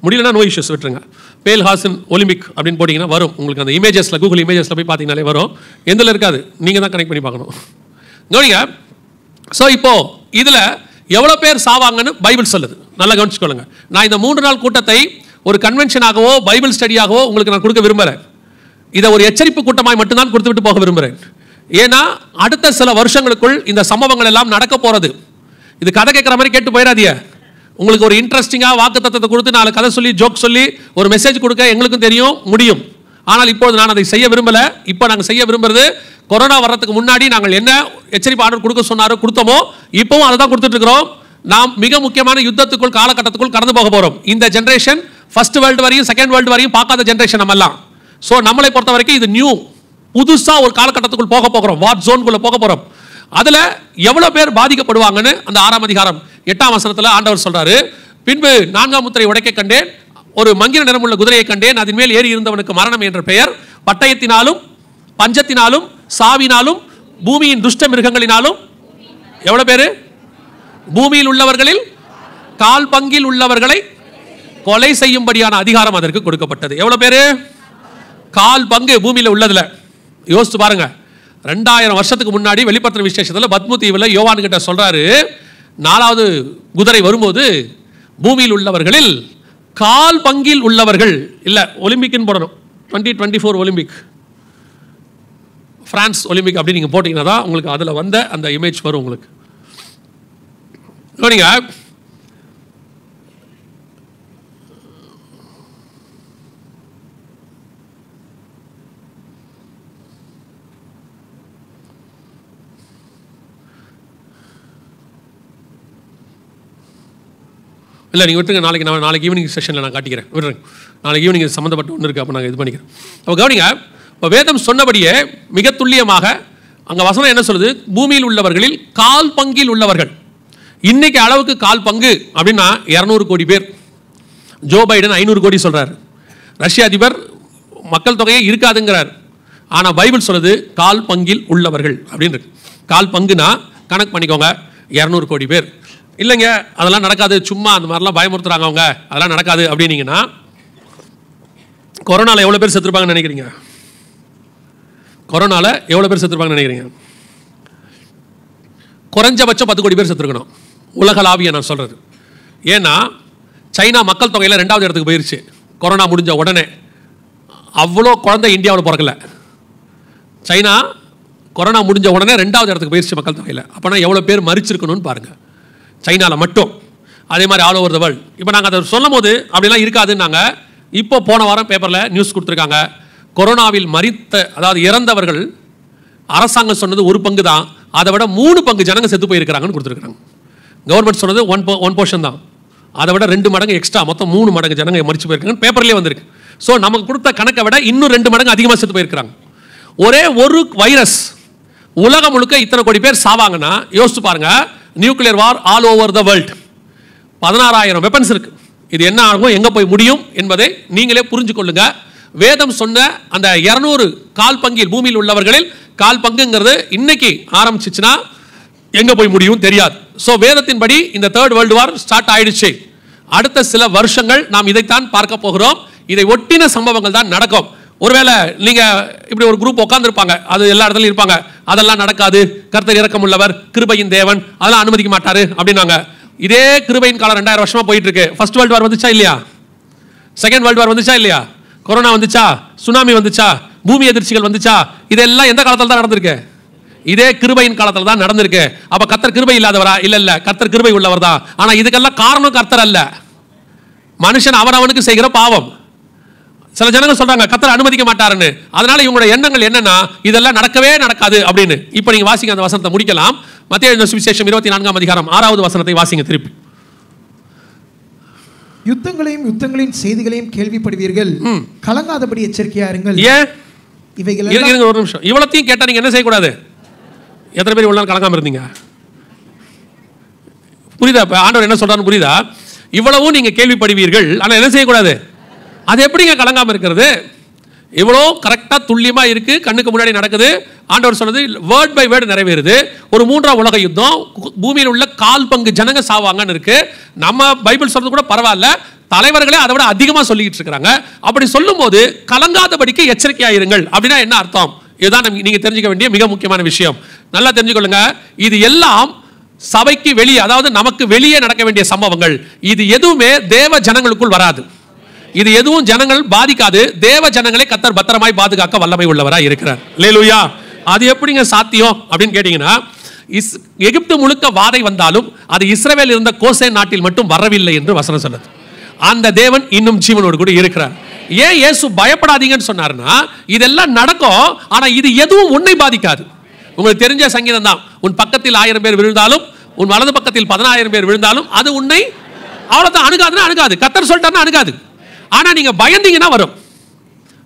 முடியலன்னா நோ இஷ்யூஸ் விட்டுருங்க. பேல் ஹார்ஸின் ஒலிம்பிக் அப்படின்னு போட்டிங்கன்னா வரும் உங்களுக்கு. அந்த இமேஜஸில் கூகுள் இமேஜஸில் போய் பார்த்தீங்கனாலே வரும். எந்தில் இருக்காது, நீங்கள் தான் கனெக்ட் பண்ணி பார்க்கணும். கவனிங்க. ஸோ இப்போது இதில் எவ்வளோ பேர் சாவாங்கன்னு பைபிள் சொல்லுது, நல்லா கவனிச்சுக்கொள்ளுங்க. நான் இந்த 3 நாள் கூட்டத்தை ஒரு கன்வென்ஷனாகவோ பைபிள் ஸ்டடியாகவோ உங்களுக்கு நான் கொடுக்க விரும்புகிறேன். இதை ஒரு எச்சரிப்பு கூட்டமாய் மட்டும்தான் கொடுத்து விட்டு போக விரும்புகிறேன். ஏன்னா அடுத்த சில வருஷங்களுக்குள் இந்த சம்பவங்கள் எல்லாம் நடக்க போகிறது. இது கதை கேட்குற மாதிரி கேட்டு போயிடாதீங்க. உங்களுக்கு ஒரு இன்ட்ரெஸ்டிங்காக வாக்கு தத்துவத்தை கொடுத்து 4 கதை சொல்லி ஜோக் சொல்லி ஒரு மெசேஜ் கொடுக்க எங்களுக்கும் தெரியும், முடியும். ஆனால் இப்போது நான் அதை செய்ய விரும்பலை. இப்போ நாங்கள் செய்ய விரும்புறது, கொரோனா வர்றதுக்கு முன்னாடி நாங்கள் என்ன எச்சரிப்பு ஆர்டர் கொடுக்க சொன்னாரோ கொடுத்தோமோ இப்போவும் அதை தான் கொடுத்துட்டு இருக்கிறோம். நாம் மிக முக்கியமான யுத்தத்துக்குள் காலகட்டத்துக்குள் கடந்து போக போகிறோம். இந்த ஜென்ரேஷன் ஃபர்ஸ்ட் வேர்ல்டு வரையும் செகண்ட் வேர்ல்டு வரையும் பார்க்காத ஜென்ரேஷன் நம்மெல்லாம். ஸோ நம்மளை பொறுத்த வரைக்கும் இது நியூ, புதுசாக ஒரு காலகட்டத்துக்குள் போக போகிறோம், வார் ஜோனுக்குள்ளே போக போகிறோம். அதில் எவ்வளோ பேர் பாதிக்கப்படுவாங்கன்னு அந்த 6ஆம் அதிகாரம் 8ஆம் வசனத்தில் ஆண்டவர் சொல்கிறாரு. பின்பு 4ஆம் முத்திரை உடைக்க கண்டேன், ஒரு மங்கின நிறமுள்ள குதிரையை கண்டேன், அதன் மேல் ஏறி இருந்தவனுக்கு மரணம் என்ற பெயர். பட்டயத்தினாலும் பஞ்சத்தினாலும் சாவினாலும் பூமியின் துஷ்ட மிருகங்களினாலும் எவ்வளோ பேர்? பூமியில் உள்ளவர்களில் 1/4 பங்கில் உள்ளவர்களை கொலை செய்யும்படியான அதிகாரம் அதற்கு கொடுக்கப்பட்டது. எவ்வளோ பேர்? 1/4 பங்கு பூமியில் உள்ளதில். யோசித்து பாருங்க. 2000 வருஷத்துக்கு முன்னாடி வெளிப்படுத்தின விசேஷத்தில் பத்மு தீவில் யோவான் கிட்ட சொல்றாரு, 4வது குதிரை வரும்போது பூமியில் உள்ளவர்களில் கால் பங்கில் உள்ளவர்கள். இல்லை, ஒலிம்பிக்னு போடணும். 2024 ஒலிம்பிக், பிரான்ஸ் ஒலிம்பிக் அப்படி நீங்கள் போட்டிங்கன்னா தான் உங்களுக்கு அதில் வந்த அந்த இமேஜ் வரும் உங்களுக்கு. கவனிங்க, இல்லை நீங்கள் விட்டுருங்க, நாளைக்கு ஈவினிங் செஷனில் நான் காட்டிக்கிறேன். விட்டுருங்க, நாளைக்கு ஈவினிங் சம்மந்தப்பட்ட ஒன்று இருக்குது, அப்போ நாங்கள் இது பண்ணிக்கிறோம். அப்போ கவனிங்க, இப்போ வேதம் சொன்னபடியே மிக துல்லியமாக அங்கே வசனம் என்ன சொல்லுது? பூமியில் உள்ளவர்களில் கால் பங்கில் உள்ளவர்கள். இன்னைக்கு அளவுக்கு கால் பங்கு அப்படின்னா 200 கோடி பேர். ஜோ பைடன் 500 கோடி சொல்கிறார். ரஷ்ய அதிபர் மக்கள் தொகையே இருக்காதுங்கிறார். ஆனால் பைபிள் சொல்லுது கால் பங்கில் உள்ளவர்கள் அப்படின்னு. கால் பங்குனா கணக்கு பண்ணிக்கோங்க, 200 கோடி பேர். இல்லைங்க அதெல்லாம் நடக்காது, சும்மா அந்த மாதிரிலாம் பயமுறுத்துறாங்க அவங்க, அதெல்லாம் நடக்காது அப்படின்னீங்கன்னா கொரோனாவில் எவ்வளோ பேர் செத்துருப்பாங்கன்னு நினைக்கிறீங்க? கொரோனாவில் எவ்வளோ பேர் செத்துருப்பாங்கன்னு நினைக்கிறீங்க? குறைஞ்சபட்சம் 10 கோடி பேர் செத்துருக்கணும், உலகளாவிய நான் சொல்கிறது. ஏன்னா சைனா மக்கள் தொகையில் 2வது இடத்துக்கு போயிருச்சு கொரோனா முடிஞ்ச உடனே. அவ்வளோ குழந்தை இந்தியாவில் பிறக்கல. சைனா கொரோனா முடிஞ்ச உடனே 2வது இடத்துக்கு போயிருச்சு மக்கள் தொகையில். அப்போனா எவ்வளோ பேர் மரிச்சிருக்கணும்னு பாருங்கள், சைனாவில் மட்டும். அதே மாதிரி ஆல் ஓவர் த வேர்ல்டு. இப்போ நாங்கள் அதை சொல்லும் போது அப்படிலாம் இருக்காதுன்னாங்க. இப்போ போன வாரம் பேப்பரில் நியூஸ் கொடுத்துருக்காங்க, கொரோனாவில் மரித்த அதாவது இறந்தவர்கள் அரசாங்கம் சொன்னது 1 பங்கு தான், அதை விட 3 பங்கு ஜனங்க செத்து போயிருக்கிறாங்கன்னு கொடுத்துருக்காங்க. கவர்மெண்ட் சொன்னது 1% தான், அதை விட 2 மடங்கு எக்ஸ்ட்ரா, மொத்தம் 3 மடங்கு ஜனங்க மரிச்சு போயிருக்காங்க. பேப்பர்லேயே வந்திருக்கு. ஸோ நமக்கு கொடுத்த கணக்கை விட இன்னும் 2 மடங்கு அதிகமாக செத்து போயிருக்கிறாங்க. ஒரே ஒரு வைரஸ் உலகம் முழுக்க இத்தனை கோடி பேர் சாவாங்கன்னா யோசிச்சு பாருங்க. Nuclear war all over the world. 16,000 weapons இருக்கு. இது என்ன ஆகும், எங்கே போய் முடியும் என்பதை நீங்களே புரிஞ்சு கொள்ளுங்க. வேதம் சொன்ன அந்த 200 கால் பங்கில் பூமியில் உள்ளவர்களில் கால் பங்குங்கிறது இன்னைக்கு ஆரம்பிச்சிச்சுன்னா எங்கே போய் முடியும் தெரியாது. ஸோ வேதத்தின்படி இந்த 3rd வேர்ல்டு வார் ஸ்டார்ட் ஆயிடுச்சு. அடுத்த சில வருஷங்கள் நாம் இதைத்தான் பார்க்க போகிறோம். இதை ஒட்டின சம்பவங்கள் தான் நடக்கும். ஒருவேளை நீங்கள் இப்படி ஒரு குரூப் உட்காந்துருப்பாங்க, அது எல்லா இடத்துலையும் இருப்பாங்க, அதெல்லாம் நடக்காது, கர்த்தர் இரக்கமுள்ளவர், கிருபையின் தேவன், அதெல்லாம் அனுமதிக்க மாட்டாரு அப்படின்னாங்க. இதே கிருபையின் காலம் 2000 வருஷமா போயிட்டு இருக்கு. ஃபர்ஸ்ட் வேர்ல்டு வார் வந்துச்சா இல்லையா? செகண்ட் வேர்ல்டு வார் வந்துச்சா இல்லையா? கொரோனா வந்துச்சா? சுனாமி வந்துச்சா? பூமி எதிர்ச்சிகள் வந்துச்சா? இதெல்லாம் எந்த காலத்தில் தான் நடந்திருக்கு? இதே கிருபையின் காலத்தில் தான் நடந்திருக்கு. அப்ப கர்த்தர் கிருபை இல்லாதவரா? இல்ல, கர்த்தர் கிருபை உள்ளவர் தான். ஆனா இதுக்கெல்லாம் காரணம் கர்த்தர் அல்ல, மனுஷன் அவனவனுக்கு செய்கிற பாவம். சில ஜனங்கள் சொல்றாங்க கர்த்தர் அனுமதிக்க மாட்டாருன்னு. அதனால இவங்களோட எண்ணங்கள் என்னன்னா இதெல்லாம் நடக்கவே நடக்காது அப்படின்னு. இப்போ நீங்க வாசிங்க, அந்த வசனத்தை முடிக்கலாம். மத்தேயு எழுதின சுவிசேஷம் 24ஆம் அதிகாரம் 6வது வசனத்தை வாசிங்க திருப்பி. யுத்தங்களின் செய்திகளையும் கேள்விப்படுவீர்கள், கலங்காதபடி எச்சரிக்கையா இருங்கள். ஏன் இவைகள் ஒரு நிமிஷம், இவ்வளத்தையும் கேட்டா நீங்க என்ன செய்யக்கூடாது? எத்தனை பேர் இவ்வளவு நாள் கலங்காம இருந்தீங்க? புரியுதா? ஆண்டவர் என்ன சொல்றாருன்னு புரியுதா? இவ்வளவும் நீங்க கேள்விப்படுவீர்கள், ஆனா என்ன செய்யக்கூடாது? அது எப்படிங்க கலங்காம இருக்கிறது? இவ்வளோ கரெக்டாக துல்லியமாக இருக்கு, கண்ணுக்கு முன்னாடி நடக்குது. ஆண்டவர் சொன்னது வேர்ட் பை வேர்டு நிறைவேறுது. ஒரு 3ஆம் உலக யுத்தம், பூமியில் உள்ள கால் பங்கு ஜனங்க சாவாங்கன்னு இருக்கு. நம்ம பைபிள் சொல்றது கூட பரவாயில்ல, தலைவர்களே அதை விட அதிகமாக சொல்லிக்கிட்டு இருக்கிறாங்க. அப்படி சொல்லும் போது கலங்காதபடிக்கு எச்சரிக்கையாயிருங்கள் அப்படின்னா என்ன அர்த்தம்? இதுதான் நீங்க தெரிஞ்சுக்க வேண்டிய மிக முக்கியமான விஷயம். நல்லா தெரிஞ்சுக்கொள்ளுங்க. இது எல்லாம் சபைக்கு வெளியே, அதாவது நமக்கு வெளியே நடக்க வேண்டிய சம்பவங்கள். இது எதுவுமே தேவ ஜனங்களுக்குள் வராது. இது எதுவும் ஜனங்கள் பாதிக்காது. தேவ ஜனங்களை கர்த்தர் பத்திரமாய் பாதுகாக்க வல்லமை உள்ளவராய் இருக்கிறார். அல்லேலூயா. அது எப்படிங்க சாத்தியம் அப்படின்னு கேட்டீங்கன்னா, எகிப்து முழுக்க வாதை வந்தாலும் அது இஸ்ரவேல் இருந்த கோசேன் நாட்டில் மட்டும் வரவில்லை என்று வசனம் சொல்லுது. அந்த தேவன் இன்னும் ஜீவனோடு கூட இருக்கிறார். ஏன் இயேசு பயப்படாதீங்கன்னு சொன்னார்னா, இதெல்லாம் நடக்கும், ஆனா இது எதுவும் உன்னை பாதிக்காது. உங்களுக்கு தெரிஞ்ச சங்கீதம் தான், உன் பக்கத்தில் 1000 பேர் விழுந்தாலும் உன் வலது பக்கத்தில் 10,000 பேர் விழுந்தாலும் அது உன்னை அவ்வளவுதான் அணுகாதுன்னா அணுகாது. கர்த்தர் சொல்லிட்டாருன்னா அணுகாது. ஆனா நீங்க பயந்தீங்கன்னா வரும்.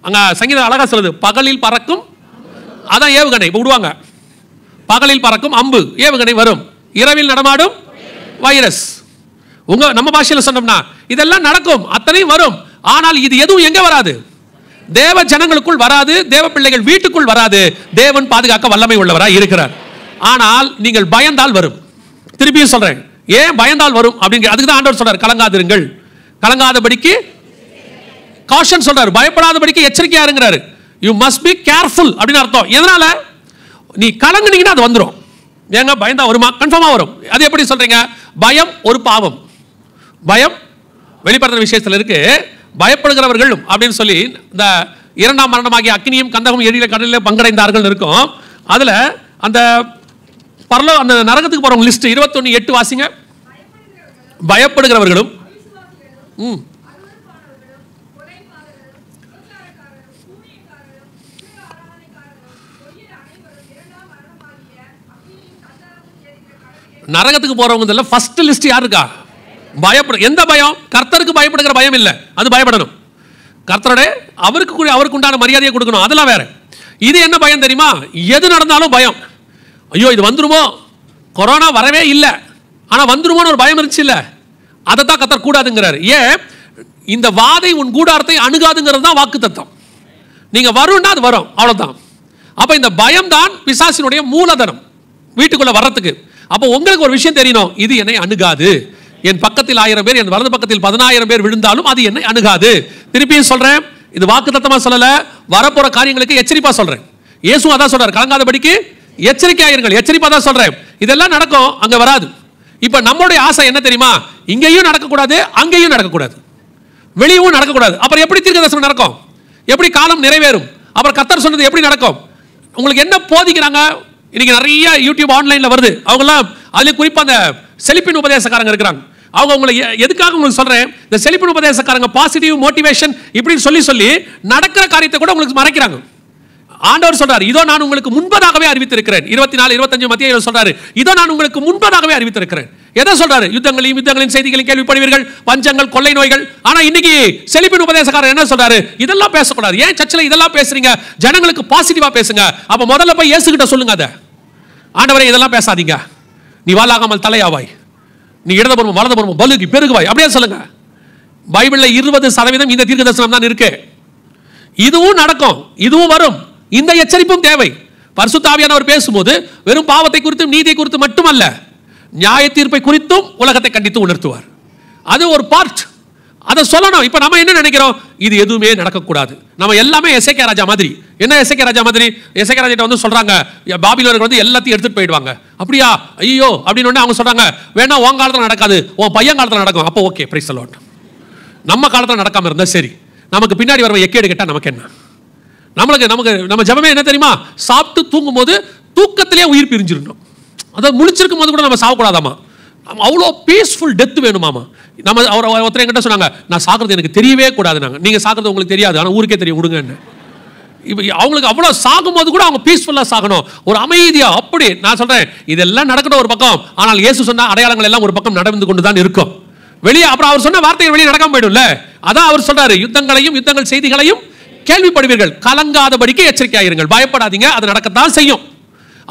அங்க சங்கீதம் அழகா சொல்லுது, பகலில் பறக்கும், அதான் ஏவுகணை இப்ப விடுவாங்க, பகலில் பறக்கும் அம்பு ஏவுகணை வரும், இரவில் நடமாடும் வைரஸ். நம்ம பாஷையில் சொன்னோம்னா இதெல்லாம் நடக்கும், அத்தனையும் வரும். ஆனால் இது எதுவும் எங்க வராது? தேவ ஜனங்களுக்குள் வராது, தேவ பிள்ளைகள் வீட்டுக்குள் வராது. தேவன் பாதுகாக்க வல்லமை உள்ளவராய் இருக்கிறார். ஆனால் நீங்கள் பயந்தால் வரும். திருப்பியும் சொல்றேன், ஏன் பயந்தால் வரும் அப்படிங்கிற அதுக்கு தான் ஆண்டவர் சொல்றார், கலங்காதிருங்கள். கலங்காதபடிக்கு காஷன் சொல்றாரு, பயப்படாதபடிக்கு எச்சரிக்கையா இருங்கிறாரு. யூ மஸ்ட் பி கேர்ஃபுல் அப்படின்னு அர்த்தம். எதனால? நீ கலங்குனீங்கன்னா அது வந்துடும். ஏங்க பயந்தா வருமா? கன்ஃபார்மா வரும். அது எப்படி சொல்றீங்க? பயம் ஒரு பாவம். பயம் வெளிப்படுத்துற விஷயத்தில் இருக்கு. பயப்படுகிறவர்களும் அப்படின்னு சொல்லி இந்த இரண்டாம் மரணமாகிய அக்கினியும் கந்தகம் எரியில கடலில் பங்கடைந்தார்கள் இருக்கும். அதுல அந்த அந்த நரகத்துக்கு போறவங்க லிஸ்ட் 21:8 வாசிங்க. பயப்படுகிறவர்களும் நரகத்துக்கு போறவங்க ஃபர்ஸ்ட் லிஸ்ட் யார் இருக்கா? பயப்படு. எந்த பயம்? கர்த்தருக்கு பயப்படுகிற பயம் இல்லை, அது பயப்படணும். கர்த்தரோட அவருக்கு உண்டான மரியாதையை கொடுக்கணும், அதெல்லாம் வேற. இது என்ன பயம் தெரியுமா? எது நடந்தாலும் பயம். ஐயோ இது வந்துருமோ, கொரோனா வரவே இல்லை ஆனா வந்துருமோன்னு ஒரு பயம் இருந்துச்சு இல்ல, அதை தான் கர்த்தர் கூடாதுங்கிறார். ஏன்? இந்த வாதை உன் கூடாரத்தை அணுகாதுங்கிறது தான் வாக்கு தத்தம். நீங்க வரும்னா அது வரும், அவ்வளவுதான். அப்ப இந்த பயம் தான் பிசாசினுடைய மூலதனம் வீட்டுக்குள்ள வர்றதுக்கு. அப்போ உங்களுக்கு ஒரு விஷயம் தெரியணும், இது என்னை அணுகாது. என் பக்கத்தில் 1000 பேர், என் வலது பக்கத்தில் 10000 பேர் விழுந்தாலும் அது என்னை அணுகாது. திருப்பியும் சொல்றேன், இது வாக்குத்தத்தமா சொல்லல, வரப்போற காரியங்களுக்கு எச்சரிப்பா சொல்றேன். இயேசு அதான் சொல்றாரு, கலங்காதபடிக்கு எச்சரிக்கையாயிருங்கள். எச்சரிப்பா தான் சொல்றேன். இதெல்லாம் நடக்கும், அங்க வராது. இப்ப நம்மளுடைய ஆசை என்ன தெரியுமா? இங்கேயும் நடக்கக்கூடாது, அங்கேயும் நடக்கக்கூடாது, வெளியவும் நடக்கக்கூடாது. அப்புறம் எப்படி தீர்க்கதரிசனம் நடக்கும்? எப்படி காலம் நிறைவேறும்? அப்புறம் கர்த்தர் சொன்னது எப்படி நடக்கும்? உங்களுக்கு என்ன போதிக்கிறாங்க? இன்னைக்கு நிறைய யூடியூப் ஆன்லைன்ல வருது. அவங்கெல்லாம் அதுல குறிப்பா அந்த செழிப்பின் உபதேசக்காரங்க இருக்கிறாங்க. அவங்க உங்களை எதுக்காக உங்களுக்கு சொல்றேன், இந்த செழிப்பின் உபதேசக்காரங்க பாசிட்டிவ் மோட்டிவேஷன் இப்படின்னு சொல்லி நடக்கிற காரியத்தை கூட உங்களுக்கு மறைக்கிறாங்க. ஆண்டவர் சொல்றாரு, இதோ நான் உங்களுக்கு முன்பதாகவே அறிவித்திருக்கிறேன். 24-25 மத்தியில சொல்றாரு, இதோ நான் உங்களுக்கு முன்பதாகவே அறிவித்திருக்கிறேன். எதை சொல்றாரு? யுத்தங்களின் செய்திகளையும் கேள்விப்படுவீர்கள், பஞ்சங்கள், கொள்ளை நோய்கள். ஆனா இன்னைக்கு செழிப்பின் உபதேசக்காரர் என்ன சொல்றாரு? இதெல்லாம் பேசக்கூடாது. ஏன் சர்ச்சில் இதெல்லாம் பேசுறீங்க? ஜனங்களுக்கு பாசிட்டிவா பேசுங்க. அப்ப முதல்ல போய் இயேசு கிட்ட சொல்லுங்க, அதை ஆண்டவரே இதெல்லாம் பேசாதீங்க, நீ வாளாகாமல் தலையாவாய், நீ இடதுபுறமும் வலதுபுறமும் பலுகி பெருகுவாய், அப்படியே சொல்லுங்க. பைபிள்ல 20% இந்த தீர்க்க தரிசனம் தான் இருக்கு. இதுவும் நடக்கும், இதுவும் வரும். இந்த எச்சரிப்பும் தேவை. பரிசுத்த ஆவியானவர் பேசும்போது வெறும் பாவத்தை குறித்தும் நீதியை குறித்து மட்டுமல்ல, நியாய தீர்ப்பை குறித்தும் உலகத்தை கண்டித்து உணர்த்துவார். அது ஒரு பார்ட், அதை சொல்லணும். இப்ப நம்ம என்ன நினைக்கிறோம்? இது எதுவுமே நடக்கக்கூடாது. நம்ம எல்லாமே எசேக்கியா ராஜா மாதிரி. என்ன எசேக்கியா ராஜா மாதிரி? எசேக்கியா ராஜா வந்து சொல்றாங்க, பாபிலோனியர்கள் வந்து எல்லாத்தையும் எடுத்துட்டு போயிடுவாங்க. அப்படியா? ஐயோ அப்படின்னு அவங்க சொல்றாங்க, வேணா உன் காலத்துல நடக்காது, உன் பையன் காலத்துல நடக்கும். அப்போ ஓகே, பிரைஸ் தி லார்ட். நம்ம காலத்துல நடக்காம இருந்தா சரி, நமக்கு பின்னாடி வரவன் எக்கேடு கேட்டா நமக்கு என்ன? நம்ம ஜெபமே என்ன தெரியுமா? சாப்பிட்டு தூங்கும் போது தூக்கத்திலே உயிர் பிரிஞ்சிடணும். அதாவது முழிச்சிருக்கும் போது கூட நம்ம சாகக்கூடாதாமா. அவ்வளோ பீஸ்ஃபுல் டெத் வேணுமாமா. நம்ம ஒருத்தர் என்கிட்ட சொன்னாங்க, நான் சாகிறது எனக்கு தெரியவே கூடாது. நீங்க சாகிறது உங்களுக்கு தெரியாது, ஆனால் ஊருக்கே தெரியும், விடுங்க. இப்போ அவங்களுக்கு அவ்வளோ சாகும்போது கூட அவங்க பீஸ்ஃபுல்லாக சாகணும், ஒரு அமைதியா. அப்படி நான் சொல்றேன், இதெல்லாம் நடக்கணும் ஒரு பக்கம், ஆனால் இயேசு சொன்ன அடையாளங்கள் எல்லாம் ஒரு பக்கம் நடந்து கொண்டு தான் இருக்கும். வெளியே அப்புறம் அவர் சொன்ன வார்த்தைகள் வெளியே நடக்காம போயிடும்ல. அதான் அவர் சொல்றாரு, யுத்தங்கள் செய்திகளையும் கேள்விப்படுவீர்கள், கலங்காதபடிக்கு எச்சரிக்கையாயிருங்கள், பயப்படாதீங்க, அது நடக்கத்தான் செய்யும்.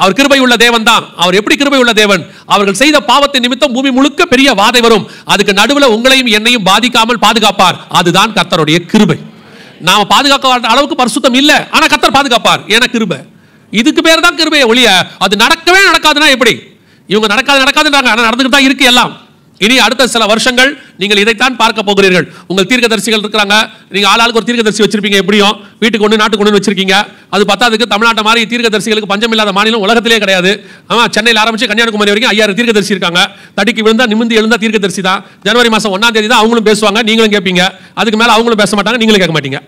அவர் கிருபை உள்ள தேவன் தான். அவர் எப்படி கிருபை உள்ள தேவன்? அவர்கள் செய்த பாவத்தின் நிமித்தம் பூமி முழுக்க பெரிய வாதை வரும், அதுக்கு நடுவில் உங்களையும் என்னையும் பாதிக்காமல் பாதுகாப்பார். அதுதான் கர்த்தருடைய கிருபை. நாம பாதுகாக்க அளவுக்கு பரிசுத்தம் இல்ல, ஆனா கர்த்தர் பாதுகாப்பார். ஏன்னா கிருபை. இதுக்கு பேர் தான் கிருபையை ஒழிய அது நடக்கவே நடக்காதுன்னா எப்படி? இவங்க நடக்காதுன்றாங்க, ஆனா நடந்துகிட்டு தான் இருக்கு எல்லாம். இனி அடுத்த சில வருஷங்கள் நீங்கள் இதைத்தான் பார்க்க போகிறீர்கள். உங்கள் தீர்க்கதரிசிகள் இருக்கிறாங்க, நீங்க ஆளாளுக்கு ஒரு தீர்க்கதரிசி வச்சிருப்பீங்க, எப்படியும் வீட்டுக்கு ஒன்று நாட்டுக்கு ஒன்று வச்சிருக்கீங்க. அது பத்தாதுக்கு தமிழ்நாட்டை மாதிரி தீர்க்கதரிசிகளுக்கு பஞ்சம் இல்லாத மாநிலம் உலகத்திலே கிடையாது. ஆமா, சென்னையில் ஆரம்பிச்சு கன்னியாகுமரி வரைக்கும் 5000 தீர்க்கதரிசி இருக்காங்க. தடிக்கு விழுந்தா நிமிந்து எழுந்தா தீர்க்கதரிசி தான். ஜனவரி மாதம் 1ஆம் தேதி தான் அவங்களும் பேசுவாங்க, நீங்களும் கேட்பீங்க. அதுக்கு மேலே அவங்களும் பேச மாட்டாங்க, நீங்களும் கேட்க மாட்டீங்க.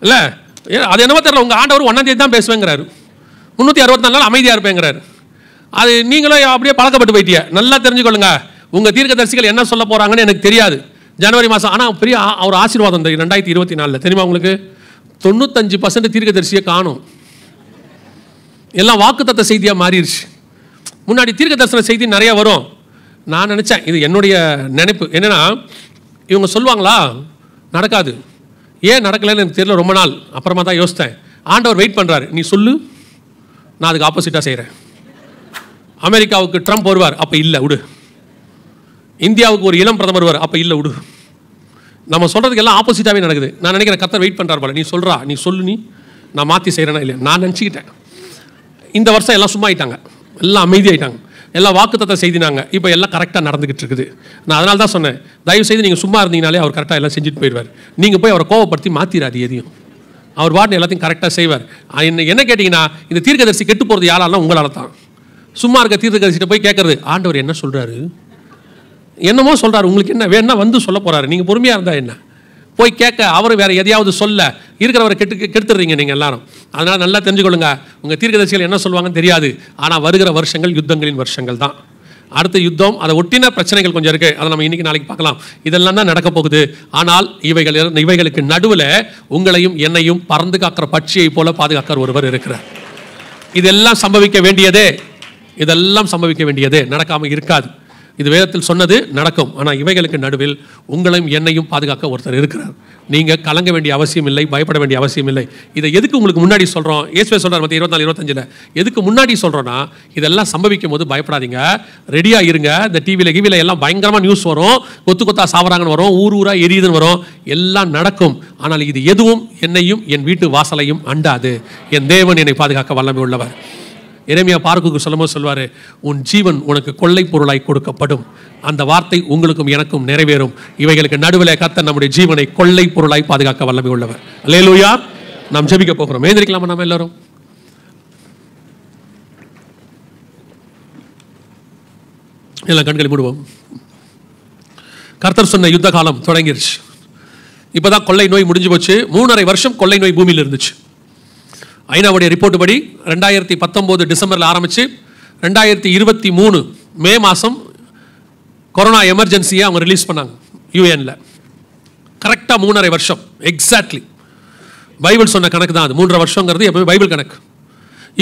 இல்ல அது என்னவோ தெரியல, உங்க ஆண்டவர் 1ஆம் தேதி தான் பேசுவேங்கிறாரு, 364 நாள் அமைதியா இருப்பேங்கிறாரு. அது நீங்களும் அப்படியே பழக்கப்பட்டு போயிட்டீங்க. நல்லா தெரிஞ்சுக்கொள்ளுங்க, உங்க தீர்க்கதரிசிகள் என்ன சொல்ல போறாங்கன்னு எனக்கு தெரியாது. ஜனவரி மாதம் ஆனால் பெரிய ஒரு ஆசீர்வாதம் இந்த 2024 தெரியுமா உங்களுக்கு? 95% தீர்க்கதரிசியை காணும், எல்லாம் வாக்குத்தத்த செய்தியாக மாறிடுச்சு. முன்னாடி தீர்க்க தரிசன செய்தி நிறைய வரும். நான் நினச்சேன், இது என்னுடைய நினைப்பு என்னன்னா, இவங்க சொல்லுவாங்களா நடக்காது. ஏன் நடக்கலைன்னு எனக்கு தெரியல ரொம்ப நாள். அப்புறமா தான் யோசித்தேன், ஆண்டவர் வெயிட் பண்ணுறாரு, நீ சொல்லு, நான் அதுக்கு ஆப்போசிட்டாக செய்கிறேன். அமெரிக்காவுக்கு ட்ரம்ப் வருவார், அப்போ இல்லை விடு. இந்தியாவுக்கு ஒரு இளம் பிரதமர் வருவார், அப்போ இல்லை விடு. நம்ம சொல்கிறதுக்கு எல்லாம் ஆப்போசிட்டாகவே நடக்குது. நான் நினைக்கிறேன் கர்த்தர் வெயிட் பண்ணுறார் போல, நீ சொல்கிறா, நீ சொல்லு, நான் மாற்றி செய்கிறேன்னா இல்லை. நான் நினச்சிக்கிட்டேன் இந்த வருஷம் எல்லாம் சும்மா ஆயிட்டாங்க, எல்லாம் அமைதியாயிட்டாங்க, எல்லாம் வாக்குத்தத்த செய்தினாங்க. இப்போ எல்லாம் கரெக்டாக நடந்துகிட்டு இருக்குது. நான் அதனால தான் சொன்னேன், தயவு செய்து நீங்கள் சும்மா இருந்தீங்கனாலே அவர் கரெக்டாக எல்லாம் செஞ்சுட்டு போயிடுவார். நீங்கள் போய் அவரை கோவப்படுத்தி மாற்றிடாது எதையும், அவர் பாட்டு எல்லாத்தையும் கரெக்டாக செய்வார். என்ன கேட்டிங்கன்னா, இந்த தீர்க்கதரிசி கெட்டு போகிறது யாராலும் உங்களால் தான். சும்மா இருக்க தீர்க்கதரிசிட்ட போய் கேட்கறது, ஆண்டவர் என்ன சொல்கிறாரு, என்னமோ சொல்கிறார், உங்களுக்கு என்ன வேணா வந்து சொல்ல போகிறாரு, நீங்கள் பொறுமையாக இருந்தால் என்ன, போய் கேட்க அவர் வேறு எதையாவது சொல்ல இருக்கிறவரை கெடுத்துடுறீங்க நீங்கள் எல்லாரும். அதனால் நல்லா தெரிஞ்சுக்கொள்ளுங்க, உங்கள் தீர்க்கதரிசிகள் என்ன சொல்லுவாங்கன்னு தெரியாது. ஆனால் வருகிற வருஷங்கள் யுத்தங்களின் வருஷங்கள் தான். அடுத்த யுத்தம், அதை ஒட்டின பிரச்சனைகள் கொஞ்சம் இருக்குது, அதை நம்ம இன்றைக்கி நாளைக்கு பார்க்கலாம். இதெல்லாம் தான் நடக்க போகுது. ஆனால் இவைகளுக்கு நடுவில் உங்களையும் என்னையும் பறந்து காக்கிற பட்சியை போல பாதுகாக்கிற ஒருவர் இருக்கிறார். இதெல்லாம் சம்பவிக்க வேண்டியதே, இதெல்லாம் சம்பவிக்க வேண்டியதே, நடக்காமல் இருக்காது. இது வேதத்தில் சொன்னது நடக்கும். ஆனால் இவைகளுக்கு நடுவில் உங்களையும் என்னையும் பாதுகாக்க ஒருத்தர் இருக்கிறார். நீங்கள் கலங்க வேண்டிய அவசியம் இல்லை, பயப்பட வேண்டிய அவசியம் இல்லை. இதை எதுக்கு உங்களுக்கு முன்னாடி சொல்கிறோம்? இயேசுவே சொல்கிறார் மத்திய 24-25 எதுக்கு முன்னாடி சொல்கிறோன்னா, இதெல்லாம் சம்பவிக்கும் போது பயப்படாதீங்க, ரெடியாக இருங்க. இந்த டிவியில் எல்லாம் பயங்கரமாக நியூஸ் வரும், கொத்தா சாவறாங்கன்னு வரும், ஊராக எரியுதுன்னு வரும், எல்லாம் நடக்கும். ஆனால் இது எதுவும் என்னையும் என் வீட்டு வாசலையும் அண்டாது. என் தேவன் என்னை பாதுகாக்க வல்லமை உள்ளவர். எரேமியா பாருக்குக்கு சொல்லும்போது சொல்வார், உன் ஜீவன் உனக்கு கொள்ளை பொருளாய் கொடுக்கப்படும். அந்த வார்த்தை உங்களுக்கும் எனக்கும் நிறைவேறும். இவைகளுக்கு நடுவில் கர்த்தர் நம்முடைய ஜீவனை கொள்ளை பொருளாய் பாதுகாக்க வல்லமை உள்ளவர். அல்லேலூயா. நாம் ஜெபிக்க போகிறோம். எழுந்திருக்கலாமா? நம்ம எல்லாரும் எல்லாம் கண்களை மூடுவோம். கர்த்தர் சொன்ன யுத்த காலம் தொடங்கிருச்சு. இப்போதான் கொள்ளை நோய் முடிஞ்சு போச்சு. 3.5 வருஷம் கொள்ளை நோய் பூமியில் இருந்துச்சு. ஐநாவுடைய ரிப்போர்ட் படி 2019 டிசம்பரில் ஆரம்பித்து 2023 மே மாதம் கொரோனா எமர்ஜென்சியை அவங்க ரிலீஸ் பண்ணாங்க யூஎனில். கரெக்டாக 3.5 வருஷம் எக்ஸாக்ட்லி. பைபிள் சொன்ன கணக்கு தான் அது. 3.5 வருஷங்கிறது எப்பவுமே பைபிள் கணக்கு.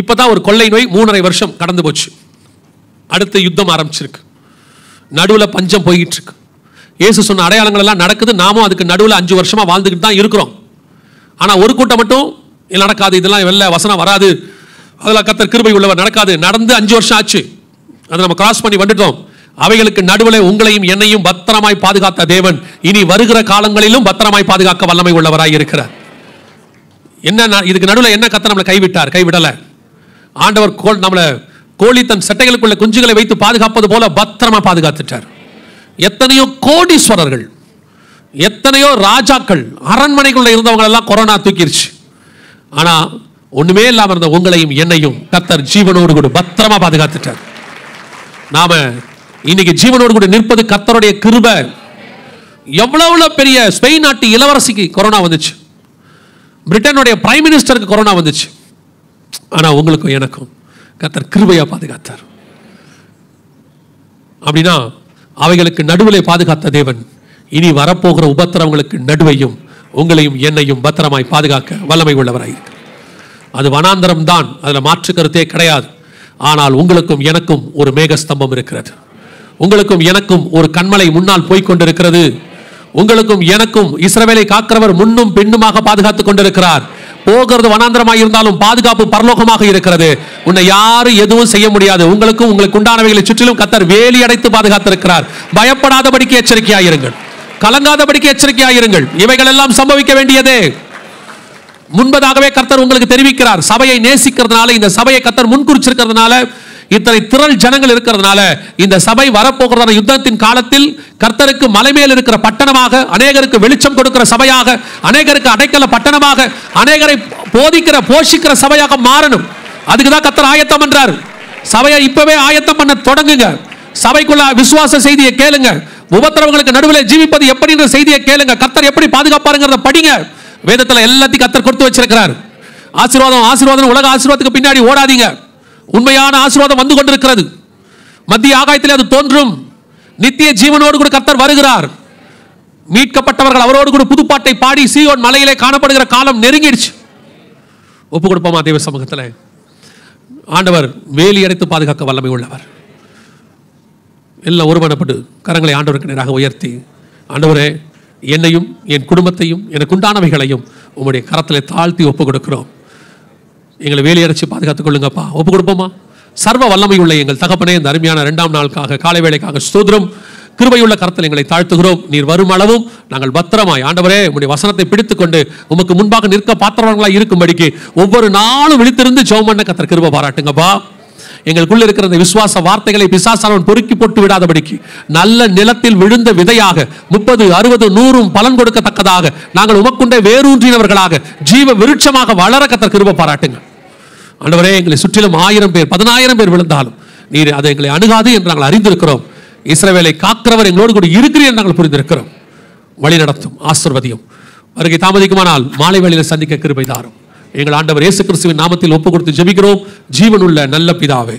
இப்போ தான் ஒரு கொள்ளை நோய் 3.5 வருஷம் கடந்து போச்சு. அடுத்த யுத்தம் ஆரம்பிச்சிருக்கு. நடுவில் பஞ்சம் போய்கிட்டு இருக்கு. இயேசு சொன்ன அடையாளங்கள் எல்லாம் நடக்குது. நாமும் அதுக்கு நடுவில் 5 வருஷமாக வாழ்ந்துக்கிட்டு தான் இருக்கிறோம். ஆனால் ஒரு கூட்டம் மட்டும் நடக்காது, இதெல்லாம் வெள்ள வசனம் வராது, அதெல்லாம் கர்த்தர் கிருபை உள்ளவர், நடக்காது. நடந்து 5 வருஷம் ஆச்சு, அதை நம்ம கிராஸ் பண்ணி வந்துட்டோம். அவைகளுக்கு நடுவில் உங்களையும் என்னையும் பத்திரமாய் பாதுகாத்த தேவன் இனி வருகிற காலங்களிலும் பத்திரமாய் பாதுகாக்க வல்லமை உள்ளவராய் இருக்கிறார். என்ன இதுக்கு நடுவில் என்ன கர்த்தர் நம்மளை கைவிட்டார்? கைவிடல. ஆண்டவர் நம்மளை கோழி தன் சட்டைகளுக்குள்ள குஞ்சுகளை வைத்து பாதுகாப்பது போல பத்திரமா பாதுகாத்துட்டார். எத்தனையோ கோடீஸ்வரர்கள், எத்தனையோ ராஜாக்கள், அரண்மனைக்குள்ள இருந்தவங்க எல்லாம் கொரோனா தூக்கிருச்சு. ஆனா ஒண்ணுமே இல்லாம இருந்த உங்களையும் என்னையும் கர்த்தர் ஜீவனோடு கூட பத்திரமா பாதுகாத்துட்டார். நாம இன்னைக்கு ஜீவனோடு கூட நிற்பது கர்த்தருடைய கிருபை. எவ்வளவு பெரிய ஸ்பெயின் நாட்டு இளவரசிக்கு கொரோனா வந்துச்சு, பிரிட்டனுடைய பிரைம் மினிஸ்டருக்கு கொரோனா வந்துச்சு. ஆனா உங்களுக்கும் எனக்கும் கர்த்தர் கிருபையா பாதுகாத்தார். அப்படின்னா அவைகளுக்கு நடுவிலே பாதுகாத்த தேவன் இனி வரப்போகிற உபத்திரவங்களுக்கு நடுவையும் உங்களையும் என்னையும் பத்திரமாய் பாதுகாக்க வல்லமை உள்ளவராய். அது வனாந்தரம் தான், அதில் மாற்று கருத்தே கிடையாது. ஆனால் உங்களுக்கும் எனக்கும் ஒரு மேகஸ்தம்பம் இருக்கிறது. உங்களுக்கும் எனக்கும் ஒரு கண்மலை முன்னால் போய்கொண்டிருக்கிறது. உங்களுக்கும் எனக்கும் இஸ்ரவேலை காக்கிறவர் முன்னும் பின்னுமாக பாதுகாத்துக் கொண்டிருக்கிறார். போகிறது வனாந்தரமாக இருந்தாலும் பாதுகாப்பு பரலோகமாக இருக்கிறது. உன்னை யாரும் எதுவும் செய்ய முடியாது. உங்களுக்கும் உங்களுக்கு உண்டானவைகளை சுற்றிலும் கர்த்தர் வேலி அடைத்து பாதுகாத்திருக்கிறார். பயப்படாதபடிக்கு எச்சரிக்கையாயிருங்கள், கலங்காதபடிக்கு எச்சரிக்கையாயிருங்கள். இவைகள் எல்லாம் சம்பவிக்க வேண்டியதே. முன்பதாகவே கர்த்தர் உங்களுக்கு தெரிவிக்கிறார். சபையை நேசிக்கிறதுனால, இந்த சபையை கர்த்தர் முன்குறிச்சிருக்கிறதுனால, இத்தனை திரள் ஜனங்கள் இருக்கிறதுனால, இந்த சபை வரப்போகிறதான யுத்தத்தின் காலத்தில் கர்த்தருக்கு மலைமேல் இருக்கிற பட்டணமாக, அநேகருக்கு வெளிச்சம் கொடுக்கிற சபையாக, அநேகருக்கு அடைக்கல பட்டணமாக, அநேகரை போதிக்கிற போஷிக்கிற சபையாக மாறணும். அதுக்கு தான் கர்த்தர் ஆயத்தம் பண்றார். சபையை இப்பவே ஆயத்தம் பண்ண தொடங்குங்க. சபைக்குள்ள விசுவாச செய்தியை கேளுங்க. உபத்திரவங்களுக்கு நடுவில் ஜீவிப்பது எப்படின்ற செய்தியை கேளுங்க. கர்த்தர் எப்படி பாதுகாப்பாருங்கிறத படிங்க. வேதத்துல எல்லாத்தையும் கர்த்தர் கொடுத்து வச்சிருக்கிறார். ஆசீர்வாதம் ஆசீர்வாதம் உலக ஆசீர்வாதத்துக்கு பின்னாடி ஓடாதீங்க. உண்மையான ஆசீர்வாதம் வந்து கொண்டிருக்கிறது. மத்திய ஆகாயத்தில் அது தோன்றும். நித்திய ஜீவனோடு கூட கர்த்தர் வருகிறார். மீட்கப்பட்டவர்கள் அவரோடு கூட புதுப்பாட்டை பாடி சீயோன் மலையிலே காணப்படுகிற காலம் நெருங்கிடுச்சு. ஒப்பு கொடுப்போமா தேவ சமூகத்தில்? ஆண்டவர் வேலி அடைத்து பாதுகாக்க வல்லமை உள்ளவர். எல்லாம் ஒருமனப்பட்டு கரங்களை ஆண்டவருக்கு நேராக உயர்த்தி, ஆண்டவரே, என்னையும் என் குடும்பத்தையும் எனக்கு உண்டானவைகளையும் உங்களுடைய கரத்தில் தாழ்த்தி ஒப்பு கொடுக்கிறோம். எங்களை வேலையடைச்சு பாதுகாத்துக் கொள்ளுங்கப்பா. ஒப்பு கொடுப்போமா? சர்வ வல்லமை உள்ள எங்கள் தகப்பனே, இந்த அருமையான 2ஆம் நாளுக்காக, காலை வேளைக்காக ஸ்தோத்திரம். கிருபையுள்ள கரத்தில் எங்களை தாழ்த்துகிறோம். நீர் வரும் அளவும் நாங்கள் பத்திரமாய் ஆண்டவரே உம்முடைய வசனத்தை பிடித்துக்கொண்டு உமக்கு முன்பாக நிற்க பாத்திரங்களாக இருக்கும்படிக்கு ஒவ்வொரு நாளும் விழித்திருந்து ஜெபம் பண்ண கர்த்தர் கிருபை பாராட்டுங்கப்பா. எங்களுக்குள்ள இருக்கிற இந்த விசுவாச வார்த்தைகளை பிசாசானவன் பொறுக்கி போட்டு விடாதபடிக்கு நல்ல நிலத்தில் விழுந்த விதையாக 30, 60, 100 பலன் கொடுக்கத்தக்கதாக நாங்கள் உமக்குண்டே வேரூன்றினவர்களாக ஜீவ விருட்சமாக வளர கர்த்தர் கிருபை பாராட்டுங்க. ஆண்டவரே, எங்களை சுற்றிலும் 1000 பேர் 10,000 பேர் விழுந்தாலும் நீர் அதை எங்களை அணுகாது என்று நாங்கள் அறிந்திருக்கிறோம். இஸ்ரவேலை காக்கிறவர் எங்களோடு கூட இருக்கிறீர் நாங்கள் புரிந்திருக்கிறோம். வழி நடத்தும், ஆசீர்வதியும். வருகை தாமதிக்குமானால் மாலை வேளையில் சந்திக்க கிருபை தாரும். எங்கள் ஆண்டவர் இயேசு கிறிஸ்துவின் நாமத்தில் ஒப்பு கொடுத்து ஜெபிக்கிறோம் ஜீவனுள்ள நல்ல பிதாவே.